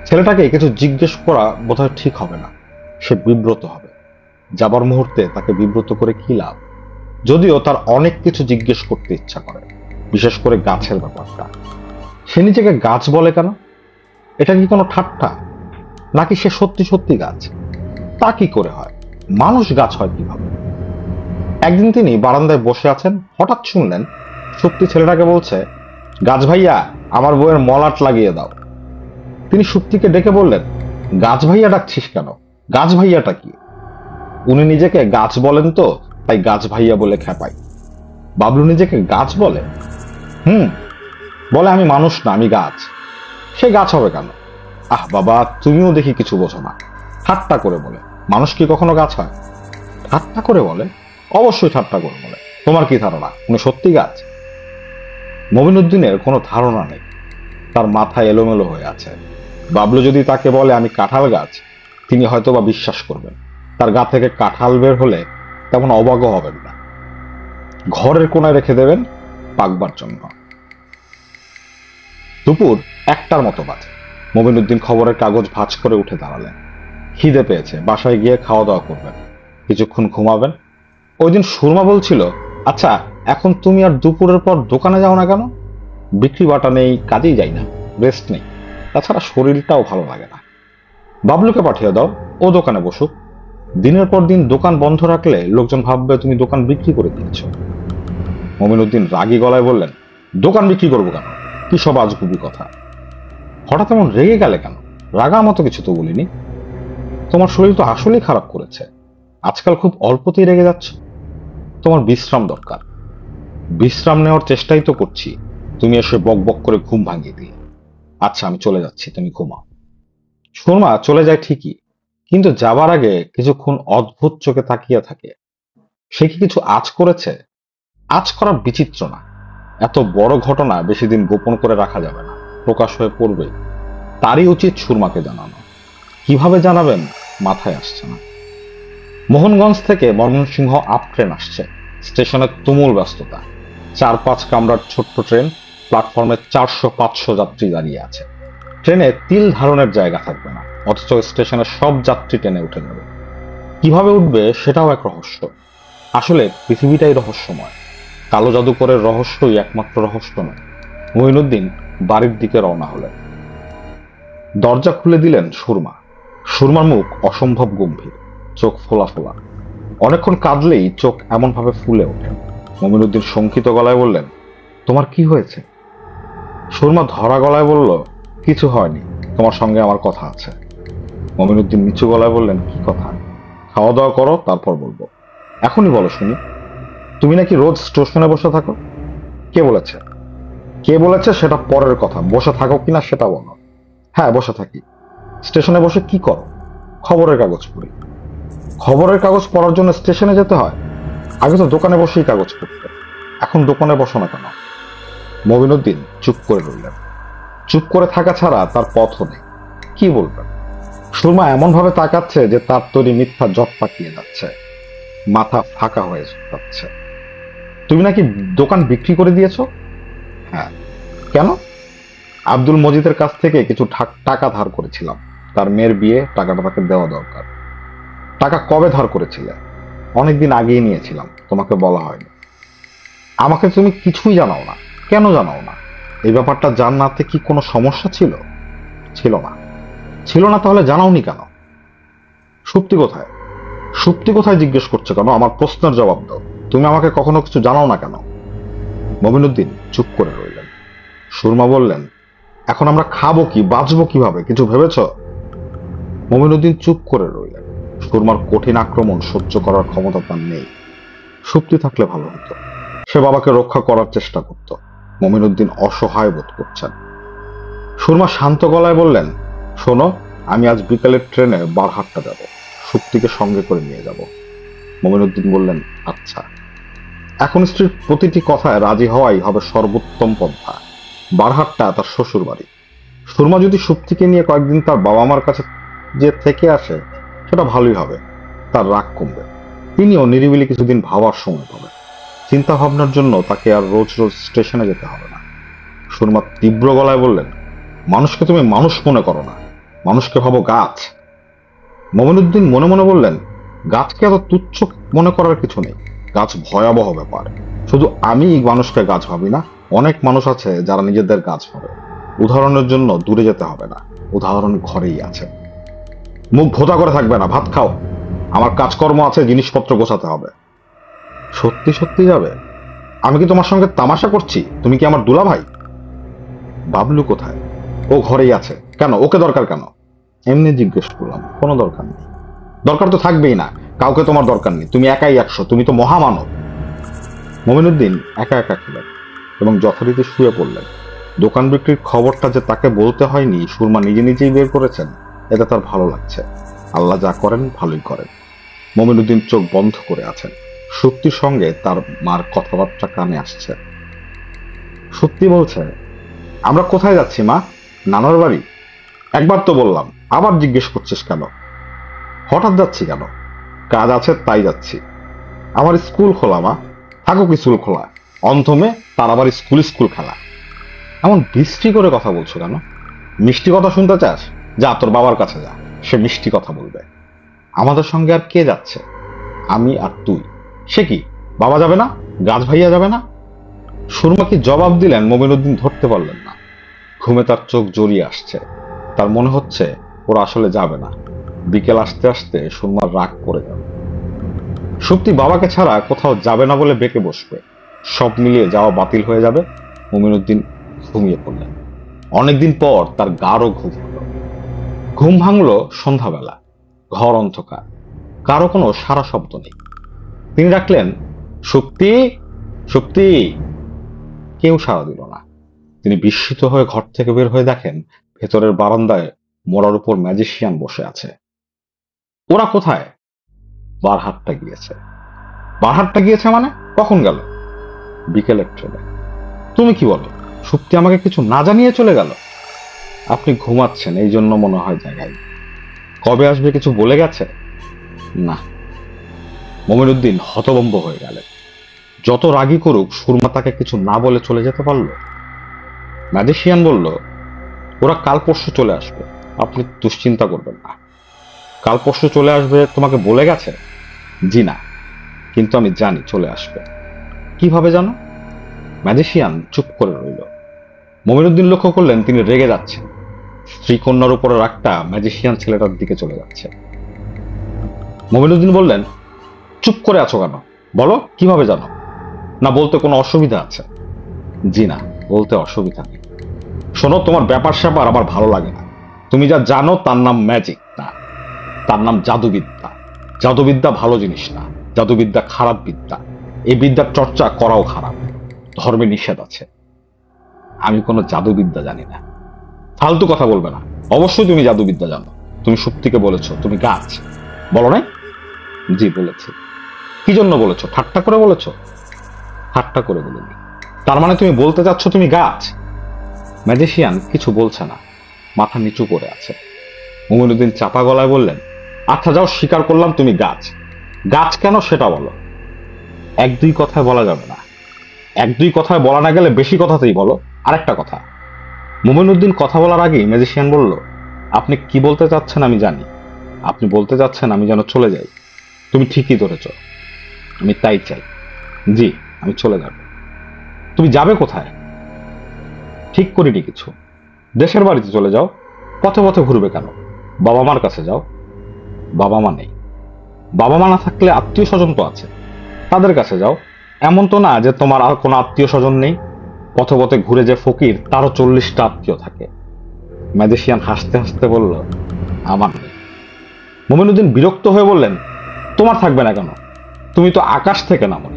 ছেলেটাকে কিছু জিজ্ঞেস করা বোধহয় ঠিক হবে না। সে বিব্রত হবে। যাবার মুহূর্তে তাকে বিব্রত করে কি লাভ। যদিও তার অনেক কিছু জিজ্ঞেস করতে ইচ্ছা করে, বিশেষ করে গাছের ব্যাপারটা। সে নিজেকে গাছ বলে কেন? এটা কি কোনো ঠাট্টা, নাকি সে সত্যি সত্যি গাছ? তা কি করে হয়? মানুষ গাছ হয় কিভাবে? একদিন তিনি বারান্দায় বসে আছেন, হঠাৎ শুনলেন সুপ্তি ছেলেটাকে বলছে, গাছ ভাইয়া, আমার বউয়ের মলাট লাগিয়ে দাও। তিনি সুপ্তিকে ডেকে বললেন, গাছ ভাইয়া ডাকছিস কেন? গাছ ভাইয়াটা কি? উনি নিজেকে গাছ বলেন তো, তাই গাছ ভাইয়া বলে খেপাই। বাবলু নিজেকে গাছ বলে? হুম, বলে আমি মানুষ না, আমি গাছ। সে গাছ হবে কেন? আহ বাবা, তুমিও দেখি কিছু বোঝো না। ঠাট্টা করে বলে। মানুষ কি কখনো গাছ হয়? ঠাট্টা করে বলে? অবশ্যই ঠাট্টা করে বলে। তোমার কি ধারণা উনি সত্যি গাছ? মবিনুদ্দিনের কোনো ধারণা নেই, তার মাথা এলোমেলো হয়ে আছে। বাবলু যদি তাকে বলে আমি কাঁঠাল গাছ, তিনি হয়তো বা বিশ্বাস করবেন। তার গা থেকে কাঁঠাল বের হলে তেমন অবাকও হবেন না। ঘরের কোনায় রেখে দেবেন পাকবার জন্য। দুপুর 1টার মতো বাজে। মবিনুদ্দিন খবরের কাগজ ভাঁজ করে উঠে দাঁড়ালেন। খিদে পেয়েছে, বাসায় গিয়ে খাওয়া দাওয়া করবেন, কিছুক্ষণ ঘুমাবেন। ওই দিন সুরমা বলছিল, আচ্ছা এখন তুমি আর দুপুরের পর দোকানে যাও না কেন? বিক্রি বাটা নেই, কাজেই যাই না, রেস্ট নেই, তাছাড়া শরীরটাও ভালো লাগে না। বাবলুকে পাঠিয়ে দাও, ও দোকানে বসুক। দিনের পর দিন দোকান বন্ধ রাখলে লোকজন ভাববে তুমি দোকান বিক্রি করে দিয়েছ। মমিনুদ্দিন রাগী গলায় বললেন, দোকান বিক্রি করবো কেন? কি সব আজগুবি কথা। হঠাৎ এমন রেগে গেলে কেন? রাগার মতো কিছু তো বলিনি। তোমার শরীর তো আসলেই খারাপ করেছে, আজকাল খুব অল্পতেই রেগে যাচ্ছ। তোমার বিশ্রাম দরকার। বিশ্রাম নেওয়ার চেষ্টাই তো করছি, তুমি এসে বক বক করে ঘুম ভাঙিয়ে দিয়ে। আচ্ছা আমি চলে যাচ্ছি, তুমি ঘুমাও। সুরমা চলে যায় ঠিকই, কিন্তু যাবার আগে কিছুক্ষণ অদ্ভুত চোখে তাকিয়ে থাকে। সে কি কিছু আঁচ করেছে? আঁচ করা বিচিত্র না, এত বড় ঘটনা বেশি দিন গোপন করে রাখা যাবে না, প্রকাশ হয়ে পড়বে। তারই উচিত সুরমাকে জানানো। কিভাবে জানাবেন মাথায় আসছে না। মোহনগঞ্জ থেকে ময়মনসিংহ আপ ট্রেন আসছে। স্টেশনে তুমুল ব্যস্ততা। 4-5 কামরার ছোট্ট ট্রেন, প্ল্যাটফর্মে 400-500 যাত্রী দাঁড়িয়ে আছে। ট্রেনে তিল ধারণের জায়গা থাকবে না, অথচ স্টেশনে সব যাত্রী ট্রেনে উঠে যাবে। কিভাবে উঠবে সেটাও এক রহস্য। আসলে পৃথিবীটাই রহস্যময়। কালো জাদুকরের রহস্যই একমাত্র রহস্য নয়। মঈনুদ্দিন বাড়ির দিকে রওনা হলেন। দরজা খুলে দিলেন সুরমা। সুরমার মুখ অসম্ভব গম্ভীর, চোখ ফোলা ফোলা। অনেকক্ষণ কাঁদলেই চোখ এমন ভাবে ফুলে ওঠে। মমিনুদ্দিন শঙ্কিত গলায় বললেন, তোমার কি হয়েছে? সুরমা ধরা গলায় বলল, কিছু হয়নি, তোমার সঙ্গে আমার কথা আছে। মমিনুদ্দিন নিচু গলায় বললেন, কি কথা? খাওয়া দাওয়া করো, তারপর বলবো। এখনই বলো শুনি। তুমি নাকি রোজ স্টেশনে বসে থাকো? কে বলেছে? কে বলেছে সেটা পরের কথা, বসে থাকো কিনা সেটা বলো। হ্যাঁ, বসে থাকি। স্টেশনে বসে কি করো? খবরের কাগজ পড়ি। খবরের কাগজ পড়ার জন্য স্টেশনে যেতে হয়? আগে তো দোকানে বসেই কাগজ পড়তে, এখন দোকানে বসো না কেন? মবিনুদ্দিন চুপ করে রইলেন। চুপ করে থাকা ছাড়া তার পথও নেই। কি বলবেন? সুরমা এমন ভাবে তাকাচ্ছে যে তার তৈরি মিথ্যা জট পাকিয়ে যাচ্ছে, মাথা ফাঁকা হয়ে যাচ্ছে। তুমি নাকি দোকান বিক্রি করে দিয়েছো? হ্যাঁ। কেন? আব্দুল মজিদের কাছ থেকে কিছু টাকা ধার করেছিলাম, তার মেয়ের বিয়ে, টাকাটা তাকে দেওয়া দরকার। টাকা কবে ধার করেছিলে? অনেকদিন আগেই নিয়েছিলাম, তোমাকে বলা হয়নি। আমাকে তুমি কিছুই জানাও না। কেন জানাও না? এই ব্যাপারটা জানাতে কি কোনো সমস্যা ছিল? ছিল না। ছিল না তাহলে জানাওনি কেন? সুপ্তি কোথায়? সুপ্তি কোথায় জিজ্ঞেস করছে কেন? আমার প্রশ্নের জবাব দাও। তুমি আমাকে কখনো কিছু জানাও না কেন? মবিনুদ্দিন চুপ করে রইলেন। সুরমা বললেন, এখন আমরা খাবো কি, বাঁচবো কিভাবে, কিছু ভেবেছ? মবিনুদ্দিন চুপ করে রইলেন। সুরমার কঠিন আক্রমণ সহ্য করার ক্ষমতা তার নেই। সুপ্তি থাকলে ভালো হতো, সে বাবাকে রক্ষা করার চেষ্টা করত। মমিনুদ্দিন অসহায় বোধ করছেন। সুরমা শান্ত গলায় বললেন, শোনো, আমি আজ বিকালের ট্রেনে বারহাট্টা যাব, সুপ্তিকে সঙ্গে করে নিয়ে যাব। মমিনুদ্দিন বললেন, আচ্ছা। এখন স্ত্রীর প্রতিটি কথায় রাজি হওয়াই হবে সর্বোত্তম পন্থা। বারহাট্টা তার শ্বশুর বাড়ি। সুরমা যদি সুপ্তিকে নিয়ে কয়েকদিন তার বাবা মার কাছে যে থেকে আসে, সেটা ভালোই হবে, তার রাগ কমবে। তিনিও নিরিবিলি কিছুদিন ভাবার সময় পাবেন। চিন্তা ভাবনার জন্য তাকে আর রোজ রোজ স্টেশনে যেতে হবে না। সুরমা তীব্র গলায় বললেন, মানুষকে তুমি মানুষ মনে করো না, মানুষকে ভাবো গাছ। মমিনুদ্দিন মনে মনে বললেন, গাছকে এত তুচ্ছ মনে করার কিছু নেই। গাছ ভয়াবহ ব্যাপার। শুধু আমি মানুষকে গাছ ভাবি না, অনেক মানুষ আছে যারা নিজেদের গাছ ভাবে। উদাহরণের জন্য দূরে যেতে হবে না, উদাহরণ ঘরেই আছে। মুখ ভোতা করে থাকবে না, ভাত খাও। আমার কাজকর্ম আছে, জিনিসপত্র গোছাতে হবে। সত্যি সত্যি যাবে? আমি কি তোমার সঙ্গে তামাশা করছি? তুমি কি আমার দুলা ভাই? বাবলু কোথায়? ও ঘরেই আছে। কেন? ওকে দরকার কেন? এমনি জিজ্ঞেস করলাম, কোনো দরকার নেই। দরকার তো থাকবেই না, কাউকে তোমার দরকার নেই। তুমি একাই 100, তুমি তো মহামানব। মমিনুদ্দিন একা একা খেলেন এবং যথারীতি শুয়ে পড়লেন। দোকান বিক্রির খবরটা যে তাকে বলতে হয়নি, সুরমা নিজে নিজেই বের করেছেন, এটা তার ভালো লাগছে। আল্লাহ যা করেন ভালোই করেন। মমিনুদ্দিন চোখ বন্ধ করে আছেন। সত্যির সঙ্গে তার মার কথাবার্তা কানে আসছে। সত্যি বলছে, আমরা কোথায় যাচ্ছি মা? নানার বাড়ি। একবার তো বললাম, আবার জিজ্ঞেস করছিস কেন? হঠাৎ যাচ্ছি কেন? কাজ আছে তাই যাচ্ছি। আমার স্কুল খোলা মা। থাকুক স্কুল খোলা, অন্তমে তার আবার স্কুল স্কুল খেলা। এমন বৃষ্টি করে কথা বলছো কেন? মিষ্টি কথা শুনতে চাস? যা তোর বাবার কাছে যা, সে মিষ্টি কথা বলবে। আমাদের সঙ্গে আর কে যাচ্ছে? আমি আর তুই। সে কি, বাবা যাবে না? গাছ ভাইয়া যাবে না? সুরমা কি জবাব দিলেন মমিনুদ্দিন ধরতে পারলেন না। ঘুমে তার চোখ জড়িয়ে আসছে। তার মনে হচ্ছে ওরা আসলে যাবে না। বিকেল আসতে আসতে সুরমার রাগ পড়ে যাবে। সত্যি বাবাকে ছাড়া কোথাও যাবে না বলে বেঁকে বসবে। সব মিলিয়ে যাওয়া বাতিল হয়ে যাবে। মমিনুদ্দিন ঘুমিয়ে পড়লেন। অনেকদিন পর তার গাঢ় ঘুম হলো। ঘুম ভাঙলো সন্ধ্যাবেলা। ঘর অন্ধকার, কারো কোনো সারা শব্দ নেই। তিনি ডাকলেন, শক্তি, শক্তি। কেউ সাড়া দিল না। তিনি বিস্মিত হয়ে ঘর থেকে বের হয়ে দেখেন ভেতরের বারান্দায় মোড়ার উপর ম্যাজিশিয়ান বসে আছে। ওরা কোথায়? বারহাট্টা গিয়েছে। বারহাট্টা গিয়েছে মানে? কখন গেল? বিকেলের ট্রেনে। তুমি কি বলো? সত্যি আমাকে কিছু না জানিয়ে চলে গেল? আপনি ঘুমাচ্ছেন, এই জন্য মনে হয় জায়গায়। কবে আসবে কিছু বলে গেছে? না। মমিনুদ্দিন হতভম্ব হয়ে গেলেন। যত রাগী করুক, সুরমা তাকে কিছু না বলে চলে যেতে পারল। ম্যাজিশিয়ান বলল, ওরা কাল পরশু চলে আসবে, আপনি দুশ্চিন্তা করবেন না। কাল পরশু চলে আসবে তোমাকে বলে গেছে? জি না, কিন্তু আমি জানি চলে আসবে। কিভাবে জানো? ম্যাজিশিয়ান চুপ করে রইল। মমিনুদ্দিন লক্ষ্য করলেন তিনি রেগে যাচ্ছেন। স্ত্রী কন্যার উপরে রাগটা ম্যাজিশিয়ান ছেলেটার দিকে চলে যাচ্ছে। মমিনুদ্দিন বললেন, চুপ করে আছো কেন? বলো, কিভাবে জানো? না বলতে কোনো অসুবিধা আছে? জি না, বলতে অসুবিধা নেই। শোনো, তোমার ব্যাপার স্যাপার আমার ভালো লাগে না। তুমি যা জানো তার নাম ম্যাজিক না, তার নাম জাদুবিদ্যা। জাদুবিদ্যা ভালো জিনিস না, জাদুবিদ্যা খারাপ বিদ্যা। এই বিদ্যার চর্চা করাও খারাপ, ধর্মে নিষেধ আছে। আমি কোনো জাদুবিদ্যা জানি না। ফালতু কথা বলবে না। অবশ্যই তুমি জাদুবিদ্যা জানো। তুমি সুপ্তিকে বলেছো তুমি গাছ, বলো নাই? জি বলেছি। কি জন্য বলেছো? ঠাট্টা করে বলেছো? ঠাট্টা করে বলিনি। তার মানে তুমি বলতে চাচ্ছ তুমি গাছ? ম্যাজিশিয়ান কিছু বলছে না, মাথা নিচু করে আছে। মুমিনুদ্দিন চাপা গলায় বললেন, আচ্ছা যাও, স্বীকার করলাম তুমি গাছ। গাছ কেন সেটা বলো। এক দুই কথায় বলা যাবে না। এক দুই কথায় বলা না গেলে বেশি কথাতেই বলো। আরেকটা কথা। মুমিনুদ্দিন কথা বলার আগেই ম্যাজিশিয়ান বলল, আপনি কি বলতে চাচ্ছেন আমি জানি। আপনি বলতে চাচ্ছেন আমি যেন চলে যাই। তুমি ঠিকই ধরেছ, আমি তাই চাই। জি, আমি চলে যাব। তুমি যাবে কোথায়? ঠিক করিনি কিছু। দেশের বাড়িতে চলে যাও। পথে পথে ঘুরবে কেন? বাবা মার কাছে যাও। বাবা মা নেই। বাবা মা না থাকলে আত্মীয় স্বজন তো আছে, তাদের কাছে যাও। এমন তো না যে তোমার আর কোনো আত্মীয় স্বজন নেই। পথে পথে ঘুরে যে ফকির, তারও 40টা আত্মীয় থাকে। ম্যাজিশিয়ান হাসতে হাসতে বলল, আমার নেই। মুমিনুদ্দিন বিরক্ত হয়ে বললেন, তোমার থাকবে না কেন? তুমি তো আকাশ থেকে নামো,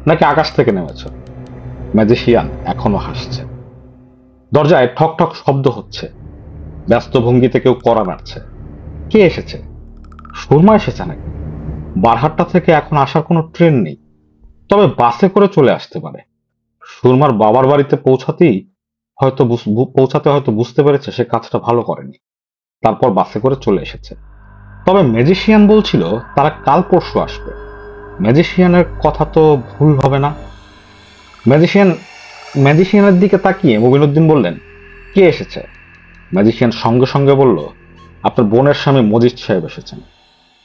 নাকি আকাশ থেকে নেমেছ? ম্যাজিশিয়ান এখনো হাসছে। দরজায় ঠক ঠক শব্দ হচ্ছে। ব্যস্ত ভঙ্গিতে কেউ কড়া নাড়ছে। কে এসেছে? সুরমা এসেছে নাকি? বারহাট্টা থেকে এখন আসার কোনো ট্রেন নেই, তবে বাসে করে চলে আসতে পারে। সুরমার বাবার বাড়িতে পৌঁছাতে হয়তো বুঝতে পেরেছে সে কাজটা ভালো করেনি, তারপর বাসে করে চলে এসেছে। তবে ম্যাজিশিয়ান বলছিল তারা কাল পরশু আসবে। ম্যাজিশিয়ানের কথা তো ভুল হবে না। ম্যাজিশিয়ানের দিকে তাকিয়ে মুবিনুদ্দিন বললেন, কে এসেছে? ম্যাজিশিয়ান সঙ্গে সঙ্গে বলল, আপনার বোনের স্বামী মজিদ সাহেব এসেছেন।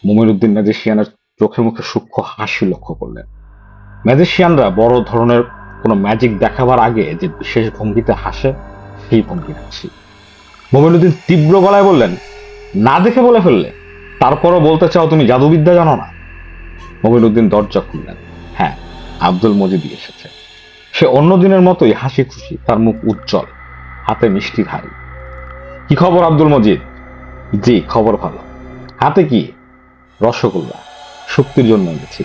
মুমিনুদ্দিন ম্যাজিশিয়ানের চোখে মুখে সূক্ষ্ম হাসি লক্ষ্য করলেন। ম্যাজিশিয়ানরা বড় ধরনের কোনো ম্যাজিক দেখাবার আগে যে বিশেষ ভঙ্গিতে হাসে, সেই ভঙ্গির হাসি। মমিনুদ্দিন তীব্র গলায় বললেন, না দেখে বলে ফেললে? তারপরও বলতে চাও তুমি জাদুবিদ্যা জানো না? মমিনুদ্দিন দরজা খুললেন। হ্যাঁ, আব্দুল মজিদ এসেছে। সে অন্য দিনের মতোই হাসি খুশি, তার মুখ উজ্জ্বল, হাতে মিষ্টির হাড়ি। কি খবর আব্দুল মজিদ? জি, খবর ভালো। হাতে কি? রসগোল্লা। শক্তির জন্য এনেছি।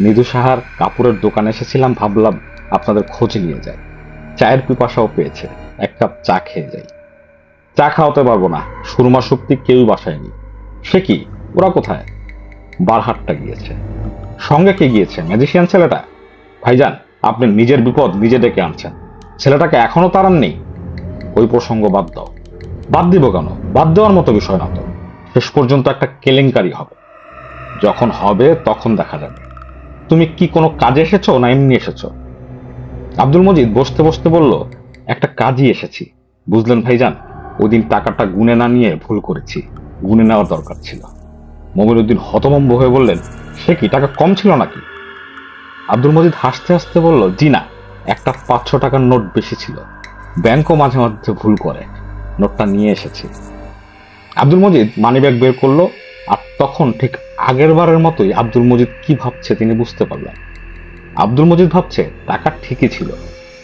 নিধু সাহার কাপড়ের দোকানে এসেছিলাম, ভাবলাম আপনাদের খোঁজ নিয়ে যাই। চায়ের পিপাসাও পেয়েছে, এক কাপ চা খেয়ে যাই। চা খাওয়াতে পারবো না, সুরমা শক্তি কেউই বাসায় নেই। সে কি, ওরা কোথায়? বারহাট্টা গিয়েছে। সঙ্গে কে গিয়েছে? ম্যাজিশিয়ান ছেলেটা? ভাইজান, আপনি নিজের বিপদ নিজে ডেকে আনছেন। ছেলেটাকে এখনো তাড়াননি? ওই প্রসঙ্গ বাদ দাও। বাদ দিব কেন? বাদ দেওয়ার মতো বিষয় না তো। শেষ পর্যন্ত একটা কেলেঙ্কারি হবে। যখন হবে তখন দেখা যাবে। তুমি কি কোনো কাজে এসেছো না এমনি এসেছো? আব্দুল মজিদ বসতে বসতে বলল, একটা কাজই এসেছি। বুঝলেন ভাইজান, ওই দিন টাকাটা গুনে না নিয়ে ভুল করেছি, গুনে নেওয়ার দরকার ছিল। মমিনুদ্দিন হতভম্ব হয়ে বললেন, সে কি, টাকা কম ছিল নাকি? আব্দুল মজিদ হাসতে হাসতে বলল, জি না, একটা 500 টাকার নোট বেশি ছিল। ব্যাংকও মাঝে মাঝে ভুল করে। নোটটা নিয়ে এসেছি। আব্দুল মজিদ মানিব্যাগ বের করলো, আর তখন ঠিক আগের বারের মতোই আব্দুল মজিদ কি ভাবছে তিনি বুঝতে পারলেন। আব্দুল মজিদ ভাবছে টাকা ঠিকই ছিল,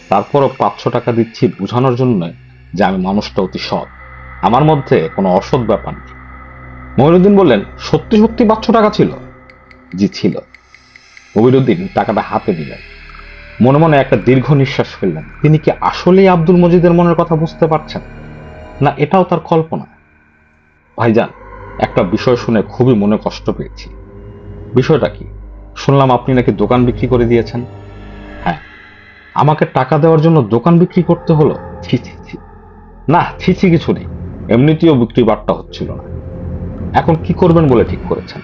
তারপরও 500 টাকা দিচ্ছি বোঝানোর জন্য যে আমি মানুষটা অতি সৎ, আমার মধ্যে কোনো অসৎ ব্যাপার নেই। মঈনুদ্দিন বললেন, সত্যি সত্যি 500 টাকা ছিল? জি ছিল। মঈনুদ্দিন টাকাটা হাতে দিলেন, মনে মনে একটা দীর্ঘ নিঃশ্বাস ফেললেন। তিনি কি আসলেই আব্দুল মজিদের মনের কথা বুঝতে পারছেন, না এটাও তার কল্পনা? ভাইজান, একটা বিষয় শুনে খুবই মনে কষ্ট পেয়েছি। বিষয়টা কি? শুনলাম আপনি নাকি দোকান বিক্রি করে দিয়েছেন। হ্যাঁ। আমাকে টাকা দেওয়ার জন্য দোকান বিক্রি করতে হলো? ছি ছি ছি। না, ছি ছি কিছু নেই, এমনিতেও বিক্রি বাট্টা হচ্ছিল না। এখন কি করবেন বলে ঠিক করেছেন?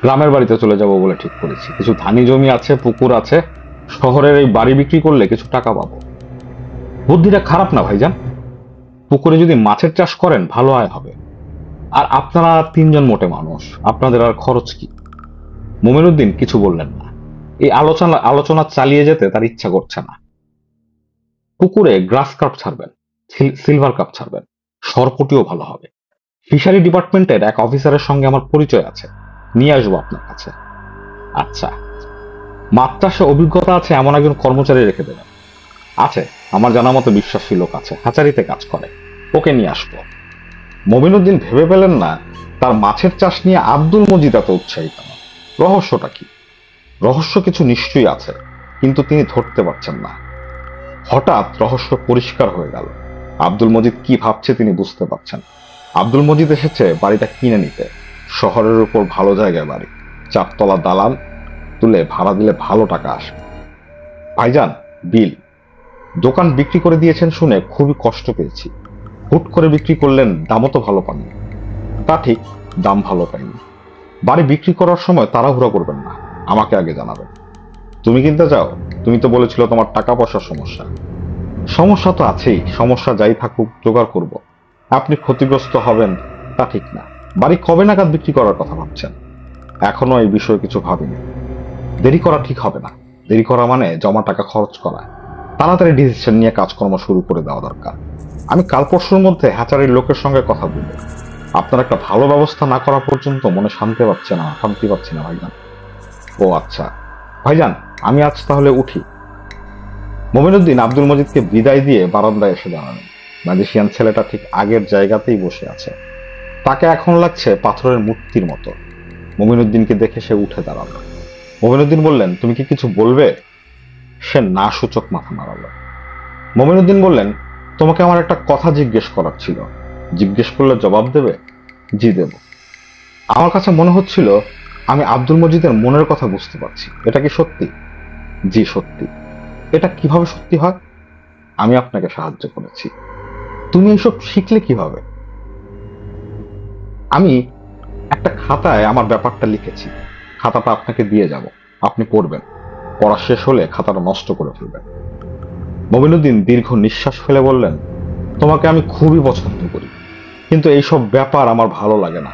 গ্রামের বাড়িতে চলে যাব বলে ঠিক করেছি। কিছু ধানি জমি আছে, পুকুর আছে, শহরের এই বাড়ি বিক্রি করলে কিছু টাকা পাবো। বুদ্ধিটা খারাপ না ভাইজান। পুকুরে যদি মাছের চাষ করেন ভালো আয় হবে। আর আপনারা 3 জন মোটে মানুষ, আপনাদের আর খরচ কি? মুমিনুদ্দিন কিছু বললেন না। এই আলোচনা চালিয়ে যেতে তার ইচ্ছা করছে না। পুকুরে গ্রাস কার্প ছাড়বেন, সিলভার কাপ ছাড়বেন, সরপুটিও ভালো হবে। ফিশারি ডিপার্টমেন্টের এক অফিসারের সঙ্গে আমার পরিচয় আছে, নিয়ে আসবো আপনার কাছে। আচ্ছা, মাছ চাষে অভিজ্ঞতা আছে এমন একজন কর্মচারী রেখে দেবেন। আছে, আমার জানা মতো বিশ্বাসী লোক আছে, হ্যাচারিতে কাজ করে, ওকে নিয়ে আসবো। মমিনুদ্দিন ভেবে পেলেন না তার মাছের চাষ নিয়ে আব্দুল মজিদ এত উৎসাহী কেন। রহস্যটা কি? রহস্য কিছু নিশ্চয়ই আছে, কিন্তু তিনি ধরতে পারছেন না। হঠাৎ রহস্য পরিষ্কার হয়ে গেল। আব্দুল মজিদ কি ভাবছে তিনি বুঝতে পারছেন। আব্দুল মজিদ এসেছে বাড়িটা কিনে নিতে। শহরের উপর ভালো জায়গায় বাড়ি, 4 তলা দালান, তুলে ভাড়া দিলে ভালো টাকা আসবে। ভাইজান, বিল। দোকান বিক্রি করে দিয়েছেন শুনে খুবই কষ্ট পেয়েছি। হুট করে বিক্রি করলেন, দামও তো ভালো পাননি। তা ঠিক, দাম ভালো পাইনি। বাড়ি বিক্রি করার সময় তাড়াহুড়া করবেন না, আমাকে আগে জানাবেন। তুমি কিনতে চাও? তুমি তো বলেছিল তোমার টাকা পয়সার সমস্যা। সমস্যা তো আছেই, সমস্যা যাই থাকুক জোগাড় করব। আপনি ক্ষতিগ্রস্ত হবেন তা ঠিক না। বাড়ি কবে নাগাদ বিক্রি করার কথা ভাবছেন? এখনো এই বিষয়ে কিছু ভাবিনি। দেরি করা ঠিক হবে না। দেরি করা মানে জমা টাকা খরচ করা। তাড়াতাড়ি ডিসিশন নিয়ে কাজকর্ম শুরু করে দেওয়া দরকার। আমি কাল পরশুর মধ্যে হ্যাচারির লোকের সঙ্গে কথা বলবো। আপনার একটা ভালো ব্যবস্থা না করা পর্যন্ত মনে শান্তি পাচ্ছি না ভাইজান। ও আচ্ছা ভাইজান, আমি আজ তাহলে উঠি। মমিনুদ্দিন আব্দুল মজিদকে বিদায় দিয়ে বারান্দায় এসে দাঁড়ালেন। ম্যাজিশিয়ান ছেলেটা ঠিক আগের জায়গাতেই বসে আছে। তাকে এখন লাগছে পাথরের মূর্তির মতো। মমিনুদ্দিনকে দেখে সে উঠে দাঁড়ালো। মমিনুদ্দিন বললেন, তুমি কি কিছু বলবে? সে না সূচক মাথা নাড়ালো। মমিনুদ্দিন বললেন, তোমাকে আমার একটা কথা জিজ্ঞেস করার ছিল। জিজ্ঞেস করলে জবাব দেবে? জি দেব। আমার কাছে মনে হচ্ছিল আমি আব্দুল মজিদের মনের কথা বুঝতে পারছি। এটা কি সত্যি? জি সত্যি। এটা কিভাবে সত্যি হয়? আমি আপনাকে সাহায্য করেছি। তুমি এইসব শিখলে কিভাবে? আমি একটা খাতায় আমার ব্যাপারটা লিখেছি। খাতাটা আপনাকে দিয়ে যাব, আপনি পড়বেন। পড়া শেষ হলে খাতাটা নষ্ট করে ফেলবেন। মমিনুদ্দিন দীর্ঘ নিঃশ্বাস ফেলে বললেন, তোমাকে আমি খুবই পছন্দ করি, কিন্তু এইসব ব্যাপার আমার ভালো লাগে না।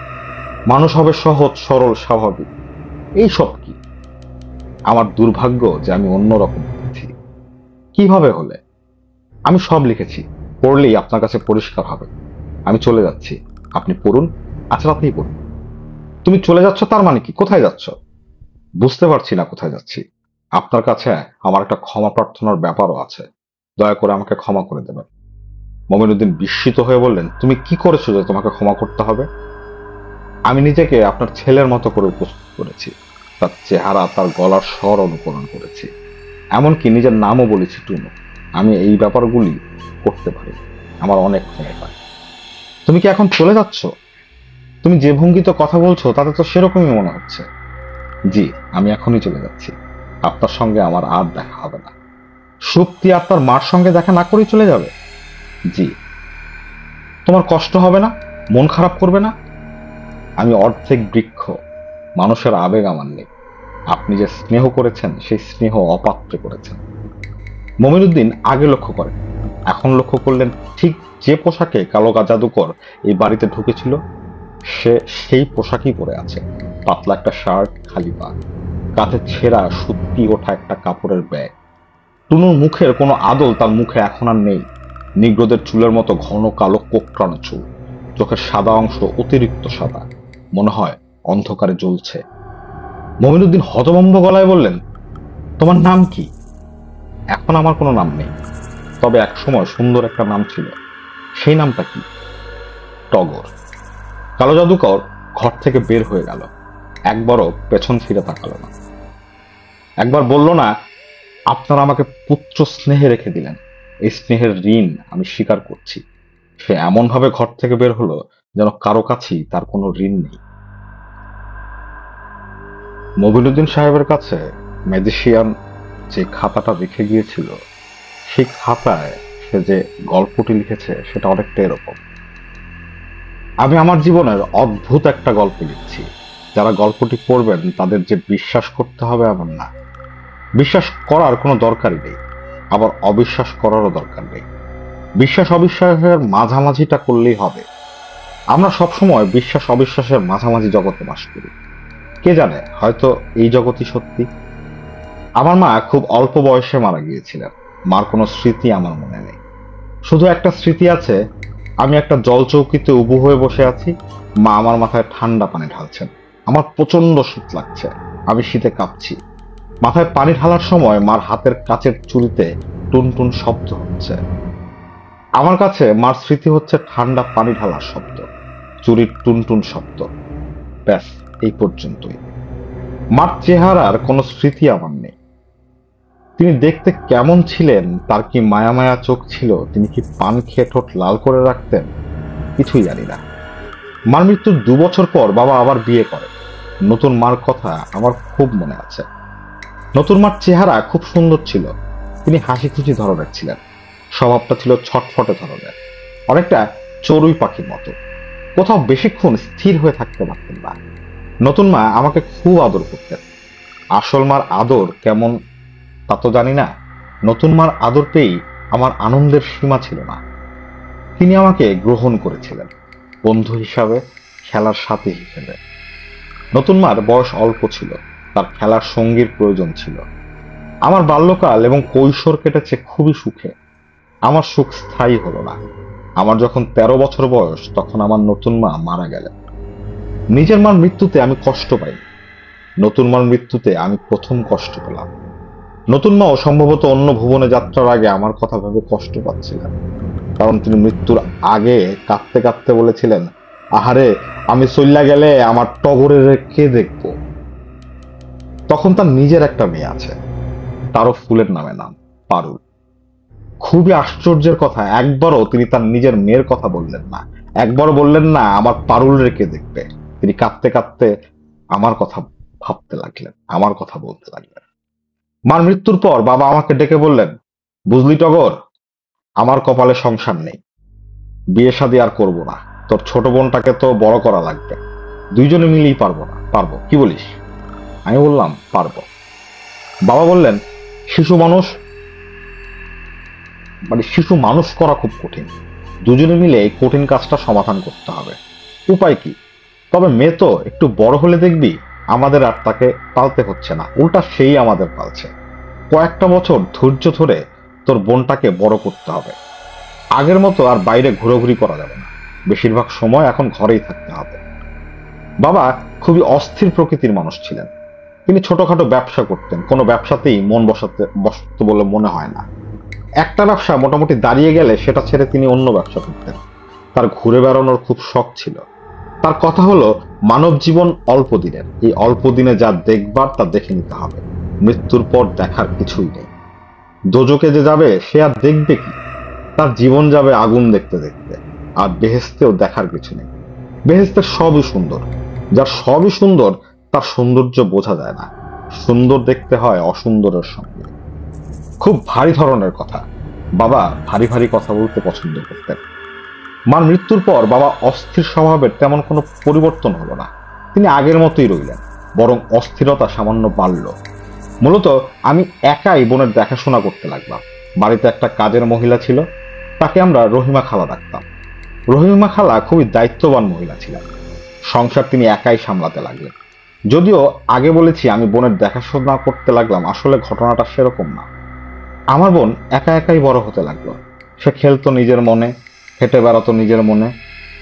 মানুষ হবে সহজ সরল স্বাভাবিক। এইসব কি? আমার দুর্ভাগ্য যে আমি অন্যরকম লিখেছি। কিভাবে হলে? আমি সব লিখেছি, পড়লেই আপনার কাছে পরিষ্কার হবে। আমি চলে যাচ্ছি, আপনি পড়ুন। আচ্ছা, আপনি পড়ুন। তুমি চলে যাচ্ছ তার মানে কি? কোথায় যাচ্ছ? বুঝতে পারছি না কোথায় যাচ্ছি। আপনার কাছে আমার একটা ক্ষমা প্রার্থনার ব্যাপারও আছে। দয়া করে আমাকে ক্ষমা করে দেবেন। মমিনুদ্দিন বিস্মিত হয়ে বললেন, তুমি কি করেছো যে তোমাকে ক্ষমা করতে হবে? আমি নিজেকে আপনার ছেলের মতো করে উপস্থিত করেছি। তার চেহারা, তার গলার স্বর অনুকরণ করেছি। এমনকি নিজের নামও বলেছি টুনু। আমি এই ব্যাপারগুলি করতে পারি। আমার অনেক ক্ষমতা। তুমি কি এখন চলে যাচ্ছ? তুমি যে ভঙ্গিতে কথা বলছো তাতে তো সেরকমই মনে হচ্ছে। জি, আমি এখনই চলে যাচ্ছি। আপনার সঙ্গে আমার আর দেখা হবে না। শক্তি আপনার মার সঙ্গে দেখা না করেই চলে যাবে? জি। তোমার কষ্ট হবে না? মন খারাপ করবে না? আমি অর্ধেক বৃক্ষ, মানুষের আবেগ আমার নেই। আপনি যে স্নেহ করেছেন সেই স্নেহ অপাত্রে করেছেন। মমিনুদ্দিন আগে লক্ষ্য করেন, এখন লক্ষ্য করলেন ঠিক যে পোশাকে কালো জাদুকর এই বাড়িতে ঢুকেছিল সে সেই পোশাকই পরে আছে। পাতলা একটা শার্ট, খালি পা, কাঁধে ছেঁড়া সুতি ওঠা একটা কাপড়ের ব্যাগ। টুনুর মুখের কোনো আদল তার মুখে এখন আর নেই। নিগ্রোদের চুলের মতো ঘন কালো কোঁকড়ানো চুল, চোখের সাদা অংশ অতিরিক্ত সাদা, মনে হয় অন্ধকারে জ্বলছে। মমিনুদ্দিন হতভম্ব গলায় বললেন, তোমার নাম কি? এখন আমার কোনো নাম নেই, তবে একসময় সুন্দর একটা নাম ছিল। সেই নামটা কি? টগর। কালো জাদুকর ঘর থেকে বের হয়ে গেল, একবারও পেছন ফিরে তাকালো না। একবার বলল না, আপনারা আমাকে পুত্র স্নেহে রেখে দিলেন, এই স্নেহের ঋণ আমি স্বীকার করছি। সে এমন ভাবে ঘর থেকে বের হলো যেন কারো কাছেই তার কোনো ঋণ নেই। মবিনুদ্দিন সাহেবের কাছে ম্যাজিশিয়ান যে খাতাটা রেখে গিয়েছিল, সেই খাতায় সে যে গল্পটি লিখেছে সেটা অনেকটা এরকম। আমি আমার জীবনের অদ্ভুত একটা গল্প লিখছি। যারা গল্পটি পড়বেন তাদের যে বিশ্বাস করতে হবে এমন না। বিশ্বাস করার কোনো দরকারই নেই, আবার অবিশ্বাস করারও দরকার নেই। বিশ্বাস অবিশ্বাসের মাঝামাঝিটা করলেই হবে। আমরা সবসময় বিশ্বাস অবিশ্বাসের মাঝামাঝি জগতে বাস করি। কে জানে, হয়তো এই জগৎই সত্যি। আমার মা খুব অল্প বয়সে মারা গিয়েছিলেন। মার কোনো স্মৃতি আমার মনে নেই। শুধু একটা স্মৃতি আছে, আমি একটা জলচৌকিতে উবু হয়ে বসে আছি। মা আমার মাথায় ঠান্ডা পানি ঢালছেন। আমার প্রচন্ড শীত লাগছে, আমি শীতে কাঁপছি। মাথায় পানি ঢালার সময় মার হাতের কাচের চুড়িতে টুনটুন শব্দ হচ্ছে। আমার কাছে মার স্মৃতি হচ্ছে ঠান্ডা পানি ঢালার শব্দ, চুরির টুনটুন শব্দ। ব্যাস, এই পর্যন্তই। মার চেহারার কোনো স্মৃতি আমার নেই। তিনি দেখতে কেমন ছিলেন, তার কি মায়া মায়া চোখ ছিল, তিনি কি পান খেয়ে ঠোঁট লাল করে রাখতেন, কিছুই জানি না। মার মৃত্যুর 2 বছর পর বাবা আবার বিয়ে করে। নতুন মার কথা আমার খুব মনে আছে। নতুন মার চেহারা খুব সুন্দর ছিল। তিনি হাসি খুশি ধরনের ছিলেন। স্বভাবটা ছিল ছটফটে ধরনের, অনেকটা চড়ুই পাখির মতো। কোথাও বেশিক্ষণ স্থির হয়ে থাকতে পারতেন না। নতুন মা আমাকে খুব আদর করতেন। আসল মার আদর কেমন তা তো জানি না। নতুন মার আদর পেয়েই আমার আনন্দের সীমা ছিল না। তিনি আমাকে গ্রহণ করেছিলেন বন্ধু হিসাবে, খেলার সাথী হিসেবে। নতুন মার বয়স অল্প ছিল, তার খেলার সঙ্গীর প্রয়োজন ছিল। আমার বাল্যকাল এবং কৈশোর কেটেছে খুবই সুখে। আমার সুখ স্থায়ী হলো না। আমার যখন 13 বছর বয়স, তখন আমার নতুন মা মারা গেলেন। নিজের মার মৃত্যুতে আমি কষ্ট পাই, নতুন মার মৃত্যুতে আমি প্রথম কষ্ট পেলাম। নতুন মাও সম্ভবত অন্য ভুবনে যাত্রার আগে আমার কথা ভেবে কষ্ট পাচ্ছিলেন, কারণ তিনি মৃত্যুর আগে কাঁদতে কাঁদতে বলেছিলেন, আহারে, আমি চল্লা গেলে আমার টগরের কে দেখবো। তখন তার নিজের একটা মেয়ে আছে, তারও ফুলের নামে নাম, পারুল। খুবই আশ্চর্যের কথা, একবারও তিনি তার নিজের মেয়ের কথা বললেন না। একবারও বললেন না আমার পারুল রেখে দেখবে। তিনি কাঁদতে কাঁদতে আমার কথা ভাবতে লাগলেন, আমার কথা বলতে লাগলেন। মার মৃত্যুর পর বাবা আমাকে ডেকে বললেন, বুঝলি টগর, আমার কপালে সংসার নেই, বিয়ে শাদী আর করবো না। তোর ছোট বোনটাকে তো বড় করা লাগবে, দুইজনে মিলেই পারবো, কি বলিস? আমি বললাম, পারবো। বাবা বললেন, শিশু মানুষ শিশু মানুষ করা খুব কঠিন, দুজনে মিলে এই কঠিন কাজটা সমাধান করতে হবে। উপায় কি? তবে মেয়ে তো একটু বড় হলে দেখবি আমাদের আর তাকে পালতে হচ্ছে না, উল্টা সেই আমাদের পালছে। কয়েকটা বছর ধৈর্য ধরে তোর বোনটাকে বড় করতে হবে। আগের মতো আর বাইরে ঘোরাঘুরি করা যাবে না, বেশিরভাগ সময় এখন ঘরেই থাকতে হবে। বাবা খুবই অস্থির প্রকৃতির মানুষ ছিলেন। তিনি ছোটখাটো ব্যবসা করতেন, কোনো ব্যবসাতেই মন বসত বলে মনে হয় না। একটা ব্যবসা মোটামুটি দাঁড়িয়ে গেলে সেটা ছেড়ে তিনি অন্য ব্যবসা করতেন। তার ঘুরে বেড়ানোর খুব শখ ছিল। তার কথা হলো, মানব জীবন অল্প দিনের, এই অল্প দিনে যা দেখবার তা দেখে নিতে হবে। মৃত্যুর পর দেখার কিছুই নেই। দোজকে যে যাবে সে আর দেখবে কি? তার জীবন যাবে আগুন দেখতে দেখতে। আর বেহেশতেও দেখার কিছু নেই। বেহেশতের সবই সুন্দর। যার সবই সুন্দর তার সৌন্দর্য বোঝা যায় না। সুন্দর দেখতে হয় অসুন্দরের সঙ্গে। খুব ভারী ধরনের কথা। বাবা ভারী ভারী কথা বলতে পছন্দ করতেন। মার মৃত্যুর পর বাবা অস্থির স্বভাবের তেমন কোনো পরিবর্তন হলো না। তিনি আগের মতোই রইলেন, বরং অস্থিরতা সামান্য বাড়ল। মূলত আমি একাই বোনের দেখাশোনা করতে লাগলাম। বাড়িতে একটা কাজের মহিলা ছিল, তাকে আমরা রহিমা খালা ডাকতাম। রহিমা খালা খুবই দায়িত্ববান মহিলা ছিলেন। সংসার তিনি একাই সামলাতে লাগলেন। যদিও আগে বলেছি আমি বোনের দেখাশোনা করতে লাগলাম, আসলে ঘটনাটা সেরকম না। আমার বোন একা একাই বড় হতে লাগলো। সে খেলতো নিজের মনে, হেঁটে বেড়াতো নিজের মনে।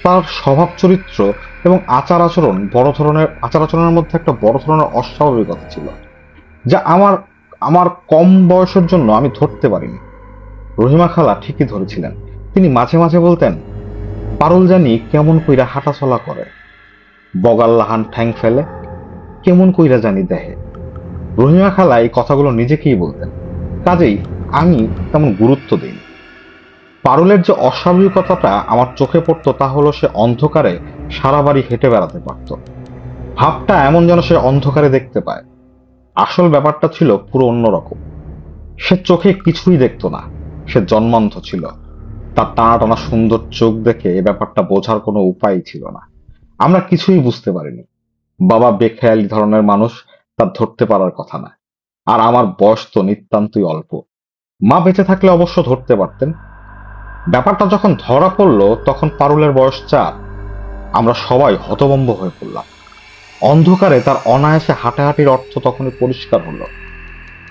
তার স্বভাব চরিত্র এবং আচার আচরণের মধ্যে একটা বড় ধরনের অস্বাভাবিকতা ছিল, যা আমার আমার কম বয়সের জন্য আমি ধরতে পারিনি। রহিমা খালা ঠিকই ধরেছিলেন। তিনি মাঝে মাঝে বলতেন, পারুল জানি কেমন কইরা হাঁটাচলা করে, বগাল লাহান ঠ্যাং ফেলে, কেমন কইরা জানি দেহে। রহিমা খালা এই কথাগুলো নিজেকেই বলতেন, কাজেই আমি তেমন গুরুত্ব দিই। পারুলের যে অস্বাভাবিকতাটা আমার চোখে পড়তো তা হলো সে অন্ধকারে সারা বাড়ি হেঁটে বেড়াতে পারত। ভাবটা এমন যেন সে অন্ধকারে দেখতে পায়। আসল ব্যাপারটা ছিল পুরো অন্যরকম। সে চোখে কিছুই দেখতো না, সে জন্মান্ধ ছিল। তার টানা টানা সুন্দর চোখ দেখে এ ব্যাপারটা বোঝার কোনো উপায় ছিল না। আমরা কিছুই বুঝতে পারিনি। বাবা বেখেয়ালি ধরনের মানুষ, তার ধরতে পারার কথা না। আর আমার বয়স তো নিতান্তই অল্প। মা বেঁচে থাকলে অবশ্য ধরতে পারতেন। ব্যাপারটা যখন ধরা পড়লো তখন পারুলের বয়স 4। আমরা সবাই হতভম্ব হয়ে পড়লাম। অন্ধকারে তার অনায়াসে হাঁটাহাঁটির অর্থ তখনই পরিষ্কার হলো।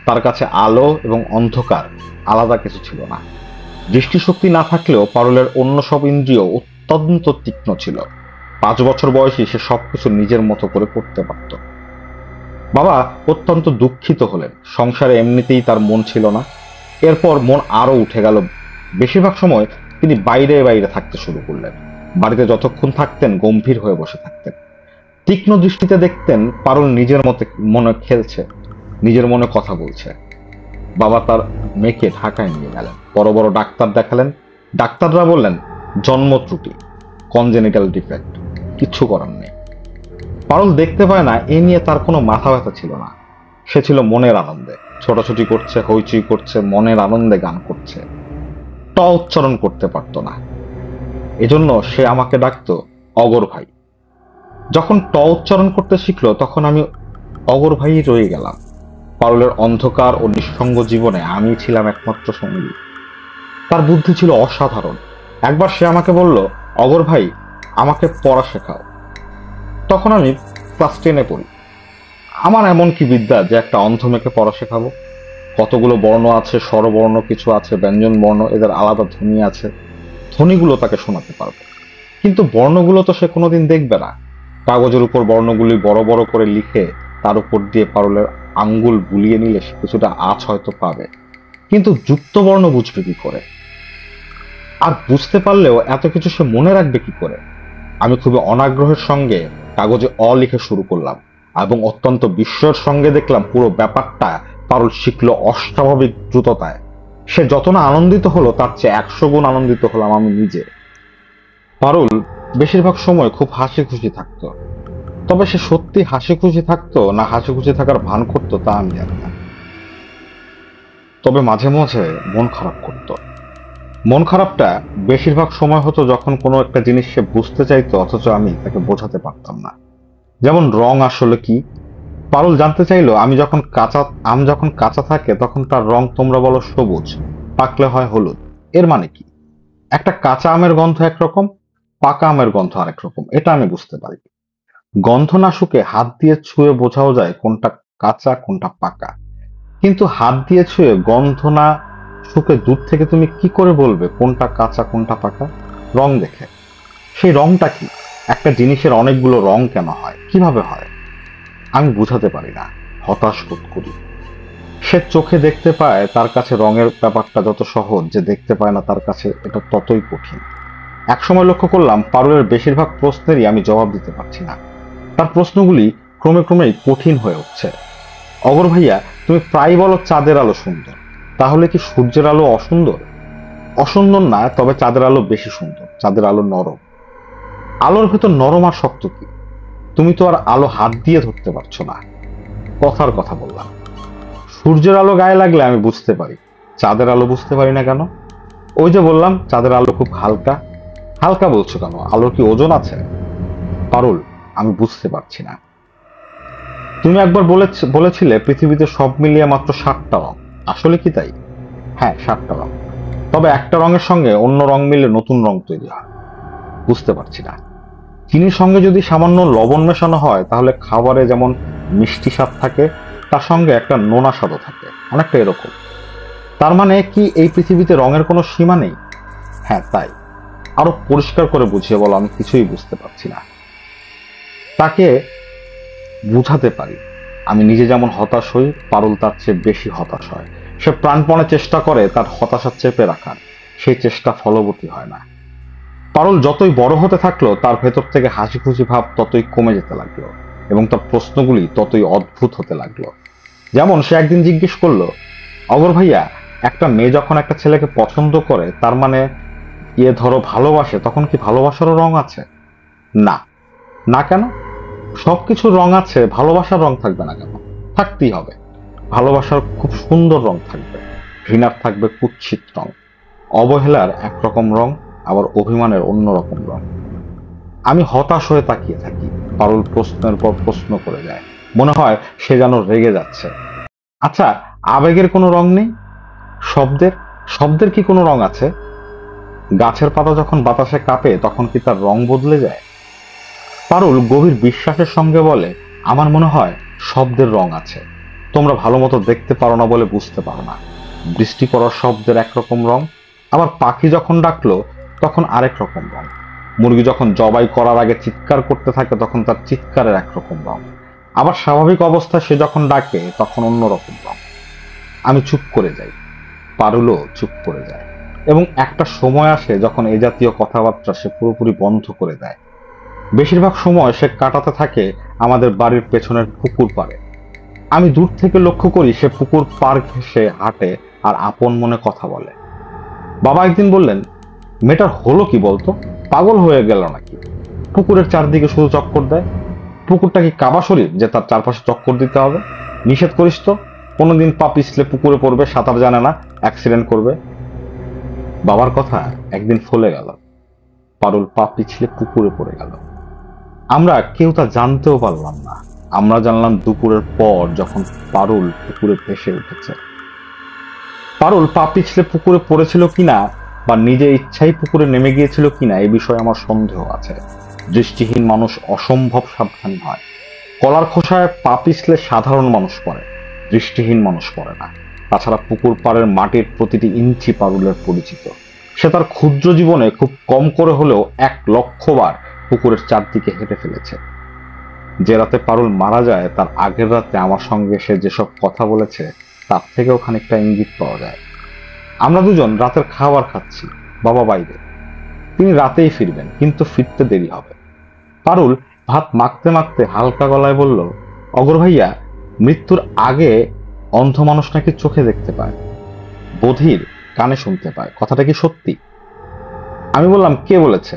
তার কাছে আলো এবং অন্ধকার আলাদা কিছু ছিল না। দৃষ্টিশক্তি না থাকলেও পারুলের অন্য সব ইন্দ্রিয় অত্যন্ত তীক্ষ্ণ ছিল। 5 বছর বয়সী সে সবকিছু নিজের মতো করে করতে পারত। বাবা অত্যন্ত দুঃখিত হলেন। সংসারে এমনিতেই তার মন ছিল না। এরপর মন আরো উঠে গেল। বেশিরভাগ সময় তিনি বাইরে বাইরে থাকতে শুরু করলেন। বাড়িতে যতক্ষণ থাকতেন গম্ভীর হয়ে বসে থাকতেন। তীক্ষ্ণ দৃষ্টিতে দেখতেন পারুল নিজের মনে খেলছে, নিজের মনে কথা বলছে। বাবা তার মেয়েকে ঢাকায় নিয়ে গেলেন, বড় বড় ডাক্তার দেখালেন। ডাক্তাররা বললেন জন্ম ত্রুটি, কনজেনিটাল ডিফেক্ট, কিচ্ছু করার নেই। পারুল দেখতে পায় না, এ নিয়ে তার কোনো মাথা ব্যথা ছিল না। সে ছিল মনের আনন্দে, ছোটাছুটি করছে, হইচই করছে, মনের আনন্দে গান করছে। ট উচ্চারণ করতে পারতো না, এজন্য সে আমাকে ডাকতো অগর ভাই। যখন ট উচ্চারণ করতে শিখলো তখন আমি অগর ভাই রয়ে গেলাম। পারুলের অন্ধকার ও নিঃসঙ্গ জীবনে আমি ছিলাম একমাত্র সঙ্গী। তার বুদ্ধি ছিল অসাধারণ। একবার সে আমাকে বলল, অগর ভাই আমাকে পড়া শেখাও। তখন আমি ক্লাস 10-এ পড়ি। আমার এমন কি বিদ্যা যে একটা অন্ধ মেয়েকে পড়া শেখাবো? কতগুলো বর্ণ আছে, স্বরবর্ণ কিছু আছে, ব্যঞ্জন বর্ণ, এদের আলাদা ধ্বনি আছে। ধ্বনিগুলো তাকে শোনাতে পারবো, কিন্তু বর্ণগুলো তো সে কোনোদিন দেখবে না। কাগজের উপর বর্ণগুলি বড় বড় করে লিখে তার উপর দিয়ে পারুলের আঙ্গুল বুলিয়ে নিলে সে কিছুটা আঁচ হয়তো পাবে, কিন্তু যুক্ত বর্ণ বুঝবে কি করে? আর বুঝতে পারলেও এত কিছু সে মনে রাখবে কি করে? আমি খুবই অনাগ্রহের সঙ্গে কাগজে লিখে শুরু করলাম, এবং অত্যন্ত বিস্ময়ের সঙ্গে দেখলাম পুরো ব্যাপারটা পারুল শিখলো অস্বাভাবিক দ্রুততায়। সে যত না আনন্দিত হলো তার চেয়ে 100 গুণ আনন্দিত হলাম আমি নিজে। পারুল বেশিরভাগ সময় খুব হাসি খুশি থাকতো। তবে সে সত্যি হাসি খুশি থাকতো না হাসি খুশি থাকার ভান করতো তা আমি জানি না। তবে মাঝে মাঝে মন খারাপ করতো। মন খারাপটা বেশিরভাগ সময় হতো যখন কোনো একটা জিনিস সে বুঝতে চাইতো অথচ আমি তাকে বোঝাতে পারতাম না। যেমন রং আসলে কি? পারুল জানতে চাইলো আম যখন কাঁচা থাকে তখন তার রং তোমরা বলো সবুজ, পাকলে হয় হলুদ। এর মানে কি? একটা কাঁচা আমের গন্ধ একরকম, পাকা আমের গন্ধ আরেক রকম, এটা আমি বুঝতে পারি। গন্ধ না শুকে হাত দিয়ে ছুঁয়ে বোঝাও যায় কোনটা কাঁচা কোনটা পাকা, কিন্তু হাত দিয়ে ছুঁয়ে গন্ধ না শুকে দূর থেকে তুমি কি করে বলবে কোনটা কাঁচা কোনটা পাকা? রং দেখে। সেই রংটা কি? একটা জিনিসের অনেকগুলো রং কেন হয়, কিভাবে হয়? আমি বুঝাতে পারি না, হতাশ বোধ করি। সে চোখে দেখতে পায় তার কাছে রঙের ব্যাপারটা যত সহজ, যে দেখতে পায় না তার কাছে এটা ততই কঠিন। একসময় লক্ষ্য করলাম পারুলের বেশিরভাগ প্রশ্নেরই আমি জবাব দিতে পারছি না। তার প্রশ্নগুলি ক্রমে ক্রমেই কঠিন হয়ে উঠছে। অগর ভাইয়া, তুমি প্রায় বলো চাঁদের আলো সুন্দর, তাহলে কি সূর্যের আলো অসুন্দর? অসুন্দর না, তবে চাঁদের আলো বেশি সুন্দর। চাঁদের আলো নরম। আলোর ভেতর নরম আর শক্ত কি? তুমি তো আর আলো হাত দিয়ে ধরতে পারছো না। কথার কথা বললাম। সূর্যের আলো গায়ে লাগলে আমি বুঝতে পারি, চাঁদের আলো বুঝতে পারি না কেন? ওই যে বললাম চাঁদের আলো খুব হালকা। হালকা বলছো কেন? আলোর কি ওজন আছে? পারুল, আমি বুঝতে পারছি না। তুমি একবার বলেছিলে পৃথিবীতে সব মিলিয়ে মাত্র 7টা রং। আসলে কি তাই? হ্যাঁ, 7টা রং। তবে একটা রঙের সঙ্গে অন্য রং মিলে নতুন রং তৈরি হয়। বুঝতে পারছি না। চিনির সঙ্গে যদি সামান্য লবণ মেশানো হয় তাহলে খাবারে যেমন মিষ্টি স্বাদ থাকে, তার সঙ্গে একটা নোনা স্বাদও থাকে, অনেকটা এরকম। তার মানে কি এই পৃথিবীতে রঙের কোনো সীমা নেই? হ্যাঁ, তাই। আরো পরিষ্কার করে বুঝিয়ে বলো, আমি কিছুই বুঝতে পারছি না। তাকে বুঝাতে পারি আমি নিজে যেমন হতাশ হই, পারুল তার চেয়ে বেশি হতাশ হয়। সে প্রাণপণে চেষ্টা করে তার হতাশা চেপে রাখার, সেই চেষ্টা ফলবতী হয় না। পারুল যতই বড় হতে থাকলো তার ভেতর থেকে হাসি খুশি ভাব ততই কমে যেতে লাগলো, এবং তার প্রশ্নগুলি ততই অদ্ভুত হতে লাগলো। যেমন সে একদিন জিজ্ঞেস করলো, অগর ভাইয়া, একটা মেয়ে যখন একটা ছেলেকে পছন্দ করে তার মানে ধরো ভালোবাসে, তখন কি ভালোবাসারও রং আছে? না। না কেন? সবকিছুর রং আছে, ভালোবাসার রং থাকবে না কেন? থাকতেই হবে। ভালোবাসার খুব সুন্দর রং থাকবে, ঘৃণার থাকবে কুৎসিত রং, অবহেলার একরকম রং, আবার অভিমানের অন্যরকম রং। আমি হতাশ হয়ে তাকিয়ে থাকি। পারুল প্রশ্নের পর প্রশ্ন করে যায়, মনে হয় সে যেন রেগে যাচ্ছে। আচ্ছা, আবেগের কোনো রং নেই? শব্দের শব্দের কি কোনো রং আছে? গাছের পাতা যখন বাতাসে কাঁপে তখন কি তার রং বদলে যায়? পারুল গভীর বিশ্বাসের সঙ্গে বলে, আমার মনে হয় শব্দের রং আছে, তোমরা ভালো মতো দেখতে পারো না বলে বুঝতে পারো না। বৃষ্টি পড়ার শব্দের একরকম রং, আবার পাখি যখন ডাকলো তখন আরেক রকম রং। মুরগি যখন জবাই করার আগে চিৎকার করতে থাকে তখন তার চিৎকারের একরকম রং। আবার স্বাভাবিক অবস্থায় সে যখন ডাকে তখন অন্যরকম রং। আমি চুপ করে যাই, পারুলও চুপ করে যায়, এবং একটা সময় আসে যখন এ জাতীয় কথাবার্তা সে পুরোপুরি বন্ধ করে দেয়। বেশিরভাগ সময় সে কাটাতে থাকে আমাদের বাড়ির পেছনের পুকুর পাড়ে। আমি দূর থেকে লক্ষ্য করি সে পুকুর পাড় ঘেঁষে হাঁটে আর আপন মনে কথা বলে। বাবা একদিন বললেন, মেয়েটার হলো কি বলতো, পাগল হয়ে গেল নাকি? পুকুরের চারদিকে শুধু চক্কর দেয়। পুকুরটা কি কাবা শরীফ যে তার চারপাশে চক্কর দিতে হবে? নিষেধ করিস তো। কোনোদিন পা পিছলে পুকুরে পড়বে, সাঁতার জানে না, অ্যাক্সিডেন্ট করবে। বাবার কথা একদিন ফলে গেল। পারুল পা পিছলে পুকুরে পড়ে গেল। আমরা কেউ তা জানতেও পারলাম না। আমরা জানলাম দুপুরের পর, যখন পারুল পুকুরে ভেসে উঠেছে। পারুল পা পিছলে পুকুরে পড়েছিল কিনা বা নিজে ইচ্ছাই পুকুরে নেমে গিয়েছিল কিনা এ বিষয়ে আমার সন্দেহ আছে। দৃষ্টিহীন মানুষ অসম্ভব সাবধানী হয়। কলার খোসায় পা পিছলে সাধারণ মানুষ পড়ে, দৃষ্টিহীন মানুষ পড়ে না। তাছাড়া পুকুর পাড়ের মাটির প্রতিটি ইঞ্চি পারুলের পরিচিত। সে তার ক্ষুদ্র জীবনে খুব কম করে হলেও 1,00,000 বার পুকুরের চারদিকে হেঁটে ফেলেছে। যে রাতে পারুল মারা যায় তার আগের রাতে আমার সঙ্গে সে যেসব কথা বলেছে তার থেকেও খানিকটা ইঙ্গিত পাওয়া যায়। আমরা দুজন রাতের খাবার খাচ্ছি, বাবা বাইরে। তিনি রাতেই ফিরবেন, কিন্তু ফিরতে দেরি হবে। পারুল ভাত মাখতে মাখতে হালকা গলায় বলল, অগর ভাইয়া, মৃত্যুর আগে অন্ধ মানুষ নাকি চোখে দেখতে পায়, বধির কানে শুনতে পায়, কথাটা কি সত্যি? আমি বললাম, কে বলেছে?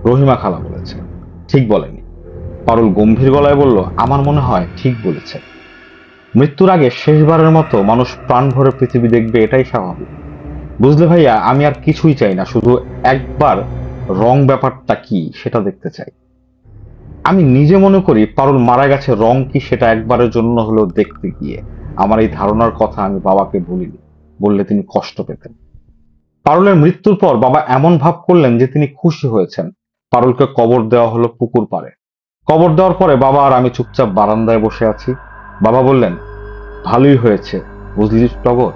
রহিমা খালা বলেছে। ঠিক বলেনি। পারুল গম্ভীর গলায় বলল, আমার মনে হয় ঠিক বলেছে। মৃত্যুর আগে শেষবারের মতো মানুষ প্রাণ ভরে পৃথিবী দেখবে, এটাই স্বাভাবিক। বুঝলে ভাইয়া, আমি আর কিছুই চাই না, শুধু একবার রং ব্যাপারটা কি সেটা দেখতে চাই। আমি নিজে মনে করি পারুল মারা গেছে রং কি সেটা একবারের জন্য হলেও দেখতে গিয়ে। আমার এই ধারণার কথা আমি বাবাকে বলিনি, বললে তিনি কষ্ট পেতেন। পারুলের মৃত্যুর পর বাবা এমন ভাব করলেন যে তিনি খুশি হয়েছেন। পারুলকে কবর দেওয়া হলো পুকুর পাড়ে। কবর দেওয়ার পরে বাবা আর আমি চুপচাপ বারান্দায় বসে আছি। বাবা বললেন, ভালোই হয়েছে বুঝলি টগর,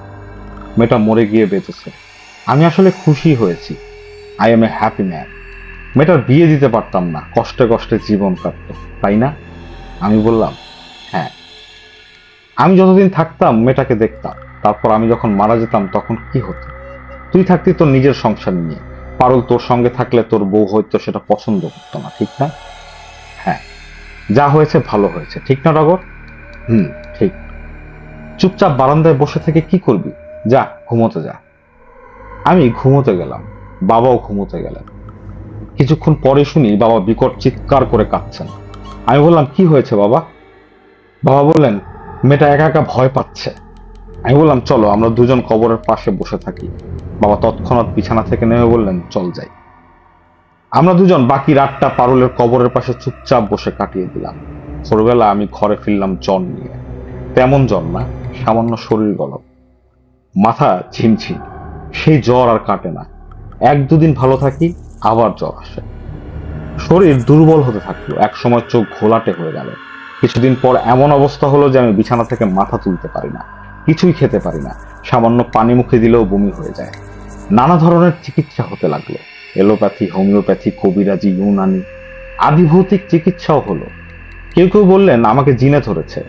মেয়েটা মরে গিয়ে বেঁচেছে। আমি আসলে খুশি হয়েছি। I M A happy man. মেয়েটার বিয়ে দিতে পারতাম না, কষ্টে কষ্টে জীবন কাটতো, তাই না? আমি বললাম, হ্যাঁ। আমি যতদিন থাকতাম মেয়েটাকে দেখতাম, তারপর আমি যখন মারা যেতাম তখন কি হতো? তুই থাকতি তোর নিজের সংসার নিয়ে, পারুল তোর সঙ্গে থাকলে তোর বউ হয়তো সেটা পছন্দ করতো না, ঠিক না? হ্যাঁ। যা হয়েছে ভালো হয়েছে, ঠিক না টগর? হুম, ঠিক। চুপচাপ বারান্দায় বসে থেকে কি করবি? যা ঘুমোতে যা। আমি ঘুমোতে গেলাম, বাবাও ঘুমোতে গেলেন। কিছুক্ষণ পরে শুনি বাবা বিকট চিৎকার করে কাঁদছেন। আমি বললাম, কি হয়েছে বাবা? বাবা বললেন, মেয়েটা একা একা ভয় পাচ্ছে। আমি বললাম, চলো আমরা দুজন কবরের পাশে বসে থাকি। বাবা তৎক্ষণাৎ বিছানা থেকে নেমে বললেন, চল যাই। আমরা দুজন বাকি রাতটা পারুলের কবরের পাশে চুপচাপ বসে কাটিয়ে দিলাম। ভোরবেলা আমি ঘরে ফিরলাম জ্বর নিয়ে। তেমন জ্বর না, সামান্য শরীর গরম, মাথা ঝিমঝিম। সেই জ্বর আর কাটে না। এক দুদিন ভালো থাকি, আবার জ্বর আসে। শরীর দুর্বল হতে থাকলো, এক সময় চোখ ঘোলাটে হয়ে গেল। কিছুদিন পর এমন অবস্থা হলো যে আমি বিছানা থেকে মাথা তুলতে পারি না, কিছুই খেতে পারি না, সামান্য পানি মুখে দিলেও বমি হয়ে যায়। নানা ধরনের চিকিৎসা হতে লাগলো, এলোপ্যাথি, হোমিওপ্যাথি, কবিরাজি, ইউনানি, আদিভৌতিক চিকিৎসাও হলো। কেউ কেউ বললেন আমাকে জিনে ধরেছে।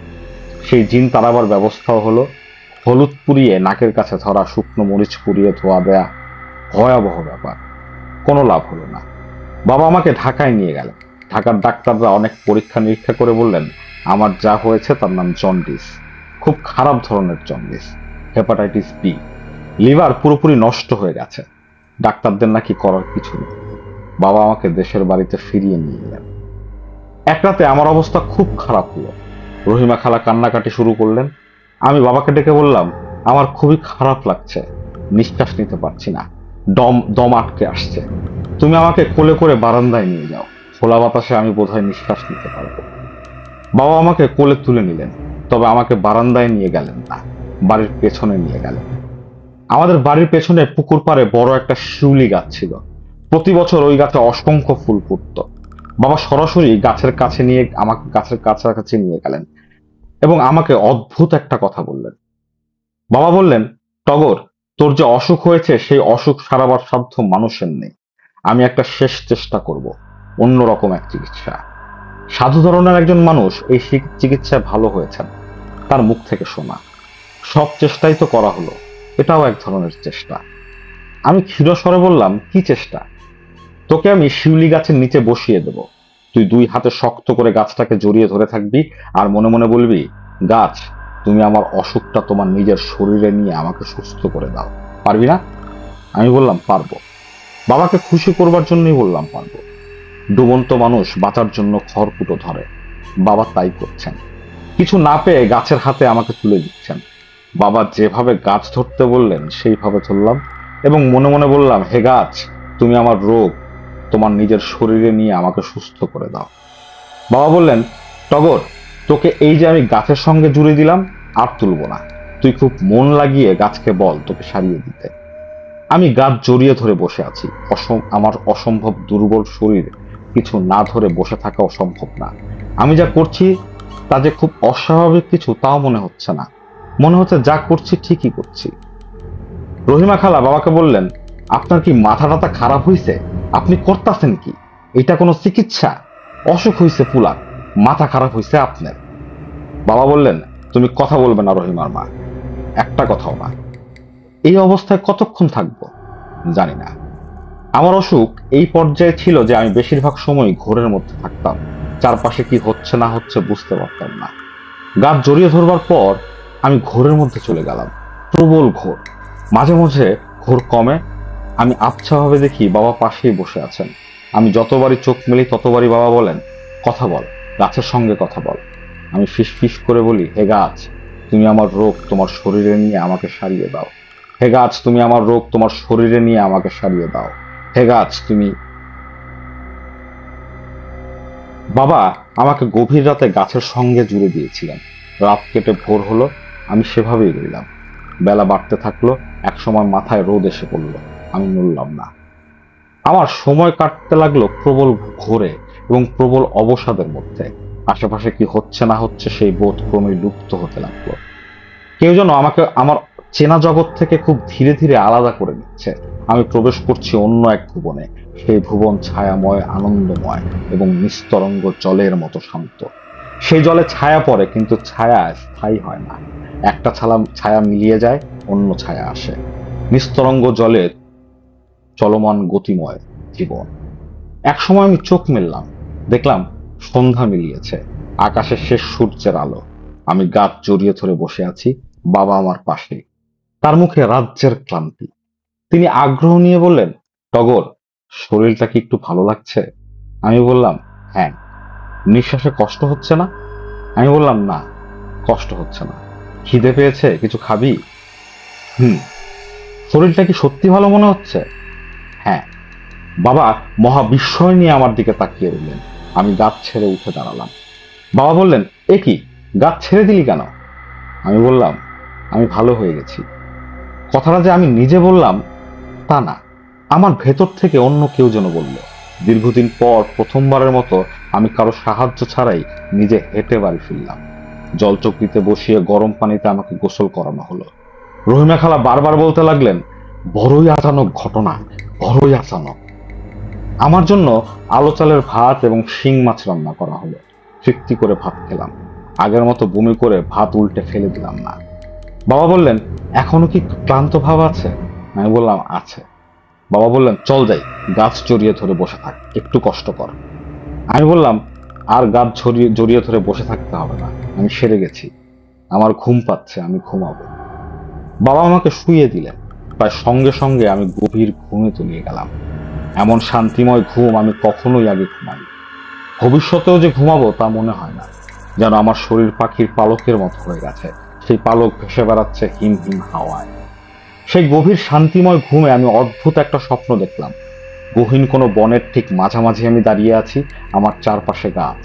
সেই জিন তাড়াবার ব্যবস্থাও হলো। হলুদ পুড়িয়ে নাকের কাছে ধরা, শুকনো মরিচ পুড়িয়ে ধোয়া দেয়া, ভয়াবহ ব্যাপার। কোনো লাভ হলো না। বাবা আমাকে ঢাকায় নিয়ে গেলেন। ঢাকার ডাক্তাররা অনেক পরীক্ষা নিরীক্ষা করে বললেন আমার যা হয়েছে তার নাম জন্ডিস, খুব খারাপ ধরনের জন্ডিস, হেপাটাইটিস বি। লিভার পুরোপুরি নষ্ট হয়ে গেছে। ডাক্তারদের নাকি করার কিছু নেই। বাবা আমাকে দেশের বাড়িতে ফিরিয়ে নিয়ে গেলেন। এক রাতে আমার অবস্থা খুব খারাপ হলো। রহিমা খালা কান্নাকাটি শুরু করলেন। আমি বাবাকে ডেকে বললাম, আমার খুবই খারাপ লাগছে, নিঃশ্বাস নিতে পারছি না, দম দম আটকে আসছে। তুমি আমাকে কোলে করে বারান্দায় নিয়ে যাও, খোলা বাতাসে আমি বোধহয় নিঃশ্বাস নিতে পারবো। বাবা আমাকে কোলে তুলে নিলেন, তবে আমাকে বারান্দায় নিয়ে গেলেন না, বাড়ির পেছনে নিয়ে গেলেন। আমাদের বাড়ির পেছনে পুকুর পাড়ে বড় একটা শিউলি গাছ ছিল। প্রতি বছর ওই গাছে অসংখ্য ফুল ফুটতো। বাবা সরাসরি গাছের কাছে নিয়ে আমাকে গাছের কাছাকাছি নিয়ে গেলেন এবং আমাকে অদ্ভুত একটা কথা বললেন। বাবা বললেন, টগর, তোর যে অসুখ হয়েছে সেই অসুখ সারাবার সাধ্য মানুষের নেই। আমি একটা শেষ চেষ্টা করব, অন্যরকম এক চিকিৎসা। সাধু ধরনের একজন মানুষ এই চিকিৎসায় ভালো হয়েছেন, তার মুখ থেকে শোনা। সব চেষ্টাই তো করা হলো, এটাও এক ধরনের চেষ্টা। আমি ক্ষীরস্বরে বললাম, কি চেষ্টা? তোকে আমি শিউলি গাছের নিচে বসিয়ে দেব। তুই দুই হাতে শক্ত করে গাছটাকে জড়িয়ে ধরে থাকবি আর মনে মনে বলবি, গাছ, তুমি আমার অসুখটা তোমার নিজের শরীরে নিয়ে আমাকে সুস্থ করে দাও। পারবি না? আমি বললাম, পারবো। বাবাকে খুশি করবার জন্যই বললাম পারবো। ডুবন্ত মানুষ বাঁচার জন্য খড়কুটো ধরে, বাবা তাই করছেন। কিছু না পেয়ে গাছের হাতে আমাকে তুলে দিচ্ছেন। বাবা যেভাবে গাছ ধরতে বললেন সেইভাবে ধরলাম এবং মনে মনে বললাম, হে গাছ, তুমি আমার রোগ তোমার নিজের শরীরে নিয়ে আমাকে সুস্থ করে দাও। বাবা বললেন, টগর, তোকে এই যে আমি গাছের সঙ্গে জুড়ে দিলাম, আর তুলব না। তুই খুব মন লাগিয়ে গাছকে বল তোকে সারিয়ে দিতে। আমি গাছ জড়িয়ে ধরে বসে আছি। আমার অসম্ভব দুর্বল শরীর কিছু না ধরে বসে থাকা অসম্ভব না। আমি যা করছি তা যে খুব অস্বাভাবিক কিছু তাও মনে হচ্ছে না, মনে হচ্ছে যা করছি ঠিকই করছি। রহিমা খালা বাবাকে বললেন, আপনার কি মাথা টাথা খারাপ হইছে? আপনি করতেছেন কি? এটা কোনো চিকিৎসা? অসুখ হইছে পুলার, মাথা খারাপ হইছে আপনার। বাবা বললেন, তুমি কথা বলবে না রহিমার মা, একটা কথাও না। এই অবস্থায় কতক্ষণ থাকবো জানি না। আমার অসুখ এই পর্যায়ে ছিল যে আমি বেশিরভাগ সময় ঘোরের মধ্যে থাকতাম, চারপাশে কি হচ্ছে না হচ্ছে বুঝতে পারতাম না। গাছ জড়িয়ে ধরবার পর আমি ঘোরের মধ্যে চলে গেলাম, প্রবল ঘোর। মাঝে মাঝে ঘোর কমে, আমি আবছা ভাবে দেখি বাবা পাশেই বসে আছেন। আমি যতবারই চোখ মেলি ততবারই বাবা বলেন, কথা বল, গাছের সঙ্গে কথা বল। আমি ফিস ফিস করে বলি, হে গাছ, তুমি আমার রোগ তোমার শরীরে নিয়ে আমাকে সারিয়ে দাও। হে গাছ, তুমি আমার রোগ তোমার শরীরে নিয়ে আমাকে সারিয়ে দাও। হে গাছ, তুমি। বাবা আমাকে গভীর রাতে গাছের সঙ্গে জুড়ে দিয়েছিলেন। রাত কেটে ভোর হলো, আমি সেভাবেই রইলাম। বেলা বাড়তে থাকলো, একসময় মাথায় রোদ এসে পড়লো, আমি নড়লাম না। আমার সময় কাটতে লাগলো প্রবল ঘোরে, এবং প্রবল অবসাদের মধ্যে। আশেপাশে কি হচ্ছে না হচ্ছে সেই বোধ ক্রমে লুপ্ত হতে লাগলো। কেউ যেন আমাকে আমার চেনা জগৎ থেকে খুব ধীরে ধীরে আলাদা করে নিচ্ছে। আমি প্রবেশ করছি অন্য এক ভুবনে। সেই ভুবন ছায়াময়, আনন্দময় এবং নিস্তরঙ্গ জলের মতো শান্ত। সেই জলে ছায়া পড়ে, কিন্তু ছায়া স্থায়ী হয় না। একটা ছায়া মিলিয়ে যায়, অন্য ছায়া আসে। নিস্তরঙ্গ জলে চলমান গতিময় জীবন। একসময় আমি চোখ মেললাম, দেখলাম সন্ধ্যা মিলিয়েছে, আকাশে শেষ সূর্যের আলো। আমি গাছ জড়িয়ে ধরে বসে আছি, বাবা আমার পাশে, তার মুখে রাজ্যের ক্লান্তি। তিনি আগ্রহ নিয়ে বললেন, টগর, শরীরটা কি একটু ভালো লাগছে? আমি বললাম, হ্যাঁ। নিঃশ্বাসে কষ্ট হচ্ছে না? আমি বললাম, না, কষ্ট হচ্ছে না। খিদে পেয়েছে? কিছু খাবি? হুম। শরীরটা কি সত্যি ভালো মনে হচ্ছে? হ্যাঁ। বাবা মহা বিস্ময় নিয়ে আমার দিকে তাকিয়ে রইলেন। আমি গাছ ছেড়ে উঠে দাঁড়ালাম। বাবা বললেন, এ কি, গাছ ছেড়ে দিলি কেন? আমি বললাম, আমি ভালো হয়ে গেছি। কথাটা যে আমি নিজে বললাম তা না, আমার ভেতর থেকে অন্য কেউ যেন বলল। দীর্ঘদিন পর প্রথমবারের মতো আমি কারো সাহায্য ছাড়াই নিজে হেঁটে বাড়ি ফিরলাম। জলচক্রিতে বসিয়ে গরম পানিতে আমাকে গোসল করানো হলো। রহিমা খালা বারবার বলতে লাগলেন, বড়ই আচানক ঘটনা, বড়ই আচানক। আমার জন্য আলো চালের ভাত এবং শিং মাছ রান্না করা হলো। তৃপ্তি করে ভাত খেলাম। আগের মতো বমি করে ভাত উল্টে ফেলে দিলাম না। বাবা বললেন, এখনো কি ক্লান্ত ভাব আছে? আমি বললাম, আছে। বাবা বললেন, চল যাই, গাছ জড়িয়ে ধরে বসে থাক, একটু কষ্ট কর। আমি বললাম, আর গাছ জড়িয়ে ধরে বসে থাকতে হবে না, আমি সেরে গেছি। আমার ঘুম পাচ্ছে, আমি ঘুমাবো। বাবা আমাকে শুইয়ে দিলেন। প্রায় সঙ্গে সঙ্গে আমি গভীর ঘুমে তলিয়ে গেলাম। এমন শান্তিময় ঘুম আমি কখনোই আগে ঘুমাইনি। ভবিষ্যতেও যে ঘুমাবো তা মনে হয় না। যেন আমার শরীর পাখির পালকের মতো হয়ে গেছে, সেই পালক ভেসে বেড়াচ্ছে হিম হিম হাওয়ায়। সেই গভীর শান্তিময় ঘুমে আমি অদ্ভুত একটা স্বপ্ন দেখলাম। গহীন কোনো বনের ঠিক মাঝামাঝি আমি দাঁড়িয়ে আছি, আমার চারপাশে গাছ।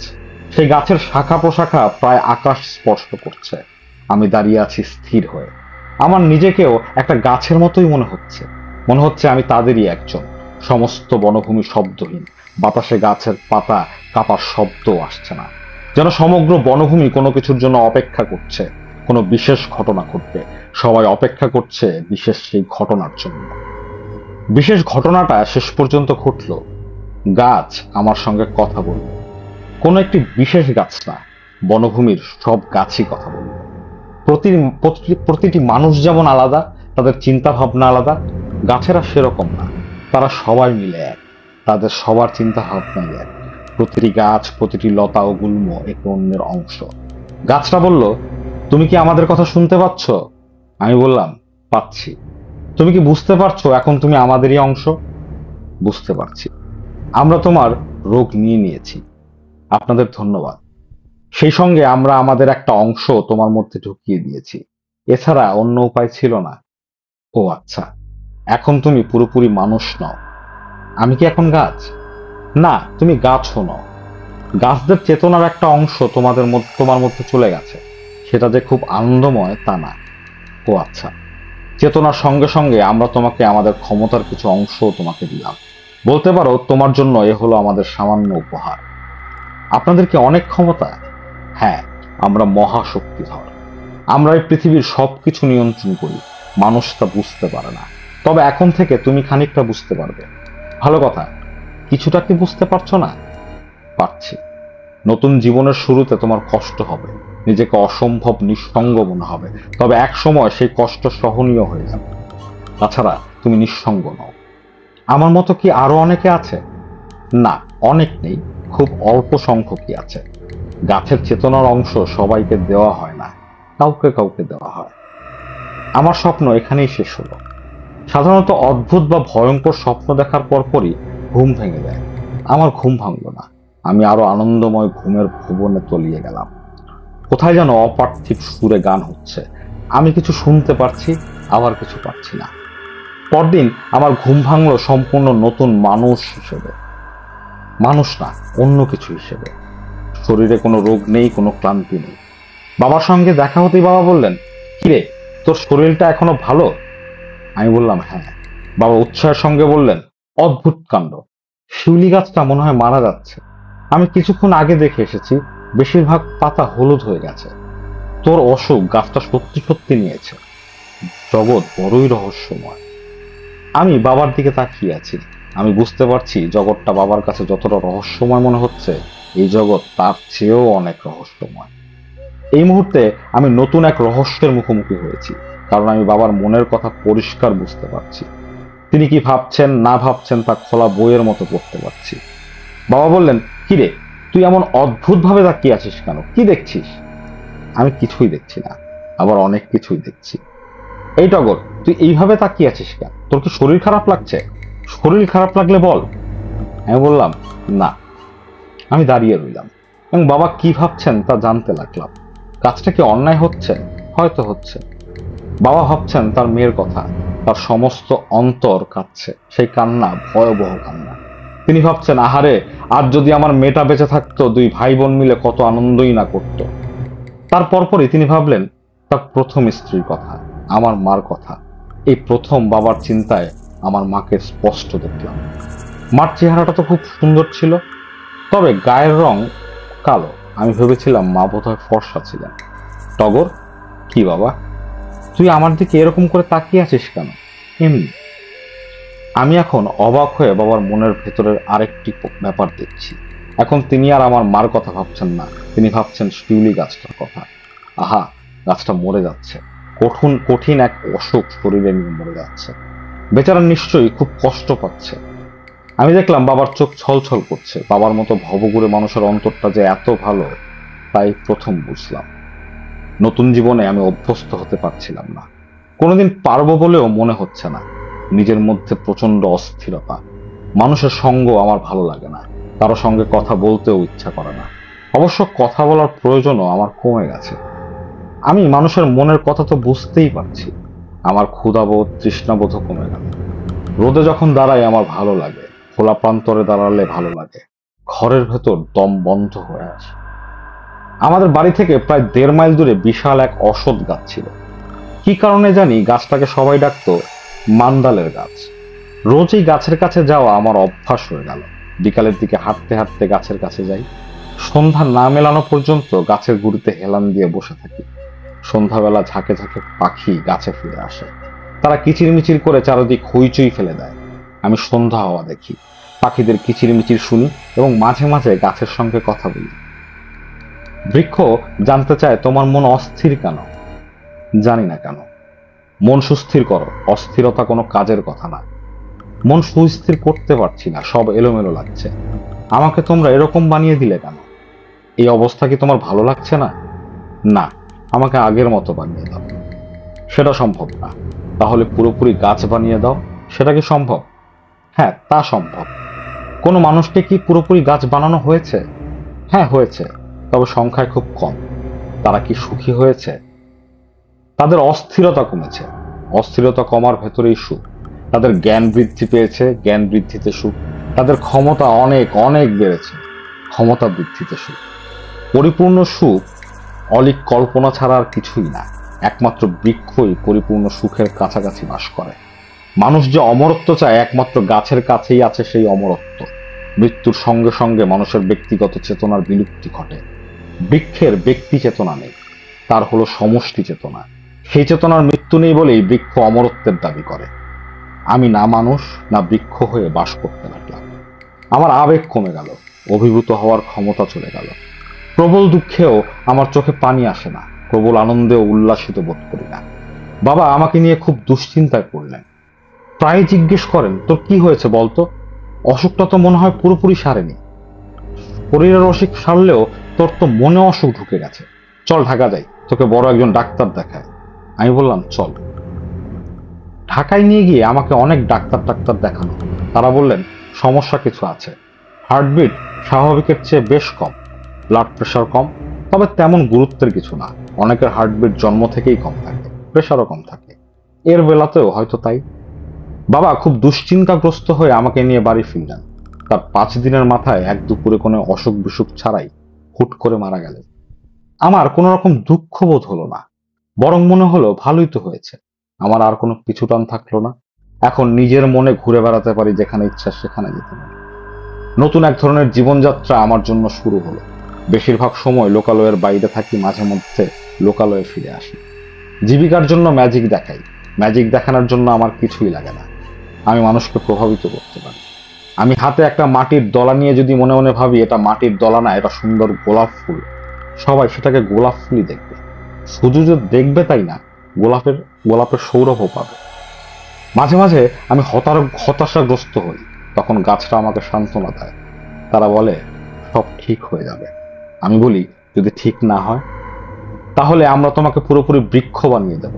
সেই গাছের শাখা প্রশাখা প্রায় আকাশ স্পর্শ করছে। আমি দাঁড়িয়ে আছি স্থির হয়ে। আমার নিজেকেও একটা গাছের মতোই মনে হচ্ছে। মনে হচ্ছে আমি তাদেরই একজন। সমস্ত বনভূমি শব্দহীন, বাতাসে গাছের পাতা কাঁপার শব্দও আসছে না। যেন সমগ্র বনভূমি কোনো কিছুর জন্য অপেক্ষা করছে, কোনো বিশেষ ঘটনা ঘটবে। সবাই অপেক্ষা করছে বিশেষ সেই ঘটনার জন্য। বিশেষ ঘটনাটা শেষ পর্যন্ত ঘটল। গাছ আমার সঙ্গে কথা বলল। কোনো একটি বিশেষ গাছ না, বনভূমির সব গাছই কথা বলল। প্রতিটি মানুষ যেমন আলাদা, তাদের চিন্তা ভাবনা আলাদা, গাছেরা সেরকম না। তারা সবাই মিলে এক, তাদের সবার চিন্তা ভাবনাই এক। প্রতিটি গাছ, প্রতিটি লতা ও গুল্ম একে অন্যের অংশ। গাছটা বলল, তুমি কি আমাদের কথা শুনতে পাচ্ছ? আমি বললাম, পাচ্ছি। তুমি কি বুঝতে পারছো এখন তুমি আমাদেরই অংশ? বুঝতে পারছি। আমরা তোমার রোগ নিয়ে নিয়েছি, আপনাদের ধন্যবাদ। সেই সঙ্গে আমরা আমাদের একটা অংশ তোমার মধ্যে ঢুকিয়ে দিয়েছি, এছাড়া অন্য উপায় ছিল না। ও আচ্ছা, এখন তুমি পুরোপুরি মানুষ নও। আমি কি এখন গাছ? না, তুমি গাছও নও। গাছদের চেতনার একটা অংশ তোমার মধ্যে চলে গেছে। সেটা যে খুব আনন্দময় তা না। ও আচ্ছা, চেতনার সঙ্গে সঙ্গে আমরা তোমাকে আমাদের ক্ষমতার কিছু অংশ তোমাকে দিলাম। বলতে পারো তোমার জন্য এ হলো আমাদের সামান্য উপহার। আপনাদের কি অনেক ক্ষমতা? হ্যাঁ, আমরা মহাশক্তিধর। আমরা এই পৃথিবীর সবকিছু নিয়ন্ত্রণ করি। মানুষ তা বুঝতে পারে না, তবে এখন থেকে তুমি খানিকটা বুঝতে পারবে। ভালো কথা, কিছুটা কি বুঝতে পারছো না? পারছি। নতুন জীবনের শুরুতে তোমার কষ্ট হবে, নিজেকে অসম্ভব নিঃসঙ্গ মনে হবে, তবে এক সময় সেই কষ্ট সহনীয় হয়ে যাবে। তাছাড়া তুমি নিঃসঙ্গ নও। আমার মতো কি আরো অনেকে আছে? না, অনেক নেই, খুব অল্প সংখ্যকই আছে। গাছের চেতনার অংশ সবাইকে দেওয়া হয় না, কাউকে কাউকে দেওয়া হয়। আমার স্বপ্ন এখানেই শেষ হলো। সাধারণত অদ্ভুত বা ভয়ঙ্কর স্বপ্ন দেখার পরপরই ঘুম ভেঙে যায়। আমার ঘুম ভাঙল না। আমি আরো আনন্দময় ঘুমের ভুবনে তলিয়ে গেলাম। কোথায় যেন অপার্থিব সুরে গান হচ্ছে। আমি কিছু শুনতে পারছি, আবার কিছু পারছি না। পরদিন আমার ঘুম ভাঙলো সম্পূর্ণ নতুন মানুষ হিসেবে। মানুষ না, অন্য কিছু হিসেবে। শরীরে কোনো রোগ নেই, কোনো ক্লান্তি নেই। বাবার সঙ্গে দেখা হতেই বাবা বললেন, কিরে, তোর শরীরটা এখনো ভালো? আমি বললাম, হ্যাঁ। বাবা উৎসাহের সঙ্গে বললেন, অদ্ভুত কাণ্ড, শিউলি গাছটা মনে হয় মারা যাচ্ছে। আমি কিছুক্ষণ আগে দেখে এসেছি, বেশিরভাগ পাতা হলুদ হয়ে গেছে। তোর অসুখ গাছটা সত্যি সত্যি নিয়েছে। জগৎ বড়ই রহস্যময়। আমি বাবার দিকে তাকিয়ে আছি। আমি বুঝতে পারছি জগৎটা বাবার কাছে যতটা রহস্যময় মনে হচ্ছে, এই জগৎ তার চেয়েও অনেক রহস্যময়। এই মুহূর্তে আমি নতুন এক রহস্যের মুখোমুখি হয়েছি, কারণ আমি বাবার মনের কথা পরিষ্কার বুঝতে পারছি। তিনি কি ভাবছেন না ভাবছেন তা খোলা বইয়ের মতো পড়তে পারছি। বাবা বললেন, কিরে, তুই এমন অদ্ভুত ভাবে তাকিয়ে আছিস কেন? কি দেখছিস? আমি কিছুই দেখছি না, আবার অনেক কিছুই দেখছি। এই টগর, তুই এইভাবে তাকিয়ে আছিস কেন? তোর কি শরীর খারাপ লাগছে? শরীর খারাপ লাগলে বল। আমি বললাম, না। আমি দাঁড়িয়ে রইলাম এবং বাবা কি ভাবছেন তা জানতে লাগলাম। কাজটা কি অন্যায় হচ্ছে? হয়তো হচ্ছে। বাবা ভাবছেন তার মেয়ের কথা। তার সমস্ত অন্তর কাঁদছে, সেই কান্না ভয়াবহ কান্না। তিনি ভাবছেন, আহারে, আজ যদি আমার মেয়েটা বেঁচে থাকতো, দুই ভাই বোন মিলে কত আনন্দই না করত। তার পরপরই তিনি ভাবলেন তার প্রথম স্ত্রীর কথা, আমার মার কথা। এই প্রথম বাবার চিন্তায় আমার মাকে স্পষ্ট দেখলাম। মার চেহারাটা তো খুব সুন্দর ছিল, তবে গায়ের রং কালো। আমি ভেবেছিলাম মা বোধহয় ফর্সা ছিলেন। টগর, কি বাবা, তুই আমার দিকে এরকম করে তাকিয়ে আছিস কেন? এমনি। আমি এখন অবাক হয়ে বাবার মনের ভেতরের আরেকটি ব্যাপার দেখছি। এখন তিনি আর আমার মার কথা ভাবছেন না, তিনি ভাবছেন শিউলি গাছটার কথা। আহা, গাছটা মরে যাচ্ছে। কঠিন কঠিন এক অসুখ শরীরে নিয়ে মরে যাচ্ছে। বেচারা নিশ্চয়ই খুব কষ্ট পাচ্ছে। আমি দেখলাম বাবার চোখ ছলছল করছে। বাবার মতো ভবঘুরে মানুষের অন্তরটা যে এত ভালো, তাই প্রথম বুঝলাম। নতুন জীবনে আমি অভ্যস্ত হতে পারছিলাম না, কোনোদিন পারবো বলেও মনে হচ্ছে না। নিজের মধ্যে প্রচন্ড অস্থিরতা। মানুষের সঙ্গ আমার ভালো লাগে না, কারো সঙ্গে কথা বলতেও ইচ্ছা করে না। অবশ্য কথা বলার প্রয়োজনও আমার কমে গেছে। আমি মানুষের মনের কথা তো বুঝতেই পারছি। আমার ক্ষুধাবোধ তৃষ্ণাবোধও কমে গেল। রোদে যখন দাঁড়াই আমার ভালো লাগে, খোলা প্রান্তরে দাঁড়ালে ভালো লাগে। ঘরের ভেতর দম বন্ধ হয়ে আসে। আমাদের বাড়ি থেকে প্রায় 1.5 মাইল দূরে বিশাল এক অশ্বত্থ গাছ ছিল। কি কারণে জানি গাছটাকে সবাই ডাকতো মান্দালের গাছ। রোজ এই গাছের কাছে যাওয়া আমার অভ্যাস হয়ে গেল। বিকালের দিকে হাঁটতে হাঁটতে গাছের কাছে যাই। সন্ধ্যা না মেলানো পর্যন্ত গাছের গুড়িতে হেলান দিয়ে বসে থাকি। সন্ধ্যাবেলা ঝাঁকে ঝাঁকে পাখি গাছে ফিরে আসে। তারা কিচিরমিচির করে চারদিক হইচই ফেলে দেয়। আমি সন্ধ্যা হওয়া দেখি, পাখিদের কিচিরমিচির শুনি এবং মাঝে মাঝে গাছের সঙ্গে কথা বলি। বৃক্ষ জানতে চায়, তোমার মন অস্থির কেন? জানি না কেন। মন সুস্থির করো, অস্থিরতা কোনো কাজের কথা না। মন সুস্থির করতে পারছি না, সব এলোমেলো লাগছে। আমাকে তোমরা এরকম বানিয়ে দিলে কেন? এই অবস্থা কি তোমার ভালো লাগছে না? না, আমাকে আগের মতো বানিয়ে দাও। সেটা সম্ভব না। তাহলে পুরোপুরি গাছ বানিয়ে দাও। সেটা কি সম্ভব? হ্যাঁ, তা সম্ভব। কোনো মানুষকে কি পুরোপুরি গাছ বানানো হয়েছে? হ্যাঁ, হয়েছে, তবে সংখ্যায় খুব কম। তারা কি সুখী হয়েছে? তাদের অস্থিরতা কমেছে। অস্থিরতা কমার ভেতরেই সুখ। তাদের জ্ঞান বৃদ্ধি পেয়েছে, জ্ঞান বৃদ্ধিতে সুখ। তাদের ক্ষমতা অনেক অনেক বেড়েছে, ক্ষমতা বৃদ্ধিতে সুখ। পরিপূর্ণ সুখ অলীক কল্পনা ছাড়া আর কিছুই না। একমাত্র বৃক্ষই পরিপূর্ণ সুখের কাছাকাছি বাস করে। মানুষ যে অমরত্ব চায়, একমাত্র গাছের কাছেই আছে সেই অমরত্ব। মৃত্যুর সঙ্গে সঙ্গে মানুষের ব্যক্তিগত চেতনার বিলুপ্তি ঘটে। বৃক্ষের ব্যক্তি চেতনা নেই, তার হলো সমষ্টি চেতনা। সেই চেতনার মৃত্যু নেই বলেই বৃক্ষ অমরত্বের দাবি করে। আমি না মানুষ না বৃক্ষ হয়ে বাস করতে লাগলাম। আমার আবেগ কমে গেল, অভিভূত হওয়ার ক্ষমতা চলে গেল। প্রবল দুঃখেও আমার চোখে পানি আসে না, প্রবল আনন্দেও উল্লাসিত বোধ করি না। বাবা আমাকে নিয়ে খুব দুশ্চিন্তায় পড়লেন। প্রায় জিজ্ঞেস করেন, তোর কি হয়েছে বলতো? অসুখটা তো মনে হয় পুরোপুরি সারেনি। শরীরের অসুখ সারলেও তোর তো মনে অসুখ ঢুকে গেছে। চল ঢাকা যাই, তোকে বড় একজন ডাক্তার দেখায়। আমি বললাম, চল। ঢাকায় নিয়ে গিয়ে আমাকে অনেক ডাক্তার দেখানো। তারা বললেন সমস্যা কিছু আছে। হার্টবিট স্বাভাবিকের চেয়ে বেশ কম, ব্লাড প্রেশার কম, তবে তেমন গুরুত্বের কিছু না। অনেকের হার্টবিট জন্ম থেকেই কম থাকে, প্রেশারও কম থাকে। এর বেলাতেও হয়তো তাই। বাবা খুব দুশ্চিন্তাগ্রস্ত হয়ে আমাকে নিয়ে বাড়ি ফিরলেন। তার 5 দিনের মাথায় এক দুপুরে কোনো অসুখ বিসুখ ছাড়াই হুট করে মারা গেলেন। আমার কোনো রকম দুঃখ বোধ হলো না, বরং মনে হলো ভালোই তো হয়েছে। আমার আর কোনো পিছুটান থাকলো না। এখন নিজের মনে ঘুরে বেড়াতে পারি, যেখানে ইচ্ছা সেখানে যেতে পারি। নতুন এক ধরনের জীবনযাত্রা আমার জন্য শুরু হলো। বেশিরভাগ সময় লোকালয়ের বাইরে থাকি, মাঝে মধ্যে লোকালয়ে ফিরে আসি। জীবিকার জন্য ম্যাজিক দেখাই। ম্যাজিক দেখানোর জন্য আমার কিছুই লাগে না। আমি মানুষকে প্রভাবিত করতে পারি। আমি হাতে একটা মাটির দলা নিয়ে যদি মনে মনে ভাবি এটা মাটির দলা না, এটা সুন্দর গোলাপ ফুল, সবাই সেটাকে গোলাপ ফুলই দেখবে। শুধু যে দেখবে তাই না, গোলাপের গোলাপের সৌরভও পাবে। মাঝে মাঝে আমি হতাশাগ্রস্ত হই। তখন গাছরা আমাকে সান্ত্বনা দেয়। তারা বলে সব ঠিক হয়ে যাবে। আমি বলি যদি ঠিক না হয়, তাহলে আমরা তোমাকে পুরোপুরি বৃক্ষ বানিয়ে দেব।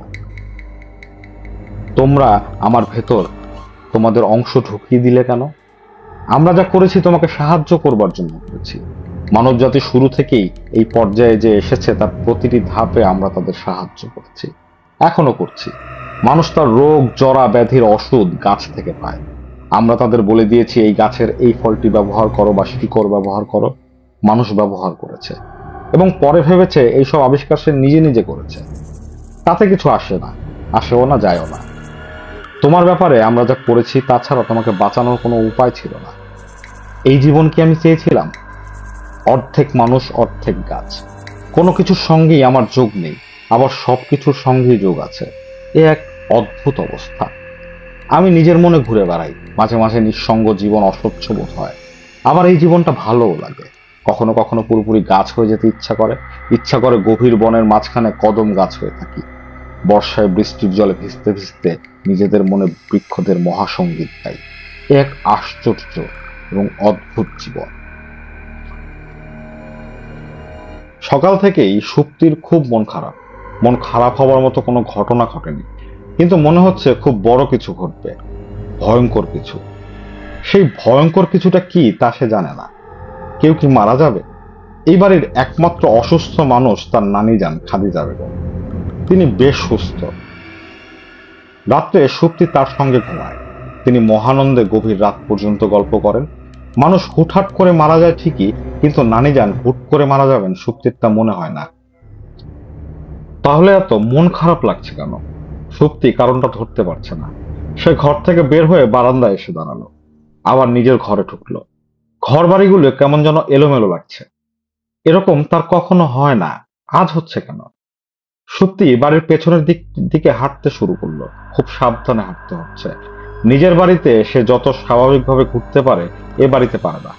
তোমরা আমার ভেতর তোমাদের অংশ ঢুকিয়ে দিলে কেন? আমরা যা করেছি তোমাকে সাহায্য করবার জন্য করেছি। মানব জাতি শুরু থেকেই এই পর্যায়ে যে এসেছে তার প্রতিটি ধাপে আমরা তাদের সাহায্য করেছি, এখনো করছি। মানুষ তার রোগ জরা ব্যাধির ওষুধ গাছ থেকে পায়। আমরা তাদের বলে দিয়েছি এই গাছের এই ফলটি ব্যবহার করো বা শিকড় ব্যবহার করো। মানুষ ব্যবহার করেছে এবং পরে ভেবেছে এইসব আবিষ্কার সে নিজে নিজে করেছে। তাতে কিছু আসে না, আসেও না, যায়ও না। তোমার ব্যাপারে আমরা যা করেছি তাছাড়া তোমাকে বাঁচানোর কোনো উপায় ছিল না। এই জীবন কি আমি চেয়েছিলাম? অর্ধেক মানুষ অর্ধেক গাছ। কোনো কিছুর সঙ্গেই আমার যোগ নেই, আবার সবকিছুর সঙ্গেই যোগ আছে। এ এক অদ্ভুত অবস্থা। আমি নিজের মনে ঘুরে বেড়াই। মাঝে মাঝে নিঃসঙ্গ জীবন অসহ্য বোধ হয়, আবার এই জীবনটা ভালোও লাগে। কখনো কখনো পুরোপুরি গাছ হয়ে যেতে ইচ্ছা করে গভীর বনের মাঝখানে কদম গাছ হয়ে থাকি। বর্ষায় বৃষ্টির জলে ভিজতে ভিজতে নিজেদের মনে বৃক্ষদের মহাসঙ্গীত গাই। এক আশ্চর্য এবং অদ্ভুত জীবন। সকাল থেকেই সুপ্তির খুব মন খারাপ। মন খারাপ হওয়ার মতো কোনো ঘটনা ঘটেনি, কিন্তু মনে হচ্ছে খুব বড় কিছু ঘটবে, ভয়ঙ্কর কিছু। সেই ভয়ঙ্কর কিছুটা কি তা সে জানে না। কেউ কি মারা যাবে? এই বাড়ির একমাত্র অসুস্থ মানুষ তার নানি যান খাদিজা বেগম। তিনি বেশ সুস্থ। রাত্রে সুপ্তি তার সঙ্গে ঘুমায়। তিনি মহানন্দে গভীর রাত পর্যন্ত গল্প করেন। মানুষ হুটহাট করে মারা যায় ঠিকই, কিন্তু নানি যান হুট করে মারা যাবেন সুপ্তির তা মনে হয় না। তাহলে এত মন খারাপ লাগছে কেন? সুপ্তি কারণটা ধরতে পারছে না। সে ঘর থেকে বের হয়ে বারান্দায় এসে দাঁড়ালো, আবার নিজের ঘরে ঢুকলো। ঘর বাড়িগুলো কেমন যেন এলোমেলো লাগছে। এরকম তার কখনো হয় না, আজ হচ্ছে কেন? সত্যি বাড়ির পেছনের দিকে হাঁটতে শুরু করলো। খুব সাবধানে হাঁটতে হচ্ছে। নিজের বাড়িতে সে যত স্বাভাবিকভাবে ঘুরতে পারে এ বাড়িতে পারে না।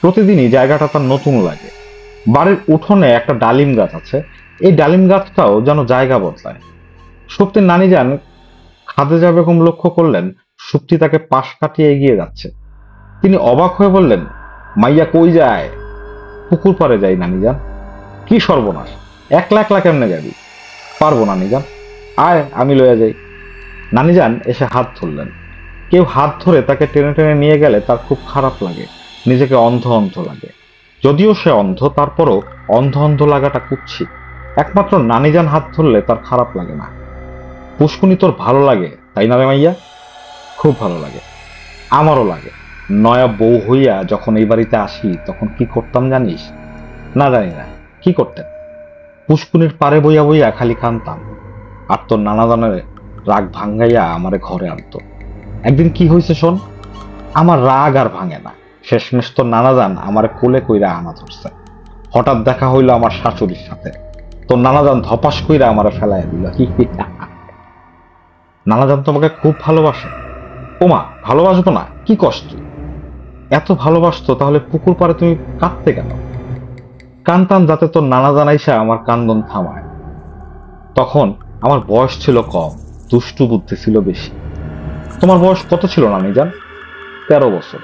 প্রতিদিনই জায়গাটা তার নতুন লাগে। বাড়ির উঠোনে একটা ডালিম গাছ আছে। এই ডালিম গাছটাও যেন জায়গা বদলায়। সুপ্তির নানি যান খাদিজা বেগম লক্ষ্য করলেন সুপ্তি তাকে পাশ কাটিয়ে এগিয়ে যাচ্ছে। তিনি অবাক হয়ে বললেন, মাইয়া কই যায়? পুকুর পাড়ে যাই নানি যান। কি সর্বনাশ! একলা একলা কেমনে যাবি? পারবো নানি যান, আয় আমি লইয়া যাই। নানি যান এসে হাত ধরলেন। কেউ হাত ধরে তাকে টেনে টেনে নিয়ে গেলে তার খুব খারাপ লাগে, নিজেকে অন্ধ অন্ধ লাগে। যদিও সে অন্ধ, তারপরও অন্ধ অন্ধ লাগাটা কুৎসিত। একমাত্র নানি যান হাত ধরলে তার খারাপ লাগে না। পুষ্কুনি তোর ভালো লাগে তাই না রে মাইয়া? খুব ভালো লাগে। আমারও লাগে। নয়া বউ হইয়া যখন এই বাড়িতে আসি তখন কি করতাম জানিস? না, জানি না। কি করতেন? পুষ্কুনির পারে বইয়া বইয়া খালি কানতাম, আর তোর নানা দানের রাগ ভাঙ্গাইয়া আমারে ঘরে আনতো। একদিন কি হয়েছে শোন। আমার রাগ আর ভাঙে না। শেষমেশ তোর নানা যান আমারে কোলে কইরা আনা ধরছে। হঠাৎ দেখা হইলো আমার শাশুড়ির সাথে। তোর নানা যান ধপাস কইরা আমারে ফেলাইয়া দিল। নানা যান তোমাকে খুব ভালোবাসে। ওমা, ভালোবাসবো না? কি কষ্ট! এত ভালোবাসতো তাহলে পুকুর পাড়ে তুমি কাঁদতে কেন? কানতাম যাতে তোর নানা জানাইসা আমার কান্দন থামায়। তখন আমার বয়স ছিল কম, দুষ্টু বুদ্ধি ছিল বেশি। তোমার বয়স কত ছিল নানি যান? 13 বছর।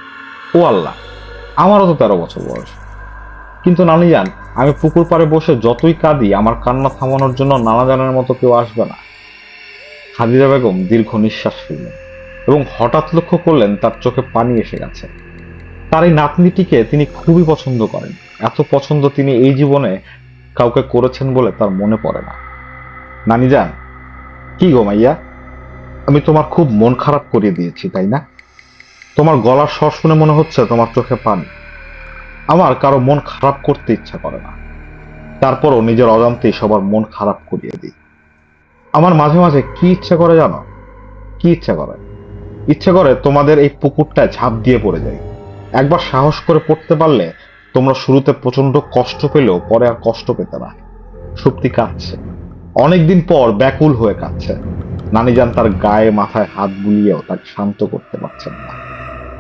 ও আল্লাহ, আমারও তো 13 বছর বয়স। কিন্তু নানি যান, আমি পুকুর পাড়ে বসে যতই কাঁদি আমার কান্না থামানোর জন্য নানা জানের মতো কেউ আসবে না। খাদিজা বেগম দীর্ঘ নিঃশ্বাস ফেললেন এবং হঠাৎ লক্ষ্য করলেন তার চোখে পানি এসে গেছে। তার এই নাতনিটিকে তিনি খুবই পছন্দ করেন। এত পছন্দ তিনি এই জীবনে কাউকে করেছেন বলে তার মনে পড়ে না। নানি যান, কি গো মাইয়া, আমি তোমার খুব মন খারাপ করিয়ে দিয়েছি তাই না? তোমার গলার স্বর শুনে মনে হচ্ছে তোমার চোখে পানি। আমার কারো মন খারাপ করতে ইচ্ছা করে না, তারপরও নিজের অজান্তেই সবার মন খারাপ করিয়ে দিই। আমার মাঝে মাঝে কি ইচ্ছা করে জানো? কি ইচ্ছা করে? ইচ্ছা করে তোমাদের এই পুকুরটায় ঝাঁপ দিয়ে পড়ে যাই। একবার সাহস করে পড়তে পারলে তোমরা শুরুতে প্রচন্ড কষ্ট পেলেও পরে আর কষ্ট পেতে না। সুপ্তি কাঁদছে, অনেকদিন পর ব্যাকুল হয়ে কাঁদছে। নানিজান তার গায়ে মাথায় হাত বুলিয়েও তাকে শান্ত করতে পারছেন না।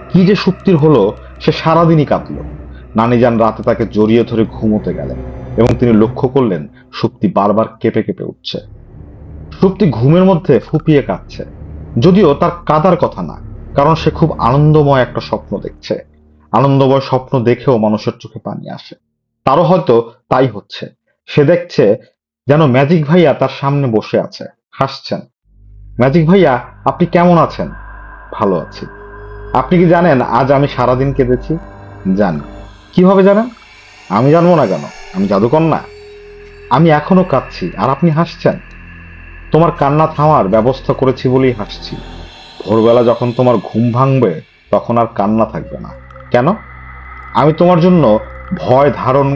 কি যে সুপ্তির হলো, সে সারাদিনই কাঁদল। নানিজান রাতে তাকে জড়িয়ে ধরে ঘুমোতে গেলেন এবং তিনি লক্ষ্য করলেন সুপ্তি বারবার কেঁপে কেঁপে উঠছে। সুপ্তি ঘুমের মধ্যে ফুপিয়ে কাঁদছে, যদিও তার কাঁদার কথা না, কারণ সে খুব আনন্দময় একটা স্বপ্ন দেখছে। আনন্দময় স্বপ্ন দেখেও মানুষের চোখে পানি আসে। তারও হয়তো তাই হচ্ছে। সে দেখছে যেন ম্যাজিক ভাইয়া তার সামনে বসে আছে, হাসছেন। ম্যাজিক ভাইয়া, আপনি কেমন আছেন? ভালো আছি। আপনি কি জানেন আজ আমি সারাদিন কেঁদেছি? জানি। কিভাবে জানেন? আমি জানবো না কেন? আমি জাদুকর না? আমি এখনো কাঁদছি আর আপনি হাসছেন। তোমার কান্না থামার ব্যবস্থা করেছি বলেই হাসছি। ভোরবেলা যখন তোমার ঘুম ভাঙবে তখন আর কান্না থাকবে না। কেন? আমি তোমার জন্য ভয় ধারণ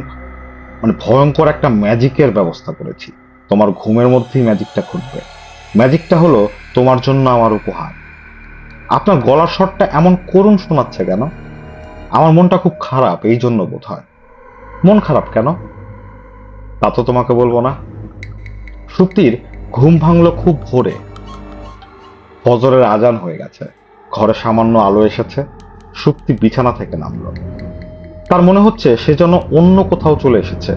ভয়ঙ্কর একটা ম্যাজিকের ব্যবস্থা করেছি। তোমার ঘুমের মধ্যেই ম্যাজিকটা ঘটবে। ম্যাজিকটা হলো তোমার জন্য আমার উপহার। আপনার গলার স্বরটা এমন করুণ শোনাচ্ছে কেন? আমার মনটা খুব খারাপ, এই জন্য বোধ হয়। মন খারাপ কেন? তা তো তোমাকে বলবো না। সুপ্তির ঘুম ভাঙলো খুব ভোরে। ফজরের আজান হয়ে গেছে, ঘরে সামান্য আলো এসেছে। সুপ্তি বিছানা থেকে নামলো। তার মনে হচ্ছে সে যেন অন্য কোথাও চলে এসেছে।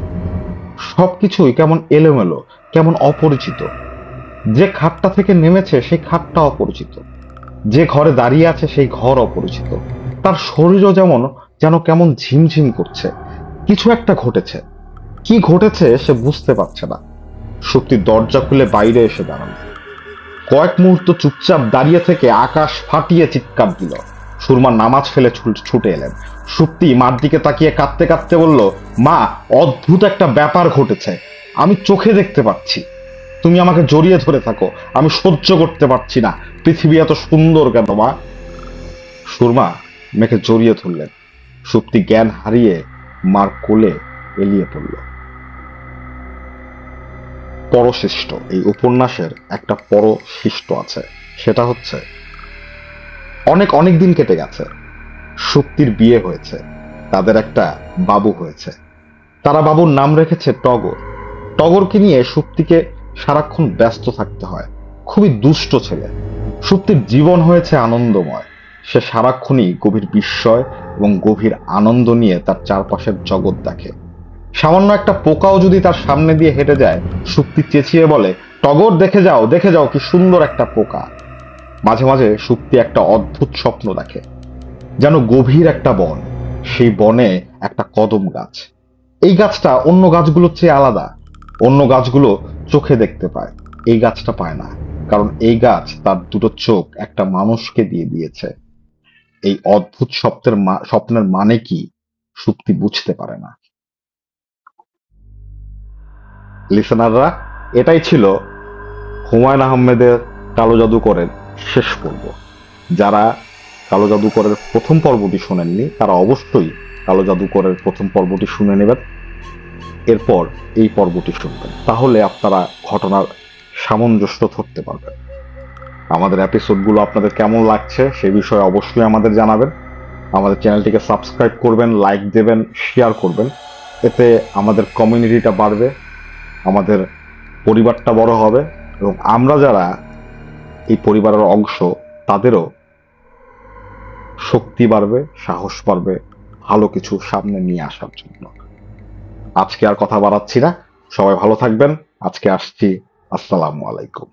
সবকিছুই কেমন এলোমেলো, কেমন অপরিচিত। যে খাটটা থেকে নেমেছে সেই খাটটা অপরিচিত। যে ঘরে দাঁড়িয়ে আছে সেই ঘর অপরিচিত। তার শরীরও যেন কেমন ঝিমঝিম করছে। কিছু একটা ঘটেছে। কি ঘটেছে সে বুঝতে পারছে না। সুপ্তি দরজা খুলে বাইরে এসে দাঁড়ালো। কয়েক মুহূর্ত চুপচাপ দাঁড়িয়ে থেকে আকাশ ফাটিয়ে চিৎকার দিল। সুরমা নামাজ ফেলে ছুটে এলেন। সুপ্তি মার দিকে তাকিয়ে কাঁদতে কাঁদতে বলল, মা, অদ্ভুত একটা ব্যাপার ঘটেছে। আমি চোখে দেখতে পাচ্ছি। তুমি আমাকে জড়িয়ে ধরে থাকো, আমি সহ্য করতে পারছি না। পৃথিবী এত সুন্দর কেন মা? সুরমা মেয়েকে জড়িয়ে ধরলেন। সুপ্তি জ্ঞান হারিয়ে মার কোলে এলিয়ে পড়ল। পরশিষ্ট এই উপন্যাসের একটা পরশিষ্ট আছে, সেটা হচ্ছে অনেক অনেক দিন কেটে গেছে। সুপ্তির বিয়ে হয়েছে, তাদের একটা বাবু হয়েছে। তারা বাবুর নাম রেখেছে টগর। টগরকে নিয়ে সুপ্তিকে সারাক্ষণ ব্যস্ত থাকতে হয়। খুবই দুষ্ট ছেলে। সুপ্তির জীবন হয়েছে আনন্দময়। সে সারাক্ষণই গভীর বিস্ময় এবং গভীর আনন্দ নিয়ে তার চারপাশের জগৎ দেখে। সামান্য একটা পোকাও যদি তার সামনে দিয়ে হেঁটে যায়, সুপ্তি চেঁচিয়ে বলে, টগর, দেখে যাও, দেখে যাও, কি সুন্দর একটা পোকা। মাঝে মাঝে সুপ্তি একটা অদ্ভুত স্বপ্ন দেখে, যেন গভীর একটা বন, সেই বনে একটা কদম গাছ। এই গাছটা অন্য গাছগুলোর চেয়ে আলাদা। অন্য গাছগুলো চোখে দেখতে পায়, এই গাছটা পায় না, কারণ এই গাছ তার দুটো চোখ একটা মানুষকে দিয়ে দিয়েছে। এই অদ্ভুত স্বপ্নের মানে কি সুপ্তি বুঝতে পারে না। লিসেনাররা, এটাই ছিল হুমায়ুন আহমেদের কালো জাদুকরের শেষ পর্ব। যারা কালো জাদুকরের প্রথম পর্বটি শোনেননি তারা অবশ্যই কালো জাদুকরের প্রথম পর্বটি শুনে নেবেন, এরপর এই পর্বটি শুনবেন। তাহলে আপনারা ঘটনার সামঞ্জস্য ধরতে পারবেন। আমাদের এপিসোডগুলো আপনাদের কেমন লাগছে সে বিষয়ে অবশ্যই আমাদের জানাবেন। আমাদের চ্যানেলটিকে সাবস্ক্রাইব করবেন, লাইক দেবেন, শেয়ার করবেন। এতে আমাদের কমিউনিটিটা বাড়বে, আমাদের পরিবারটা বড় হবে এবং আমরা যারা এই পরিবারের অংশ তাদেরও শক্তি বাড়বে, সাহস বাড়বে ভালো কিছু সামনে নিয়ে আসার জন্য। আজকে আর কথা বাড়াচ্ছি না, সবাই ভালো থাকবেন। আজকে আসছি। আসসালামু আলাইকুম।